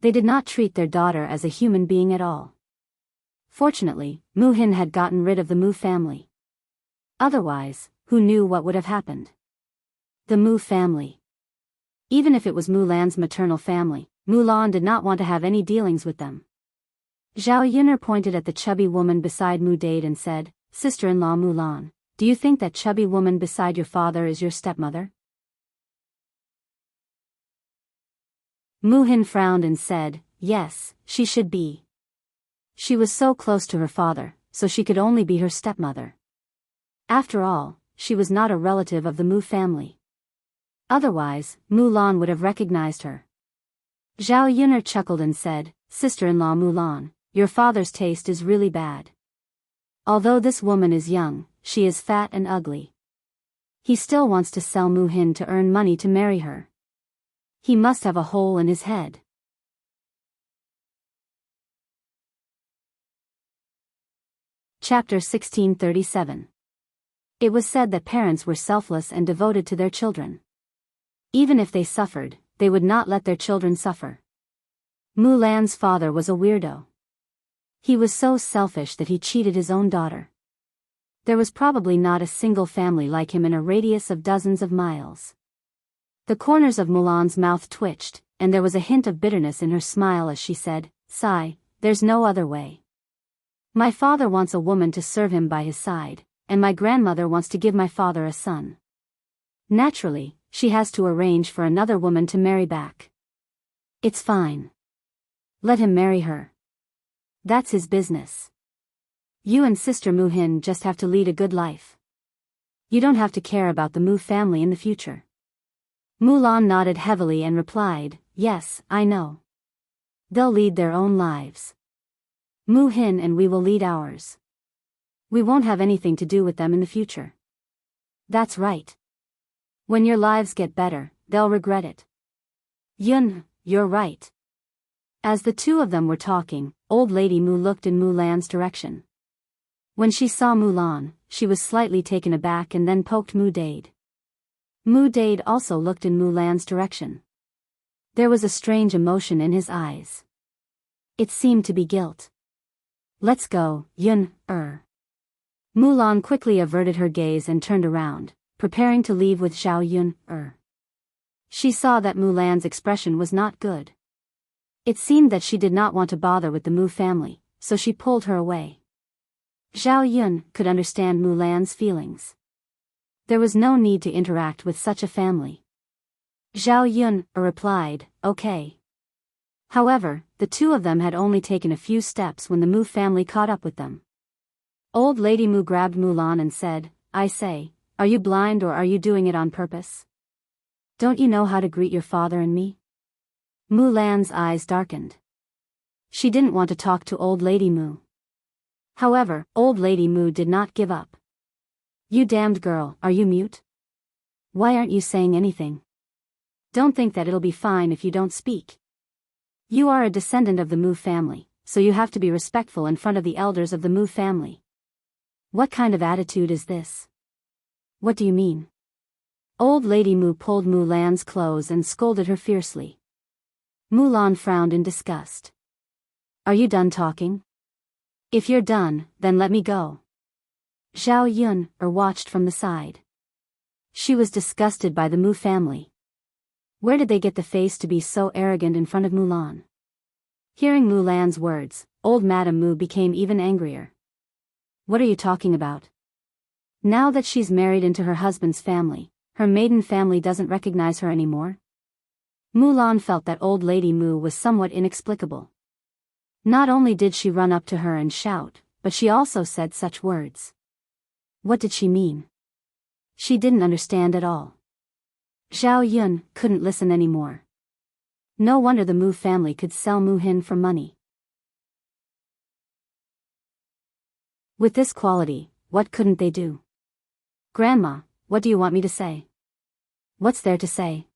They did not treat their daughter as a human being at all. Fortunately, Mu Hin had gotten rid of the Mu family. Otherwise, who knew what would have happened? The Mu family. Even if it was Mulan's maternal family, Mulan did not want to have any dealings with them. Zhao Yunner pointed at the chubby woman beside Mu Dade and said, "Sister-in-law Mulan, do you think that chubby woman beside your father is your stepmother?" Mu Hin frowned and said, "Yes, she should be." She was so close to her father, so she could only be her stepmother. After all, she was not a relative of the Mu family. Otherwise, Mulan would have recognized her. Zhao Yunner chuckled and said, "Sister-in-law Mulan, your father's taste is really bad. Although this woman is young, she is fat and ugly. He still wants to sell Mu Hin to earn money to marry her. He must have a hole in his head." Chapter 1637. It was said that parents were selfless and devoted to their children. Even if they suffered, they would not let their children suffer. Mulan's father was a weirdo. He was so selfish that he cheated his own daughter. There was probably not a single family like him in a radius of dozens of miles. The corners of Mulan's mouth twitched, and there was a hint of bitterness in her smile as she said, "Sigh, there's no other way." My father wants a woman to serve him by his side, and my grandmother wants to give my father a son. Naturally, she has to arrange for another woman to marry back. It's fine. Let him marry her. That's his business. You and Sister Mu Hin just have to lead a good life. You don't have to care about the Mu family in the future. Mulan nodded heavily and replied, yes, I know. They'll lead their own lives. Mu Hin and we will lead ours. We won't have anything to do with them in the future. That's right. When your lives get better, they'll regret it. Yun, you're right. As the two of them were talking, Old Lady Mu looked in Mulan's direction. When she saw Mulan, she was slightly taken aback and then poked Mu Dade. Mu Dade also looked in Mulan's direction. There was a strange emotion in his eyes. It seemed to be guilt. Let's go, Yun. Mulan quickly averted her gaze and turned around, preparing to leave with Zhao Yun. She saw that Mulan's expression was not good. It seemed that she did not want to bother with the Mu family, so she pulled her away. Zhao Yun could understand Mulan's feelings. There was no need to interact with such a family. Zhao Yun replied, okay. However, the two of them had only taken a few steps when the Mu family caught up with them. Old Lady Mu grabbed Mulan and said, I say, are you blind or are you doing it on purpose? Don't you know how to greet your father and me? Mulan's eyes darkened. She didn't want to talk to Old Lady Mu. However, Old Lady Mu did not give up. You damned girl, are you mute? Why aren't you saying anything? Don't think that it'll be fine if you don't speak. You are a descendant of the Mu family, so you have to be respectful in front of the elders of the Mu family. What kind of attitude is this? What do you mean? Old Lady Mu pulled Mulan's clothes and scolded her fiercely. Mulan frowned in disgust. Are you done talking? If you're done, then let me go. Zhao Yun watched from the side. She was disgusted by the Mu family. Where did they get the face to be so arrogant in front of Mulan? Hearing Mulan's words, old Madame Mu became even angrier. What are you talking about? Now that she's married into her husband's family, her maiden family doesn't recognize her anymore? Mulan felt that Old Lady Mu was somewhat inexplicable. Not only did she run up to her and shout, but she also said such words. What did she mean? She didn't understand at all. Zhao Yun couldn't listen anymore. No wonder the Mu family could sell Mu Hin for money. With this quality, what couldn't they do? Grandma, what do you want me to say? What's there to say?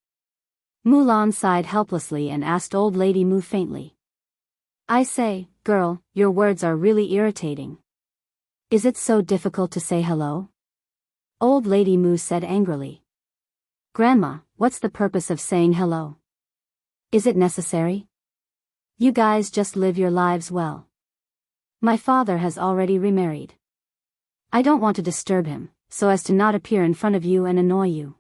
Mulan sighed helplessly and asked Old Lady Mu faintly. I say, girl, your words are really irritating. Is it so difficult to say hello? Old Lady Mu said angrily. Grandma, what's the purpose of saying hello? Is it necessary? You guys just live your lives well. My father has already remarried. I don't want to disturb him, so as to not appear in front of you and annoy you.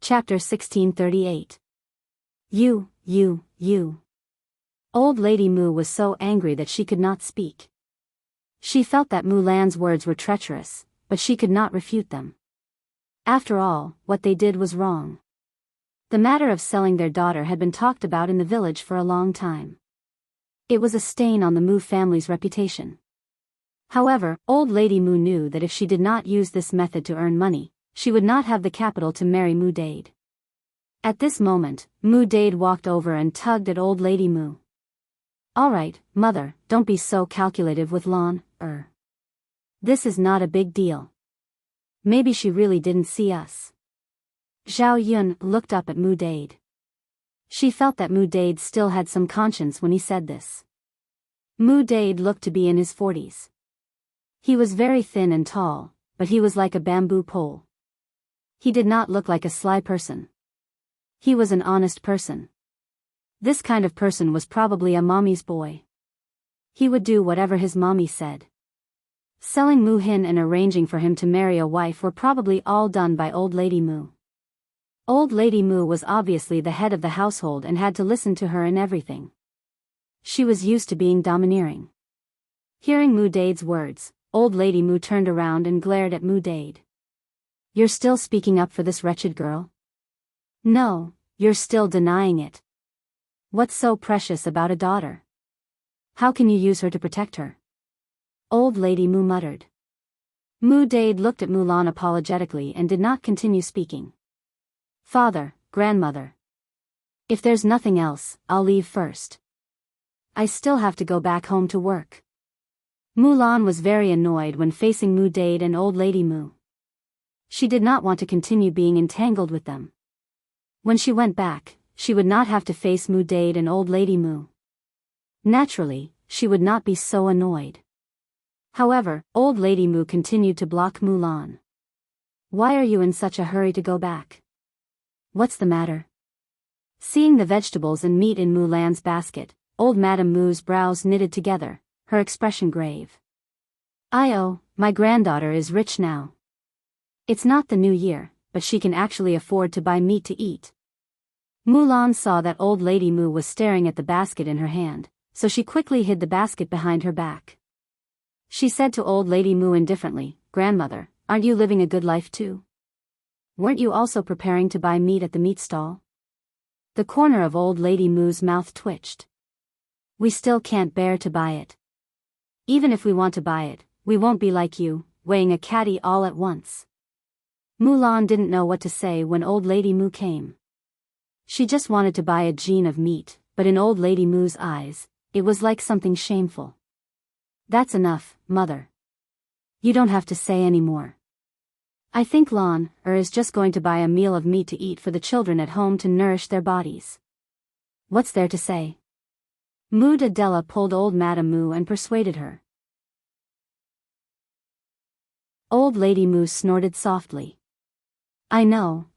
Chapter 1638. You. Old Lady Mu was so angry that she could not speak. She felt that Mulan's words were treacherous, but she could not refute them. After all, what they did was wrong. The matter of selling their daughter had been talked about in the village for a long time. It was a stain on the Mu family's reputation. However, Old Lady Mu knew that if she did not use this method to earn money, she would not have the capital to marry Mu Dade. At this moment, Mu Dade walked over and tugged at Old Lady Mu. All right, mother, don't be so calculative with Lon. This is not a big deal. Maybe she really didn't see us. Zhao Yun looked up at Mu Dade. She felt that Mu Dade still had some conscience when he said this. Mu Dade looked to be in his 40s. He was very thin and tall, but he was like a bamboo pole. He did not look like a sly person. He was an honest person. This kind of person was probably a mommy's boy. He would do whatever his mommy said. Selling Mu Hin and arranging for him to marry a wife were probably all done by Old Lady Mu. Old Lady Mu was obviously the head of the household and had to listen to her in everything. She was used to being domineering. Hearing Mu Dade's words, Old Lady Mu turned around and glared at Mu Dade. "You're still speaking up for this wretched girl? No, you're still denying it. What's so precious about a daughter? How can you use her to protect her?" Old Lady Mu muttered. Mu Dade looked at Mulan apologetically and did not continue speaking. "Father, grandmother. If there's nothing else, I'll leave first. I still have to go back home to work." Mulan was very annoyed when facing Mu Dade and Old Lady Mu. She did not want to continue being entangled with them. When she went back, she would not have to face Mu Dade and Old Lady Mu. Naturally, she would not be so annoyed. However, Old Lady Mu continued to block Mulan. "Why are you in such a hurry to go back? What's the matter?" Seeing the vegetables and meat in Mulan's basket, Old Madame Mu's brows knitted together, her expression grave. My granddaughter is rich now. It's not the new year, but she can actually afford to buy meat to eat." Mulan saw that Old Lady Mu was staring at the basket in her hand, so she quickly hid the basket behind her back. She said to Old Lady Mu indifferently, "Grandmother, aren't you living a good life too? Weren't you also preparing to buy meat at the meat stall?" The corner of Old Lady Mu's mouth twitched. "We still can't bear to buy it. Even if we want to buy it, we won't be like you, weighing a caddy all at once." Mulan didn't know what to say when Old Lady Mu came. She just wanted to buy a gene of meat, but in Old Lady Mu's eyes, it was like something shameful. "That's enough, Mother. You don't have to say any more. I think Lon is just going to buy a meal of meat to eat for the children at home to nourish their bodies. What's there to say?" Mu Della pulled Old Madame Mu and persuaded her. Old Lady Mu snorted softly. I know.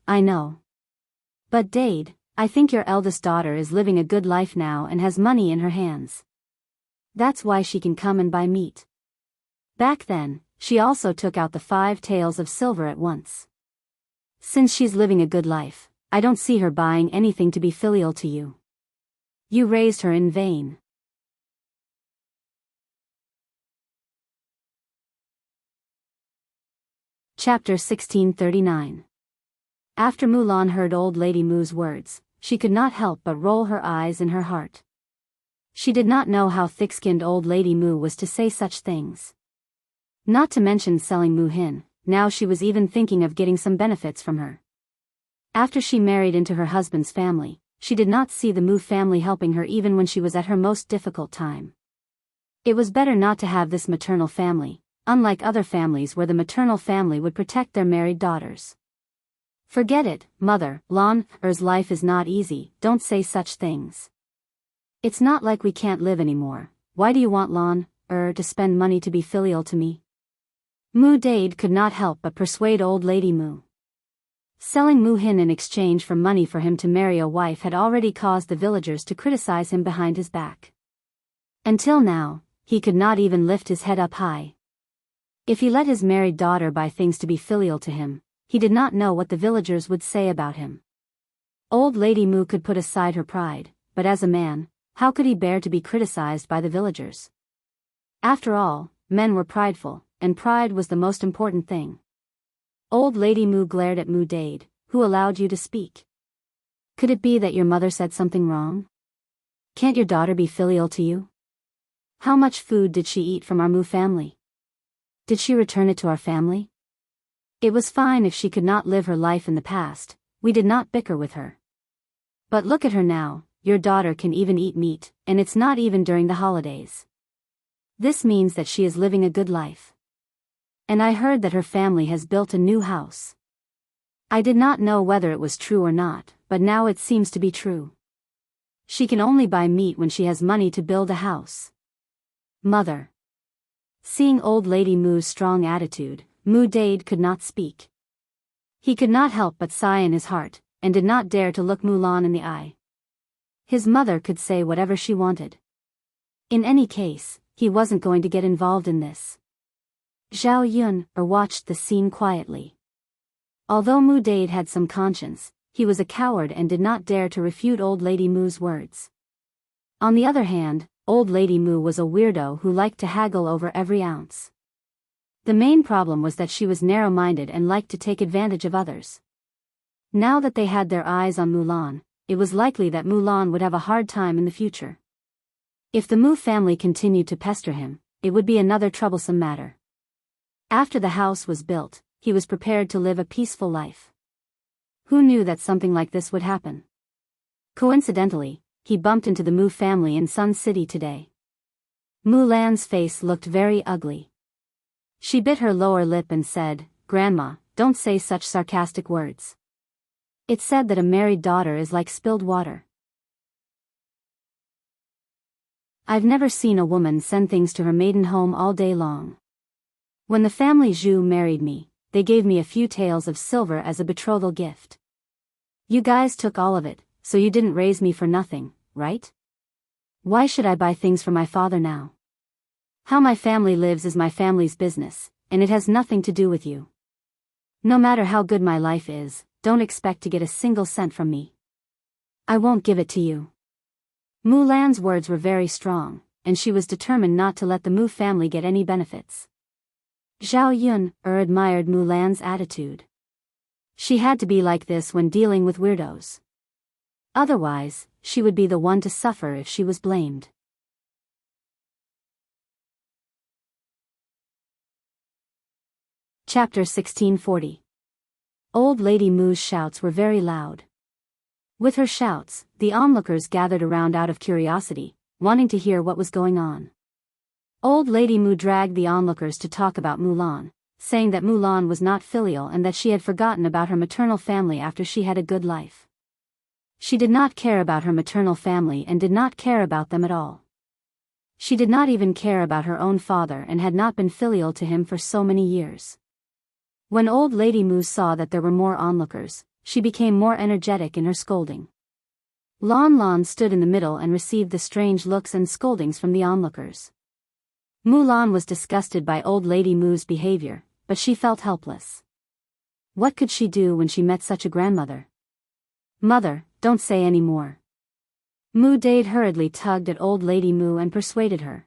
But Dade, I think your eldest daughter is living a good life now and has money in her hands. That's why she can come and buy meat." Back then, she also took out the 5 taels of silver at once. "Since she's living a good life, I don't see her buying anything to be filial to you. You raised her in vain." Chapter 1639. After Mulan heard Old Lady Mu's words, she could not help but roll her eyes in her heart. She did not know how thick-skinned Old Lady Mu was to say such things. Not to mention selling Mu Hin, now she was even thinking of getting some benefits from her. After she married into her husband's family, she did not see the Mu family helping her even when she was at her most difficult time. It was better not to have this maternal family, unlike other families where the maternal family would protect their married daughters. "Forget it, Mother, Lon's life is not easy, don't say such things. It's not like we can't live anymore. Why do you want Lon to spend money to be filial to me?" Mu Dade could not help but persuade Old Lady Mu. Selling Mu Hin in exchange for money for him to marry a wife had already caused the villagers to criticize him behind his back. Until now, he could not even lift his head up high. If he let his married daughter buy things to be filial to him, he did not know what the villagers would say about him. Old Lady Mu could put aside her pride, but as a man, how could he bear to be criticized by the villagers? After all, men were prideful, and pride was the most important thing. Old Lady Mu glared at Mu Dade. "Who allowed you to speak? Could it be that your mother said something wrong? Can't your daughter be filial to you? How much food did she eat from our Mu family? Did she return it to our family? It was fine if she could not live her life in the past, we did not bicker with her. But look at her now, your daughter can even eat meat, and it's not even during the holidays. This means that she is living a good life. And I heard that her family has built a new house. I did not know whether it was true or not, but now it seems to be true. She can only buy meat when she has money to build a house. Mother." Seeing Old Lady Mu's strong attitude, Mu Dade could not speak. He could not help but sigh in his heart, and did not dare to look Mulan in the eye. His mother could say whatever she wanted. In any case, he wasn't going to get involved in this. Zhao Yun watched the scene quietly. Although Mu Dade had some conscience, he was a coward and did not dare to refute Old Lady Mu's words. On the other hand, Old Lady Mu was a weirdo who liked to haggle over every ounce. The main problem was that she was narrow-minded and liked to take advantage of others. Now that they had their eyes on Mulan, it was likely that Mulan would have a hard time in the future. If the Mu family continued to pester him, it would be another troublesome matter. After the house was built, he was prepared to live a peaceful life. Who knew that something like this would happen? Coincidentally, he bumped into the Mu family in Sun City today. Mulan's face looked very ugly. She bit her lower lip and said, "Grandma, don't say such sarcastic words. It's said that a married daughter is like spilled water." I've never seen a woman send things to her maiden home all day long. When the family Zhu married me, they gave me a few taels of silver as a betrothal gift. You guys took all of it, so you didn't raise me for nothing, right? Why should I buy things for my father now? How my family lives is my family's business, and it has nothing to do with you. No matter how good my life is, don't expect to get a single cent from me. I won't give it to you. Mulan's words were very strong, and she was determined not to let the Mu family get any benefits. Zhao Yun admired Mulan's attitude. She had to be like this when dealing with weirdos. Otherwise, she would be the one to suffer if she was blamed. Chapter 1640. Old Lady Mu's shouts were very loud. With her shouts, the onlookers gathered around out of curiosity, wanting to hear what was going on. Old Lady Mu dragged the onlookers to talk about Mulan, saying that Mulan was not filial and that she had forgotten about her maternal family after she had a good life. She did not care about her maternal family and did not care about them at all. She did not even care about her own father and had not been filial to him for so many years. When Old Lady Mu saw that there were more onlookers, she became more energetic in her scolding. Lon Lon stood in the middle and received the strange looks and scoldings from the onlookers. Mulan was disgusted by Old Lady Mu's behavior, but she felt helpless. What could she do when she met such a grandmother? "Mother, don't say any more." Mu Dade hurriedly tugged at Old Lady Mu and persuaded her.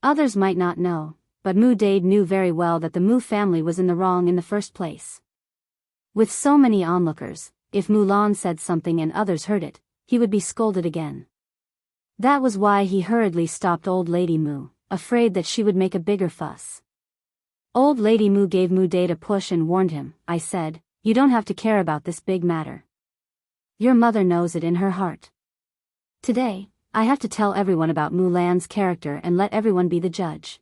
Others might not know, but Mu Dade knew very well that the Mu family was in the wrong in the first place. With so many onlookers, if Mulan said something and others heard it, he would be scolded again. That was why he hurriedly stopped Old Lady Mu, afraid that she would make a bigger fuss. Old Lady Mu gave Mu Dade a push and warned him. "I said, you don't have to care about this big matter. Your mother knows it in her heart. Today, I have to tell everyone about Mulan's character and let everyone be the judge.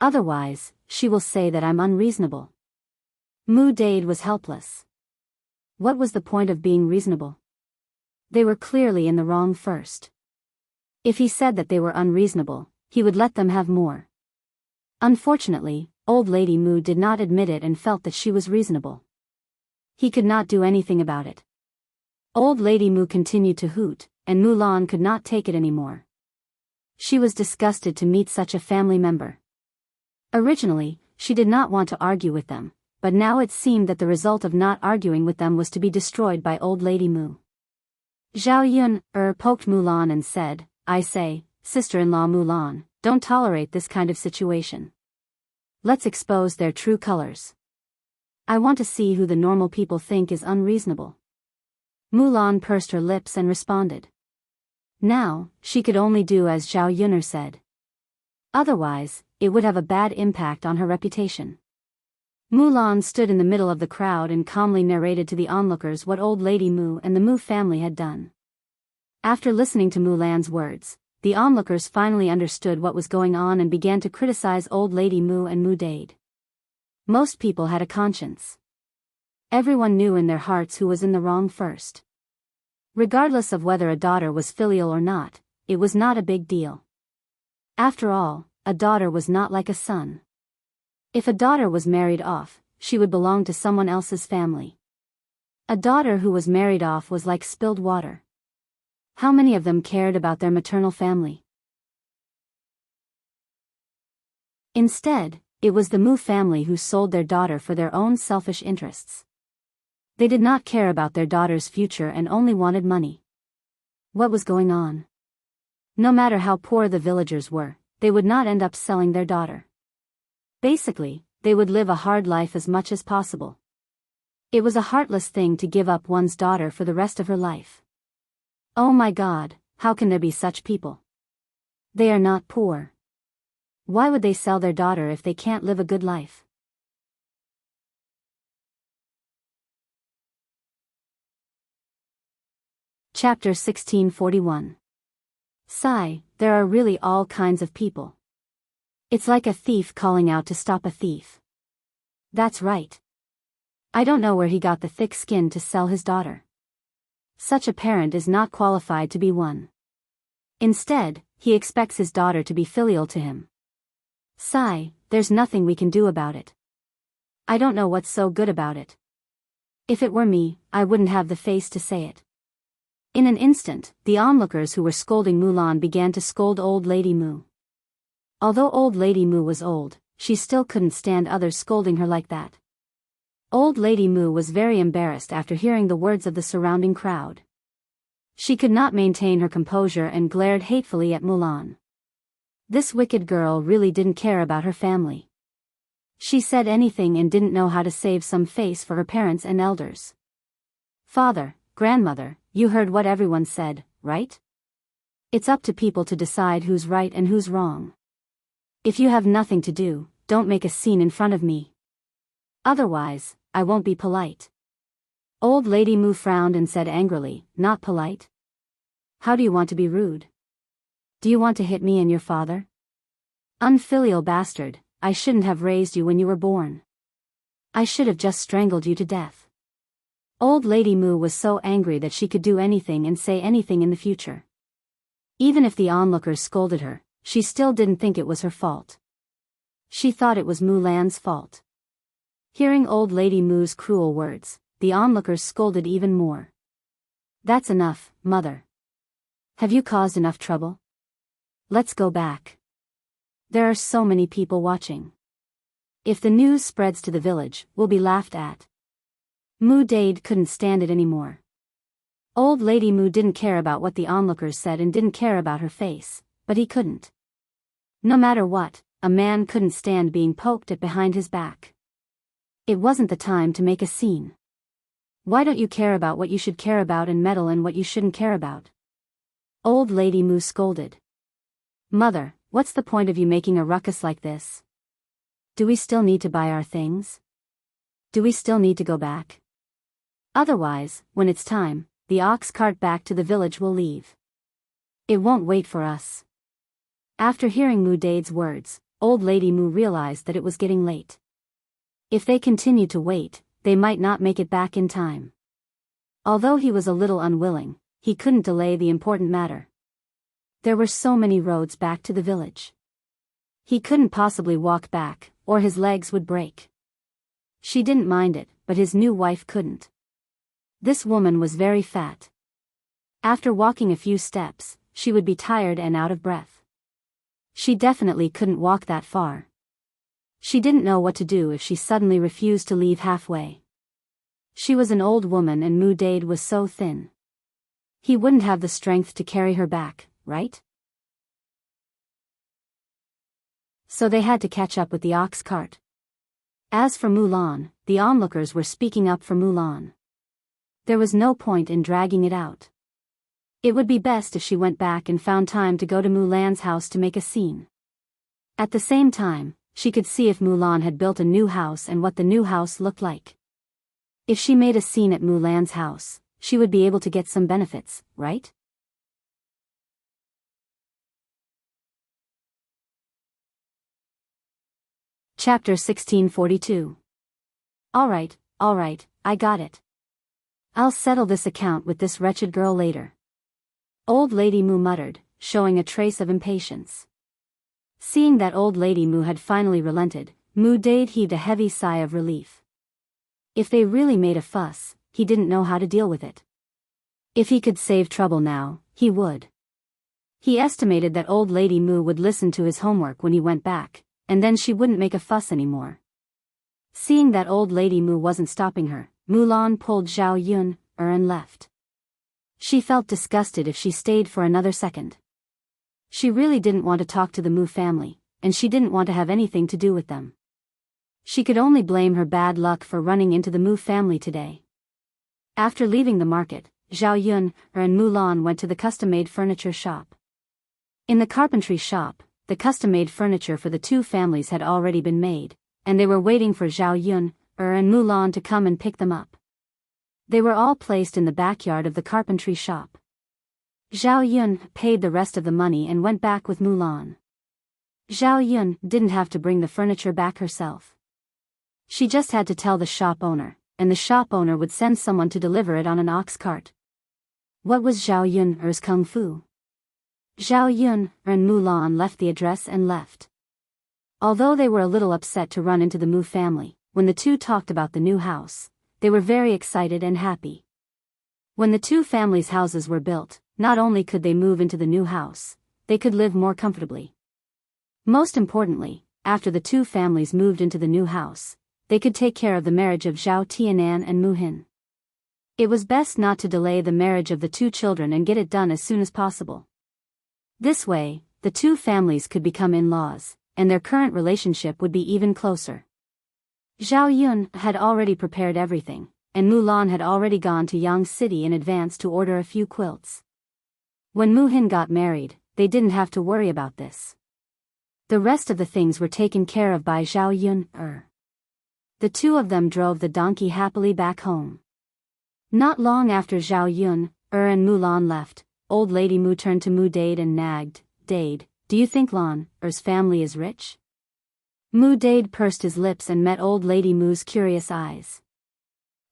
Otherwise, she will say that I'm unreasonable." Mu Dade was helpless. What was the point of being reasonable? They were clearly in the wrong first. If he said that they were unreasonable, he would let them have more. Unfortunately, Old Lady Mu did not admit it and felt that she was reasonable. He could not do anything about it. Old Lady Mu continued to hoot, and Mulan could not take it anymore. She was disgusted to meet such a family member. Originally, she did not want to argue with them, but now it seemed that the result of not arguing with them was to be destroyed by Old Lady Mu. Zhao Yun poked Mulan and said, "I say, sister-in-law Mulan, don't tolerate this kind of situation. Let's expose their true colors. I want to see who the normal people think is unreasonable." Mulan pursed her lips and responded. Now, she could only do as Zhao Yun'er said. Otherwise, it would have a bad impact on her reputation. Mulan stood in the middle of the crowd and calmly narrated to the onlookers what Old Lady Mu and the Mu family had done. After listening to Mulan's words, the onlookers finally understood what was going on and began to criticize Old Lady Mu and Mu Dade. Most people had a conscience. Everyone knew in their hearts who was in the wrong first. Regardless of whether a daughter was filial or not, it was not a big deal. After all, a daughter was not like a son. If a daughter was married off, she would belong to someone else's family. A daughter who was married off was like spilled water. How many of them cared about their maternal family? Instead, it was the Mu family who sold their daughter for their own selfish interests. They did not care about their daughter's future and only wanted money. What was going on? No matter how poor the villagers were, they would not end up selling their daughter. Basically, they would live a hard life as much as possible. It was a heartless thing to give up one's daughter for the rest of her life. Oh my God, how can there be such people? They are not poor. Why would they sell their daughter if they can't live a good life? Chapter 1641. Sigh, there are really all kinds of people. It's like a thief calling out to stop a thief. That's right. I don't know where he got the thick skin to sell his daughter. Such a parent is not qualified to be one. Instead, he expects his daughter to be filial to him. Sigh, there's nothing we can do about it. I don't know what's so good about it. If it were me, I wouldn't have the face to say it. In an instant, the onlookers who were scolding Mulan began to scold Old Lady Mu. Although Old Lady Mu was old, she still couldn't stand others scolding her like that. Old Lady Mu was very embarrassed after hearing the words of the surrounding crowd. She could not maintain her composure and glared hatefully at Mulan. This wicked girl really didn't care about her family. She said anything and didn't know how to save some face for her parents and elders. Father, grandmother, you heard what everyone said, right? It's up to people to decide who's right and who's wrong. If you have nothing to do, don't make a scene in front of me. Otherwise, I won't be polite. Old Lady Mu frowned and said angrily, not polite? How do you want to be rude? Do you want to hit me and your father? Unfilial bastard, I shouldn't have raised you when you were born. I should have just strangled you to death. Old Lady Mu was so angry that she could do anything and say anything in the future. Even if the onlookers scolded her, she still didn't think it was her fault. She thought it was Mulan's fault. Hearing Old Lady Mu's cruel words, the onlookers scolded even more. That's enough, mother. Have you caused enough trouble? Let's go back. There are so many people watching. If the news spreads to the village, we'll be laughed at. Mu Dade couldn't stand it anymore. Old Lady Mu didn't care about what the onlookers said and didn't care about her face, but he couldn't. No matter what, a man couldn't stand being poked at behind his back. It wasn't the time to make a scene. Why don't you care about what you should care about and meddle in what you shouldn't care about? Old Lady Mu scolded. Mother, what's the point of you making a ruckus like this? Do we still need to buy our things? Do we still need to go back? Otherwise, when it's time, the ox cart back to the village will leave. It won't wait for us. After hearing Mu Dade's words, Old Lady Mu realized that it was getting late. If they continued to wait, they might not make it back in time. Although he was a little unwilling, he couldn't delay the important matter. There were so many roads back to the village. He couldn't possibly walk back, or his legs would break. She didn't mind it, but his new wife couldn't. This woman was very fat. After walking a few steps, she would be tired and out of breath. She definitely couldn't walk that far. She didn't know what to do if she suddenly refused to leave halfway. She was an old woman and Mu Dade was so thin. He wouldn't have the strength to carry her back, right? So they had to catch up with the ox cart. As for Mulan, the onlookers were speaking up for Mulan. There was no point in dragging it out. It would be best if she went back and found time to go to Mulan's house to make a scene. At the same time, she could see if Mulan had built a new house and what the new house looked like. If she made a scene at Mulan's house, she would be able to get some benefits, right? Chapter 1642. All right, I got it. I'll settle this account with this wretched girl later. Old Lady Mu muttered, showing a trace of impatience. Seeing that Old Lady Mu had finally relented, Mu Dade heaved a heavy sigh of relief. If they really made a fuss, he didn't know how to deal with it. If he could save trouble now, he would. He estimated that Old Lady Mu would listen to his homework when he went back, and then she wouldn't make a fuss anymore. Seeing that Old Lady Mu wasn't stopping her, Mulan pulled Zhao Yun and left. She felt disgusted if she stayed for another second. She really didn't want to talk to the Mu family, and she didn't want to have anything to do with them. She could only blame her bad luck for running into the Mu family today. After leaving the market, Zhao Yun and Mulan went to the custom-made furniture shop. In the carpentry shop, the custom-made furniture for the two families had already been made, and they were waiting for Zhao Yun and Mulan to come and pick them up. They were all placed in the backyard of the carpentry shop. Zhao Yun paid the rest of the money and went back with Mulan. Zhao Yun didn't have to bring the furniture back herself. She just had to tell the shop owner, and the shop owner would send someone to deliver it on an ox cart. What was Zhao Yun's kung fu? Zhao Yun and Mulan left the address and left. Although they were a little upset to run into the Mu family, when the two talked about the new house, they were very excited and happy. When the two families' houses were built, not only could they move into the new house, they could live more comfortably. Most importantly, after the two families moved into the new house, they could take care of the marriage of Zhao Tianan and Mu Hin. It was best not to delay the marriage of the two children and get it done as soon as possible. This way, the two families could become in-laws, and their current relationship would be even closer. Zhao Yun had already prepared everything, and Mulan had already gone to Yang City in advance to order a few quilts. When Mu Hin got married, they didn't have to worry about this. The rest of the things were taken care of by Zhao Yun. The two of them drove the donkey happily back home. Not long after Zhao Yun and Mulan left, old lady Mu turned to Mu Dade and nagged, "Dade, do you think Lan's family is rich?" Mu Dade pursed his lips and met old lady Mu's curious eyes.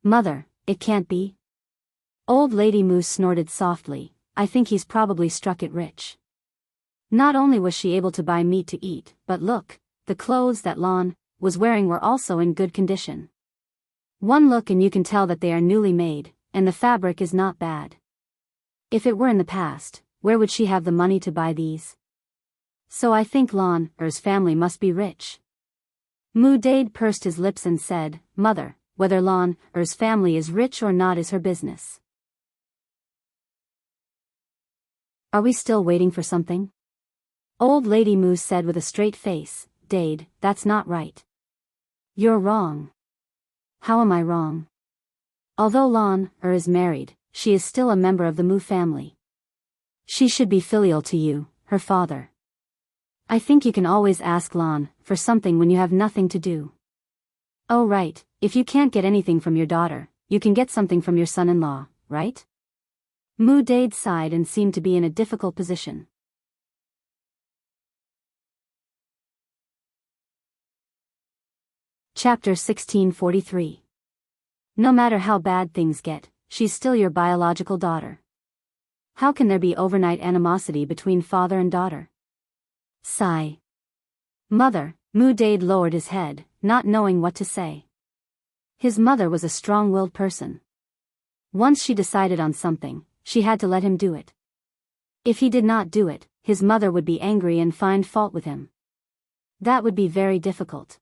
"Mother, it can't be." Old lady Mu snorted softly, "I think he's probably struck it rich." Not only was she able to buy meat to eat, but look, the clothes that Lan was wearing were also in good condition. One look and you can tell that they are newly made, and the fabric is not bad. If it were in the past, where would she have the money to buy these? So I think Lan's family must be rich. Mu Dade pursed his lips and said, "Mother, whether Lan's family is rich or not is her business." Are we still waiting for something? Old lady Mu said with a straight face, "Dade, that's not right. You're wrong." "How am I wrong?" "Although Lan is married, she is still a member of the Mu family. She should be filial to you, her father. I think you can always ask Lan for something when you have nothing to do." "Oh right, if you can't get anything from your daughter, you can get something from your son-in-law, right?" Mu Dade sighed and seemed to be in a difficult position. Chapter 1643. No matter how bad things get, she's still your biological daughter. How can there be overnight animosity between father and daughter? Sigh. Mother, Mu Dade lowered his head, not knowing what to say. His mother was a strong-willed person. Once she decided on something, she had to let him do it. If he did not do it, his mother would be angry and find fault with him. That would be very difficult.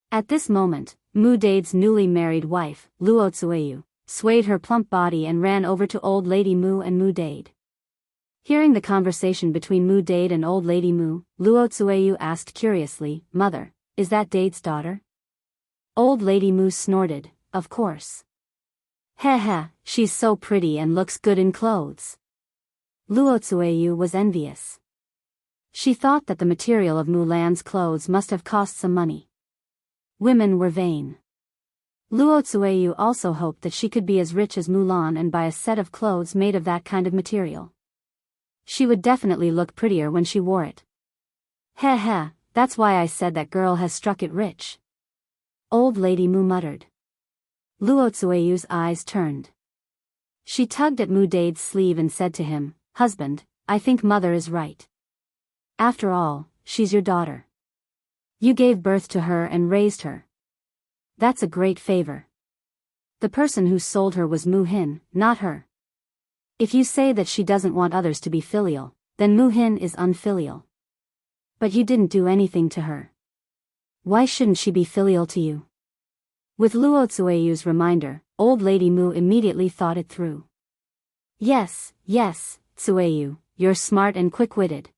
At this moment, Mu Dade's newly married wife, Luo Tsueyu, swayed her plump body and ran over to old lady Mu and Mu Dade. Hearing the conversation between Mu Dade and old lady Mu, Luo Tsueyu asked curiously, "Mother, is that Dade's daughter?" Old lady Mu snorted, "Of course. Heh heh, she's so pretty and looks good in clothes." Luo Tsueyu was envious. She thought that the material of Mulan's clothes must have cost some money. Women were vain. Luo Tsueyu also hoped that she could be as rich as Mulan and buy a set of clothes made of that kind of material. She would definitely look prettier when she wore it. Heh heh, that's why I said that girl has struck it rich. Old lady Mu muttered. Luo Tsueyu's eyes turned. She tugged at Mu Dade's sleeve and said to him, "Husband, I think mother is right. After all, she's your daughter. You gave birth to her and raised her. That's a great favor. The person who sold her was Mu Hin, not her. If you say that she doesn't want others to be filial, then Mu Hin is unfilial. But you didn't do anything to her. Why shouldn't she be filial to you?" With Luo Tsueyu's reminder, Old Lady Mu immediately thought it through. Yes, Tsueyu, you're smart and quick-witted.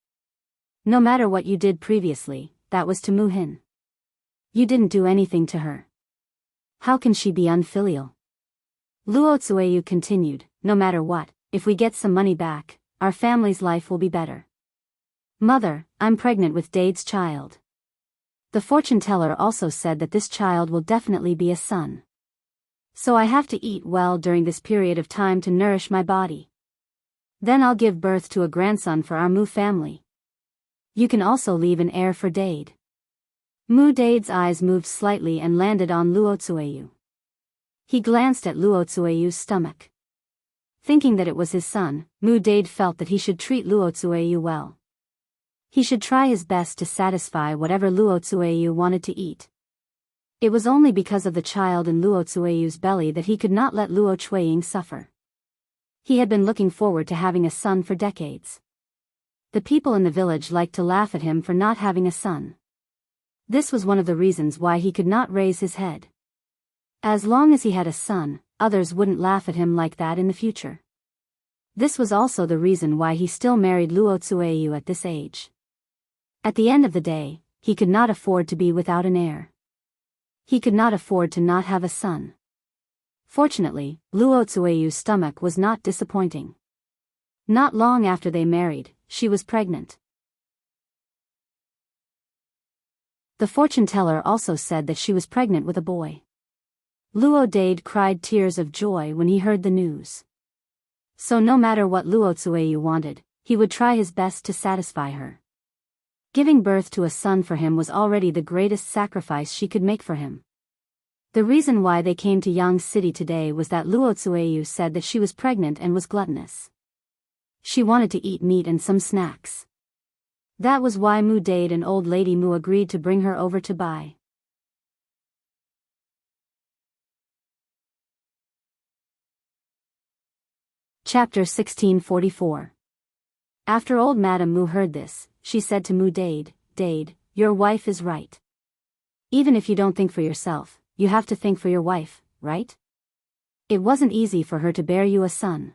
No matter what you did previously, that was to Mu-hin. You didn't do anything to her. How can she be unfilial? Luo Tsueyu continued, no matter what, if we get some money back, our family's life will be better. Mother, I'm pregnant with Dade's child. The fortune teller also said that this child will definitely be a son. So I have to eat well during this period of time to nourish my body. Then I'll give birth to a grandson for our Mu family. You can also leave an heir for Dade. Mu Dade's eyes moved slightly and landed on Luo Tsueyu. He glanced at Luo Tsueyu's stomach. Thinking that it was his son, Mu Dade felt that he should treat Luo Tsueyu well. He should try his best to satisfy whatever Luo Tsueyu wanted to eat. It was only because of the child in Luo Tsueyu's belly that he could not let Luo Chueying suffer. He had been looking forward to having a son for decades. The people in the village liked to laugh at him for not having a son. This was one of the reasons why he could not raise his head. As long as he had a son, others wouldn't laugh at him like that in the future. This was also the reason why he still married Luo Tsueyu at this age. At the end of the day, he could not afford to be without an heir. He could not afford to not have a son. Fortunately, Luo Tsueyu's stomach was not disappointing. Not long after they married, she was pregnant. The fortune teller also said that she was pregnant with a boy. Luo Dade cried tears of joy when he heard the news. So no matter what Luo Tsueyu wanted, he would try his best to satisfy her. Giving birth to a son for him was already the greatest sacrifice she could make for him. The reason why they came to Yang City today was that Luo Tsueyu said that she was pregnant and was gluttonous. She wanted to eat meat and some snacks. That was why Mu Dade and Old Lady Mu agreed to bring her over to buy. Chapter 1644. After old Madame Mu heard this, she said to Mu Dade, Dade, your wife is right. Even if you don't think for yourself, you have to think for your wife, right? It wasn't easy for her to bear you a son.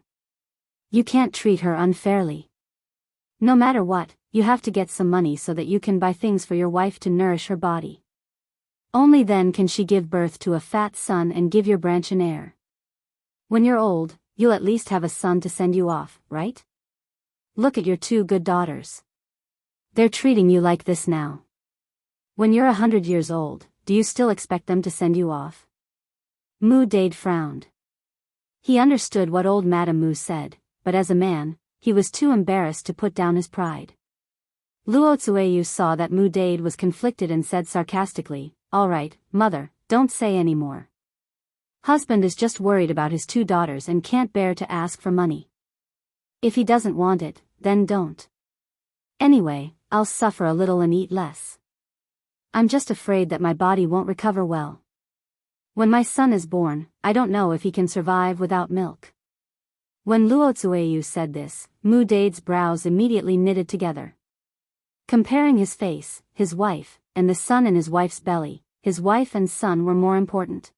You can't treat her unfairly. No matter what, you have to get some money so that you can buy things for your wife to nourish her body. Only then can she give birth to a fat son and give your branch an heir. When you're old, you'll at least have a son to send you off, right? Look at your two good daughters. They're treating you like this now. When you're 100 years old, do you still expect them to send you off? Mu Dade frowned. He understood what old Madame Mu said, but as a man, he was too embarrassed to put down his pride. Luo Tsueyu saw that Mu Dade was conflicted and said sarcastically, all right, mother, don't say any more. Husband is just worried about his two daughters and can't bear to ask for money. If he doesn't want it, then don't. Anyway, I'll suffer a little and eat less. I'm just afraid that my body won't recover well. When my son is born, I don't know if he can survive without milk. When Luo Tsueyu said this, Mu Dade's brows immediately knitted together. Comparing his face, his wife, and the son in his wife's belly, his wife and son were more important.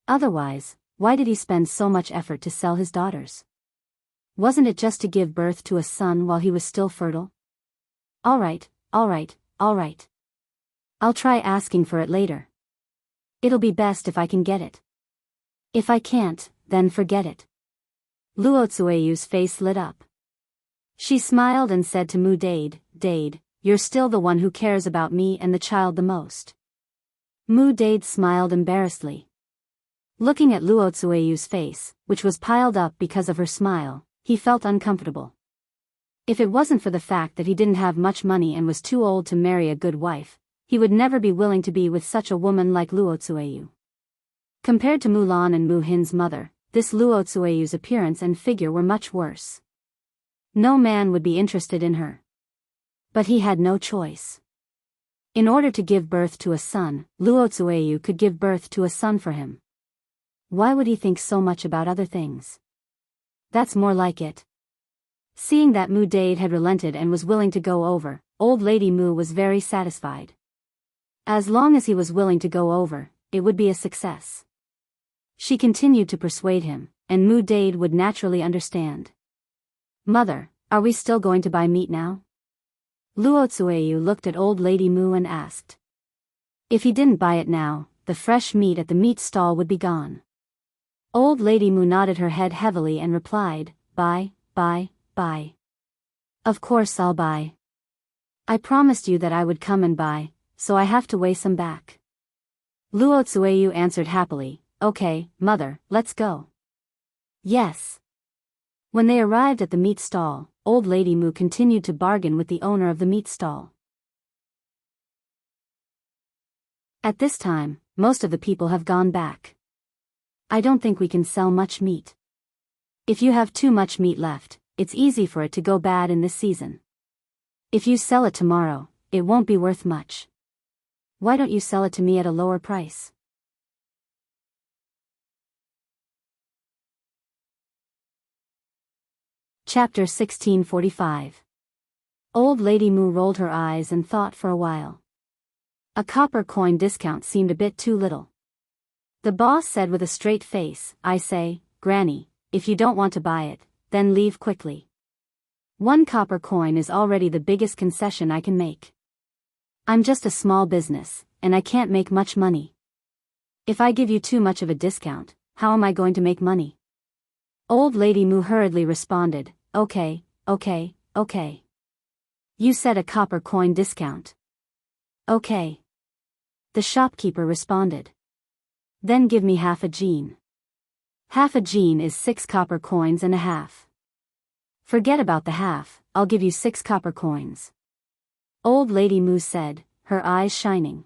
Otherwise, why did he spend so much effort to sell his daughters? Wasn't it just to give birth to a son while he was still fertile? All right. I'll try asking for it later. It'll be best if I can get it. If I can't, then forget it. Luo Tsueyu's face lit up. She smiled and said to Mu Dade, Dade, you're still the one who cares about me and the child the most. Mu Dade smiled embarrassedly. Looking at Luo Tsueyu's face, which was piled up because of her smile, he felt uncomfortable. If it wasn't for the fact that he didn't have much money and was too old to marry a good wife, he would never be willing to be with such a woman like Luo Tsueyu. Compared to Mulan and Mu Hin's mother, this Luo Tsueyu's appearance and figure were much worse. No man would be interested in her. But he had no choice. In order to give birth to a son, Luo Tsueyu could give birth to a son for him. Why would he think so much about other things? That's more like it. Seeing that Mu Dade had relented and was willing to go over, Old Lady Mu was very satisfied. As long as he was willing to go over, it would be a success. She continued to persuade him, and Mu Dade would naturally understand. Mother, are we still going to buy meat now? Luo Tsueyu looked at old lady Mu and asked. If he didn't buy it now, the fresh meat at the meat stall would be gone. Old lady Mu nodded her head heavily and replied, buy. Of course I'll buy. I promised you that I would come and buy, so I have to weigh some back. Luo Tsueyu answered happily, okay, mother, let's go. Yes. When they arrived at the meat stall, old lady Mu continued to bargain with the owner of the meat stall. At this time, most of the people have gone back. I don't think we can sell much meat. If you have too much meat left, it's easy for it to go bad in this season. If you sell it tomorrow, it won't be worth much. Why don't you sell it to me at a lower price? Chapter 1645. Old lady Mu rolled her eyes and thought for a while. A copper coin discount seemed a bit too little. The boss said with a straight face, I say, Granny, if you don't want to buy it, then leave quickly. 1 copper coin is already the biggest concession I can make. I'm just a small business, and I can't make much money. If I give you too much of a discount, how am I going to make money? Old lady Mu hurriedly responded, okay. You said a copper coin discount. Okay. The shopkeeper responded. Then give me half a jean. Half a jean is 6 copper coins and a half. Forget about the half, I'll give you 6 copper coins. Old lady Mu said, her eyes shining.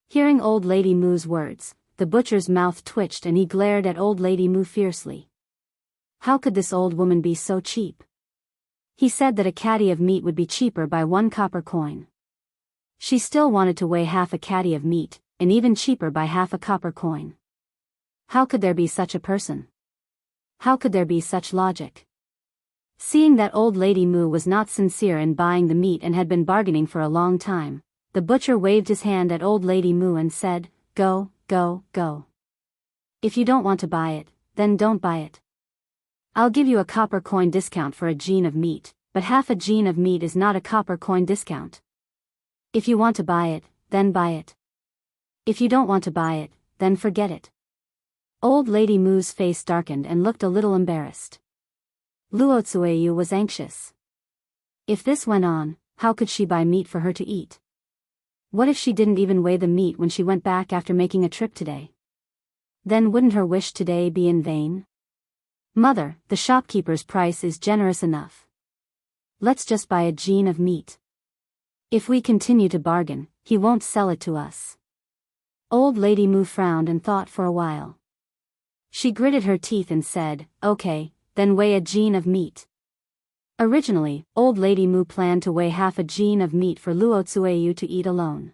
Hearing old lady Mu's words, the butcher's mouth twitched and he glared at old lady Mu fiercely. How could this old woman be so cheap? He said that a caddy of meat would be cheaper by 1 copper coin. She still wanted to weigh half a caddy of meat, and even cheaper by half a copper coin. How could there be such a person? How could there be such logic? Seeing that old lady Mu was not sincere in buying the meat and had been bargaining for a long time, the butcher waved his hand at old lady Mu and said, Go. If you don't want to buy it, then don't buy it. I'll give you a copper coin discount for a jean of meat, but half a jean of meat is not a copper coin discount. If you want to buy it, then buy it. If you don't want to buy it, then forget it. Old lady Mu's face darkened and looked a little embarrassed. Luo Tsueyu was anxious. If this went on, how could she buy meat for her to eat? What if she didn't even weigh the meat when she went back after making a trip today? Then wouldn't her wish today be in vain? Mother, the shopkeeper's price is generous enough. Let's just buy a jean of meat. If we continue to bargain, he won't sell it to us. Old lady Mu frowned and thought for a while. She gritted her teeth and said, okay, then weigh a jean of meat. Originally, old lady Mu planned to weigh half a jean of meat for Luo Tsueyu to eat alone.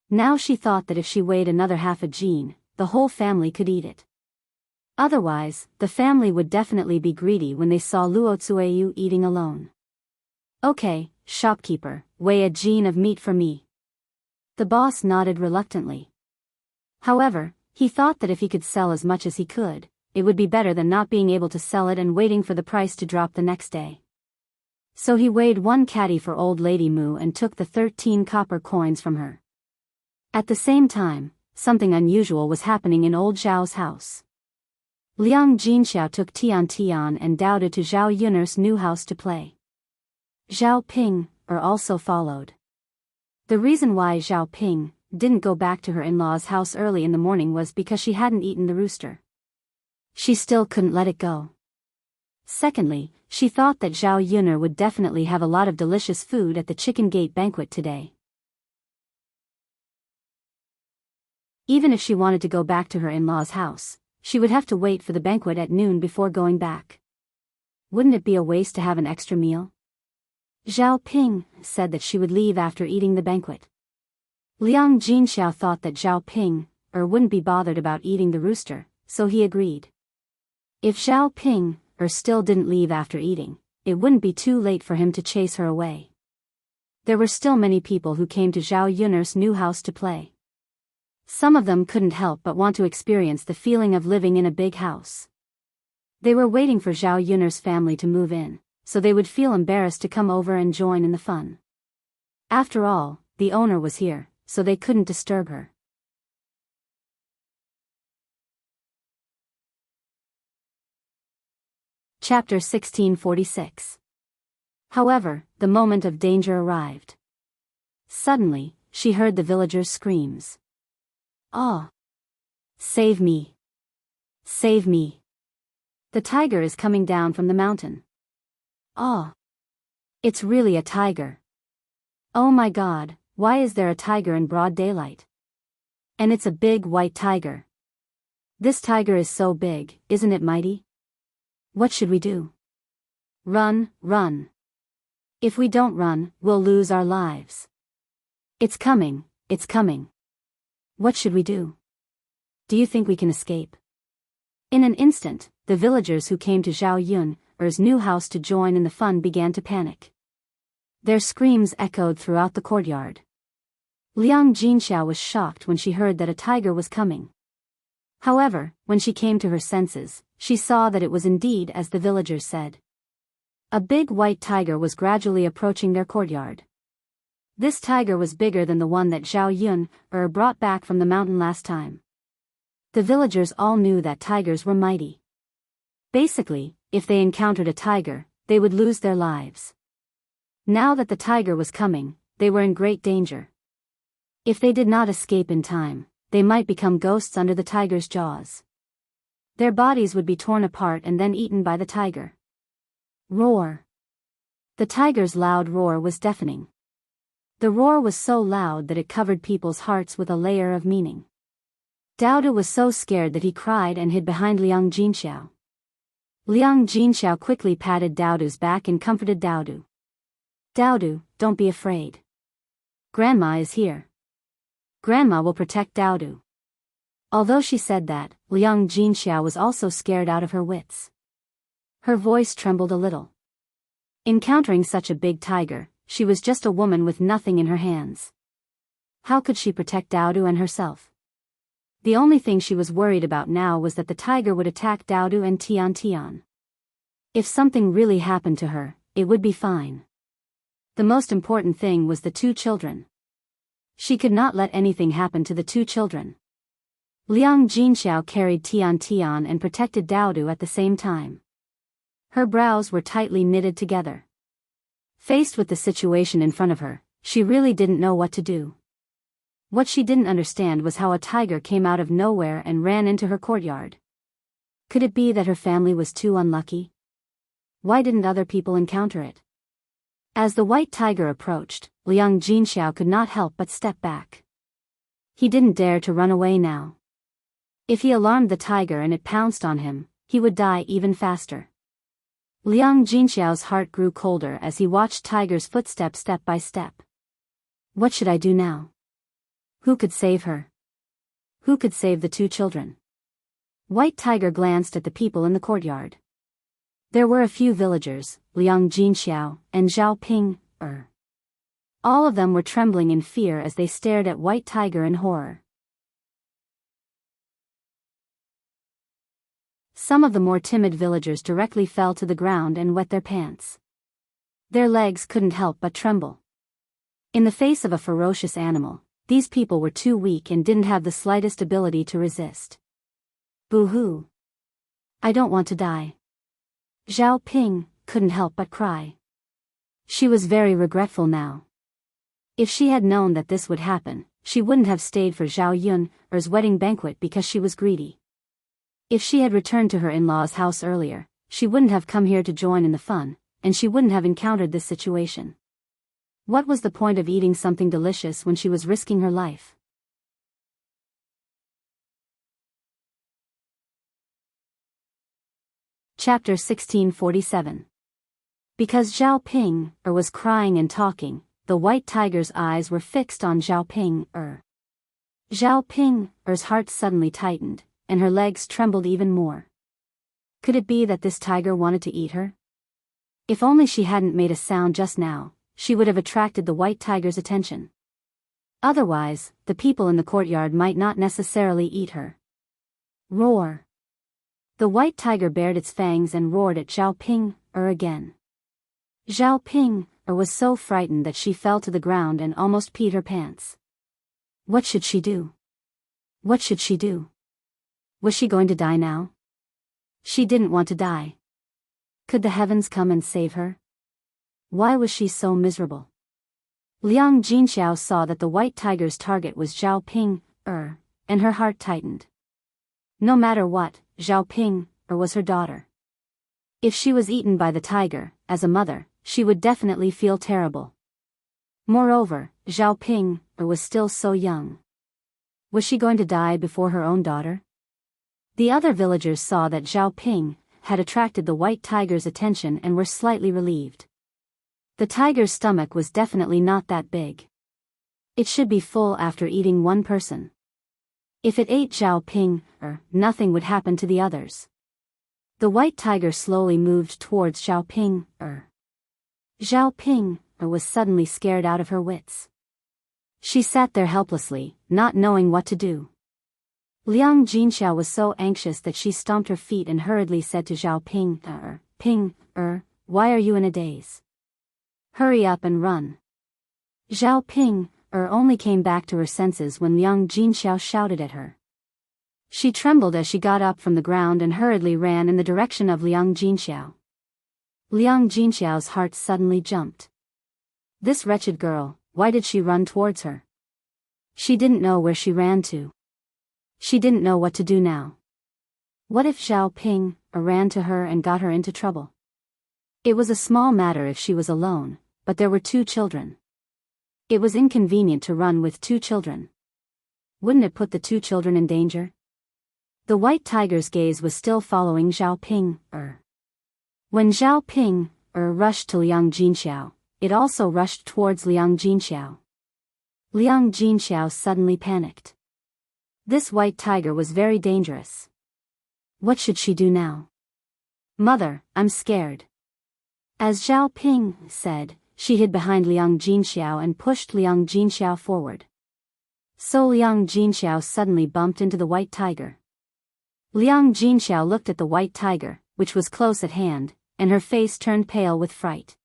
Now she thought that if she weighed another half a jean, the whole family could eat it. Otherwise, the family would definitely be greedy when they saw Luo Tsueyu eating alone. Okay, shopkeeper, weigh a jean of meat for me. The boss nodded reluctantly. However, he thought that if he could sell as much as he could, it would be better than not being able to sell it and waiting for the price to drop the next day. So he weighed 1 caddy for old lady Mu and took the 13 copper coins from her. At the same time, something unusual was happening in old Zhao's house. Liang Jinxiao took Tian and Dowda to Zhao Yun'er's new house to play. Zhao Ping also followed. The reason why Zhao Ping didn't go back to her in-laws' house early in the morning was because she hadn't eaten the rooster. She still couldn't let it go. Secondly, she thought that Zhao Yun'er would definitely have a lot of delicious food at the Chicken Gate banquet today. Even if she wanted to go back to her in-laws' house, she would have to wait for the banquet at noon before going back. Wouldn't it be a waste to have an extra meal? Zhao Ping said that she would leave after eating the banquet. Liang Jinxiao thought that Zhao Ping wouldn't be bothered about eating the rooster, so he agreed. If Zhao Ping still didn't leave after eating, it wouldn't be too late for him to chase her away. There were still many people who came to Zhao Yun'er's new house to play. Some of them couldn't help but want to experience the feeling of living in a big house. They were waiting for Zhao Yun'er's family to move in, so they would feel embarrassed to come over and join in the fun. After all, the owner was here, so they couldn't disturb her. Chapter 1646. However, the moment of danger arrived. Suddenly, she heard the villagers' screams. "Ah! Save me! Save me! The tiger is coming down from the mountain. Ah! It's really a tiger. Oh my God, why is there a tiger in broad daylight? And it's a big white tiger. This tiger is so big, isn't it mighty? What should we do? Run, run. If we don't run, we'll lose our lives. It's coming, it's coming. What should we do? Do you think we can escape?" In an instant, the villagers who came to Zhao Yun'er's new house to join in the fun began to panic. Their screams echoed throughout the courtyard. Liang Jinxiao was shocked when she heard that a tiger was coming. However, when she came to her senses, she saw that it was indeed as the villagers said. A big white tiger was gradually approaching their courtyard. This tiger was bigger than the one that Zhao Yun'er brought back from the mountain last time. The villagers all knew that tigers were mighty. Basically, if they encountered a tiger, they would lose their lives. Now that the tiger was coming, they were in great danger. If they did not escape in time, they might become ghosts under the tiger's jaws. Their bodies would be torn apart and then eaten by the tiger. Roar! The tiger's loud roar was deafening. The roar was so loud that it covered people's hearts with a layer of meaning. Daodu was so scared that he cried and hid behind Liang Jinxiao. Liang Jinxiao quickly patted Daodu's back and comforted Daodu. "Daodu, don't be afraid. Grandma is here. Grandma will protect Daodu." Although she said that, Liang Jinxiao was also scared out of her wits. Her voice trembled a little. Encountering such a big tiger, she was just a woman with nothing in her hands. How could she protect Daodu and herself? The only thing she was worried about now was that the tiger would attack Daodu and Tian. If something really happened to her, it would be fine. The most important thing was the two children. She could not let anything happen to the two children. Liang Jinxiao carried Tian and protected Daodu at the same time. Her brows were tightly knitted together. Faced with the situation in front of her, she really didn't know what to do. What she didn't understand was how a tiger came out of nowhere and ran into her courtyard. Could it be that her family was too unlucky? Why didn't other people encounter it? As the white tiger approached, Liang Jinxiao could not help but step back. He didn't dare to run away now. If he alarmed the tiger and it pounced on him, he would die even faster. Liang Jinxiao's heart grew colder as he watched Tiger's footsteps step by step. What should I do now? Who could save her? Who could save the two children? White Tiger glanced at the people in the courtyard. There were a few villagers, Liang Jinxiao and Zhao Ping-er. All of them were trembling in fear as they stared at White Tiger in horror. Some of the more timid villagers directly fell to the ground and wet their pants. Their legs couldn't help but tremble. In the face of a ferocious animal, these people were too weak and didn't have the slightest ability to resist. Boo-hoo! I don't want to die. Zhao Ping couldn't help but cry. She was very regretful now. If she had known that this would happen, she wouldn't have stayed for Zhao Yun'er's wedding banquet because she was greedy. If she had returned to her in-laws' house earlier, she wouldn't have come here to join in the fun, and she wouldn't have encountered this situation. What was the point of eating something delicious when she was risking her life? Chapter 1647. Because Zhao Ping-er was crying and talking, the white tiger's eyes were fixed on Zhao Ping-er. Zhao Ping-er's heart suddenly tightened, and her legs trembled even more. Could it be that this tiger wanted to eat her? If only she hadn't made a sound just now, she would have attracted the white tiger's attention. Otherwise, the people in the courtyard might not necessarily eat her. Roar. The white tiger bared its fangs and roared at Zhao Ping again. Zhao Ping was so frightened that she fell to the ground and almost peed her pants. What should she do? What should she do? Was she going to die now? She didn't want to die. Could the heavens come and save her? Why was she so miserable? Liang Jinxiao saw that the white tiger's target was Zhao Ping, and her heart tightened. No matter what, Zhao Ping, was her daughter. If she was eaten by the tiger, as a mother, she would definitely feel terrible. Moreover, Zhao Ping, was still so young. Was she going to die before her own daughter? The other villagers saw that Zhao Ping had attracted the white tiger's attention and were slightly relieved. The tiger's stomach was definitely not that big. It should be full after eating one person. If it ate Zhao Ping, nothing would happen to the others. The white tiger slowly moved towards Zhao Ping, Zhao Ping, was suddenly scared out of her wits. She sat there helplessly, not knowing what to do. Liang Jinxiao was so anxious that she stomped her feet and hurriedly said to Zhao Ping, why are you in a daze? Hurry up and run. Zhao Ping, only came back to her senses when Liang Jinxiao shouted at her. She trembled as she got up from the ground and hurriedly ran in the direction of Liang Jinxiao. Liang Jinxiao's heart suddenly jumped. This wretched girl, why did she run towards her? She didn't know where she ran to. She didn't know what to do now. What if Zhao Ping ran to her and got her into trouble? It was a small matter if she was alone, but there were 2 children. It was inconvenient to run with 2 children. Wouldn't it put the 2 children in danger? The white tiger's gaze was still following Zhao Ping. When Zhao Ping rushed to Liang Jinxiao, it also rushed towards Liang Jinxiao. Liang Jinxiao suddenly panicked. This white tiger was very dangerous. What should she do now? Mother, I'm scared. As Zhao Ping said, she hid behind Liang Jinxiao and pushed Liang Jinxiao forward. So Liang Jinxiao suddenly bumped into the white tiger. Liang Jinxiao looked at the white tiger, which was close at hand, and her face turned pale with fright.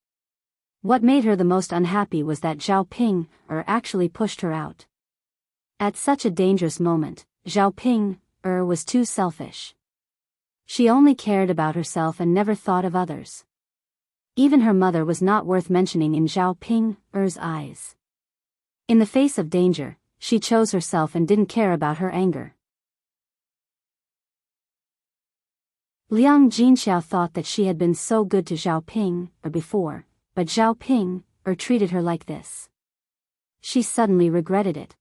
What made her the most unhappy was that Zhao Ping actually pushed her out. At such a dangerous moment, Zhao Ping was too selfish. She only cared about herself and never thought of others. Even her mother was not worth mentioning in Zhao Ping's eyes. In the face of danger, she chose herself and didn't care about her anger. Liang Jinxiao thought that she had been so good to Zhao Ping before, but Zhao Ping treated her like this. She suddenly regretted it.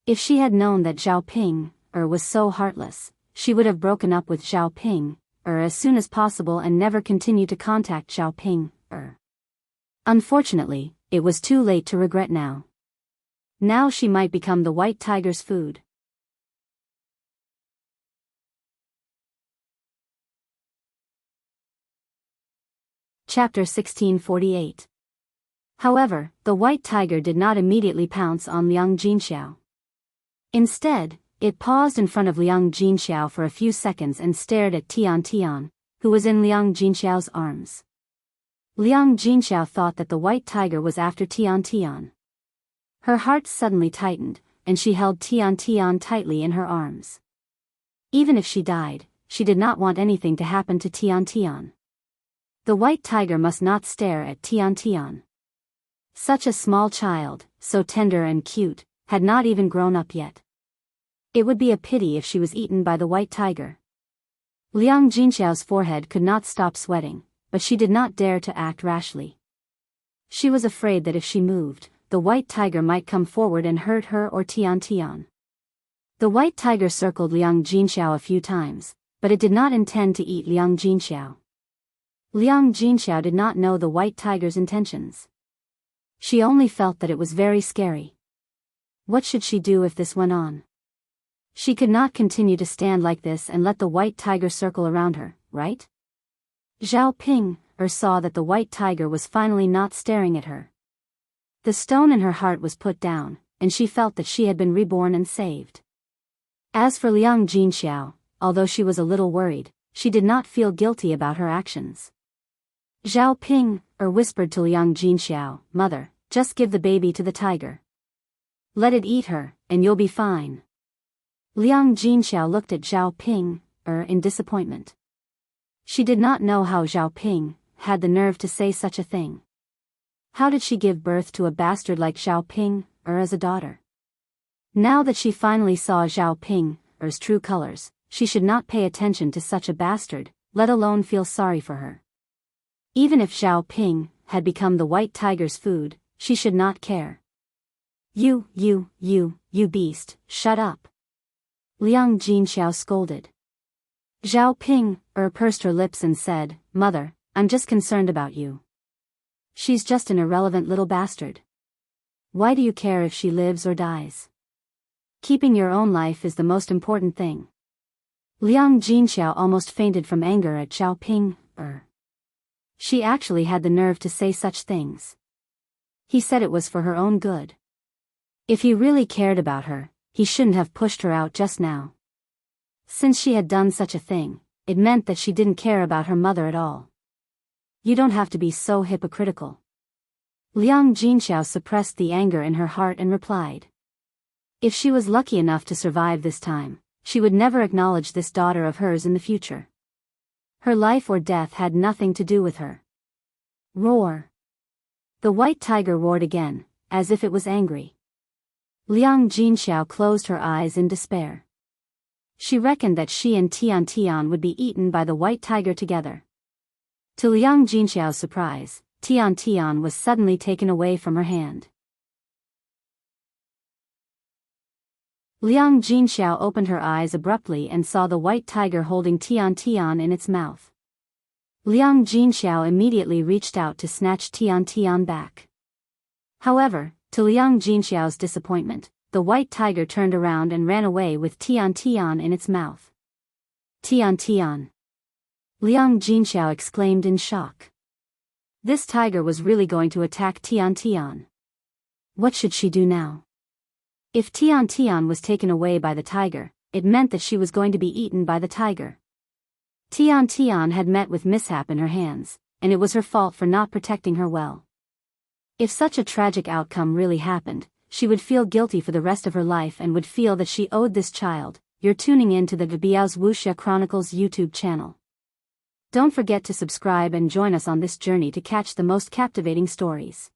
If she had known that Zhao Ping was so heartless, she would have broken up with Zhao Ping as soon as possible and never continued to contact Zhao Ping. Unfortunately, it was too late to regret now. Now she might become the white tiger's food. Chapter 1648. However, the white tiger did not immediately pounce on Liang Jinxiao. Instead, it paused in front of Liang Jinxiao for a few seconds and stared at Tian Tian, who was in Liang Jinxiao's arms. Liang Jinxiao thought that the white tiger was after Tian Tian. Her heart suddenly tightened, and she held Tian Tian tightly in her arms. Even if she died, she did not want anything to happen to Tian Tian. The white tiger must not stare at Tian Tian. Such a small child, so tender and cute, had not even grown up yet. It would be a pity if she was eaten by the white tiger. Liang Jinxiao's forehead could not stop sweating, but she did not dare to act rashly. She was afraid that if she moved, the white tiger might come forward and hurt her or Tian Tian. The white tiger circled Liang Jinxiao a few times, but it did not intend to eat Liang Jinxiao. Liang Jinxiao did not know the white tiger's intentions. She only felt that it was very scary. What should she do if this went on? She could not continue to stand like this and let the white tiger circle around her, right? Zhao Ping saw that the white tiger was finally not staring at her. The stone in her heart was put down, and she felt that she had been reborn and saved. As for Liang Jinxiao, although she was a little worried, she did not feel guilty about her actions. Zhao Ping whispered to Liang Jinxiao, "Mother, just give the baby to the tiger. Let it eat her, and you'll be fine." Liang Jinxiao looked at Zhao Ping in disappointment. She did not know how Zhao Ping had the nerve to say such a thing. How did she give birth to a bastard like Zhao Ping as a daughter? Now that she finally saw Zhao Ping's true colors, she should not pay attention to such a bastard, let alone feel sorry for her. Even if Zhao Ping had become the white tiger's food, she should not care. You beast, shut up!" Liang Jinxiao scolded. Zhao Ping pursed her lips and said, "Mother, I'm just concerned about you. She's just an irrelevant little bastard. Why do you care if she lives or dies? Keeping your own life is the most important thing." Liang Jinxiao almost fainted from anger at Zhao Ping. She actually had the nerve to say such things. He said it was for her own good. If he really cared about her, he shouldn't have pushed her out just now. Since she had done such a thing, it meant that she didn't care about her mother at all. You don't have to be so hypocritical. Liang Jinxiao suppressed the anger in her heart and replied. If she was lucky enough to survive this time, she would never acknowledge this daughter of hers in the future. Her life or death had nothing to do with her. Roar! The white tiger roared again, as if it was angry. Liang Jinxiao closed her eyes in despair. She reckoned that she and Tian would be eaten by the white tiger together. To Liang Jinxiao's surprise, Tian was suddenly taken away from her hand. Liang Jinxiao opened her eyes abruptly and saw the white tiger holding Tian in its mouth. Liang Jinxiao immediately reached out to snatch Tian back. However, to Liang Jinxiao's disappointment, the white tiger turned around and ran away with Tian in its mouth. Tian! Liang Jinxiao exclaimed in shock. This tiger was really going to attack Tian. What should she do now? If Tian was taken away by the tiger, it meant that she was going to be eaten by the tiger. Tian had met with mishap in her hands, and it was her fault for not protecting her well. If such a tragic outcome really happened, she would feel guilty for the rest of her life and would feel that she owed this child. You're tuning in to the Biyao's Wuxia Chronicles YouTube channel. Don't forget to subscribe and join us on this journey to catch the most captivating stories.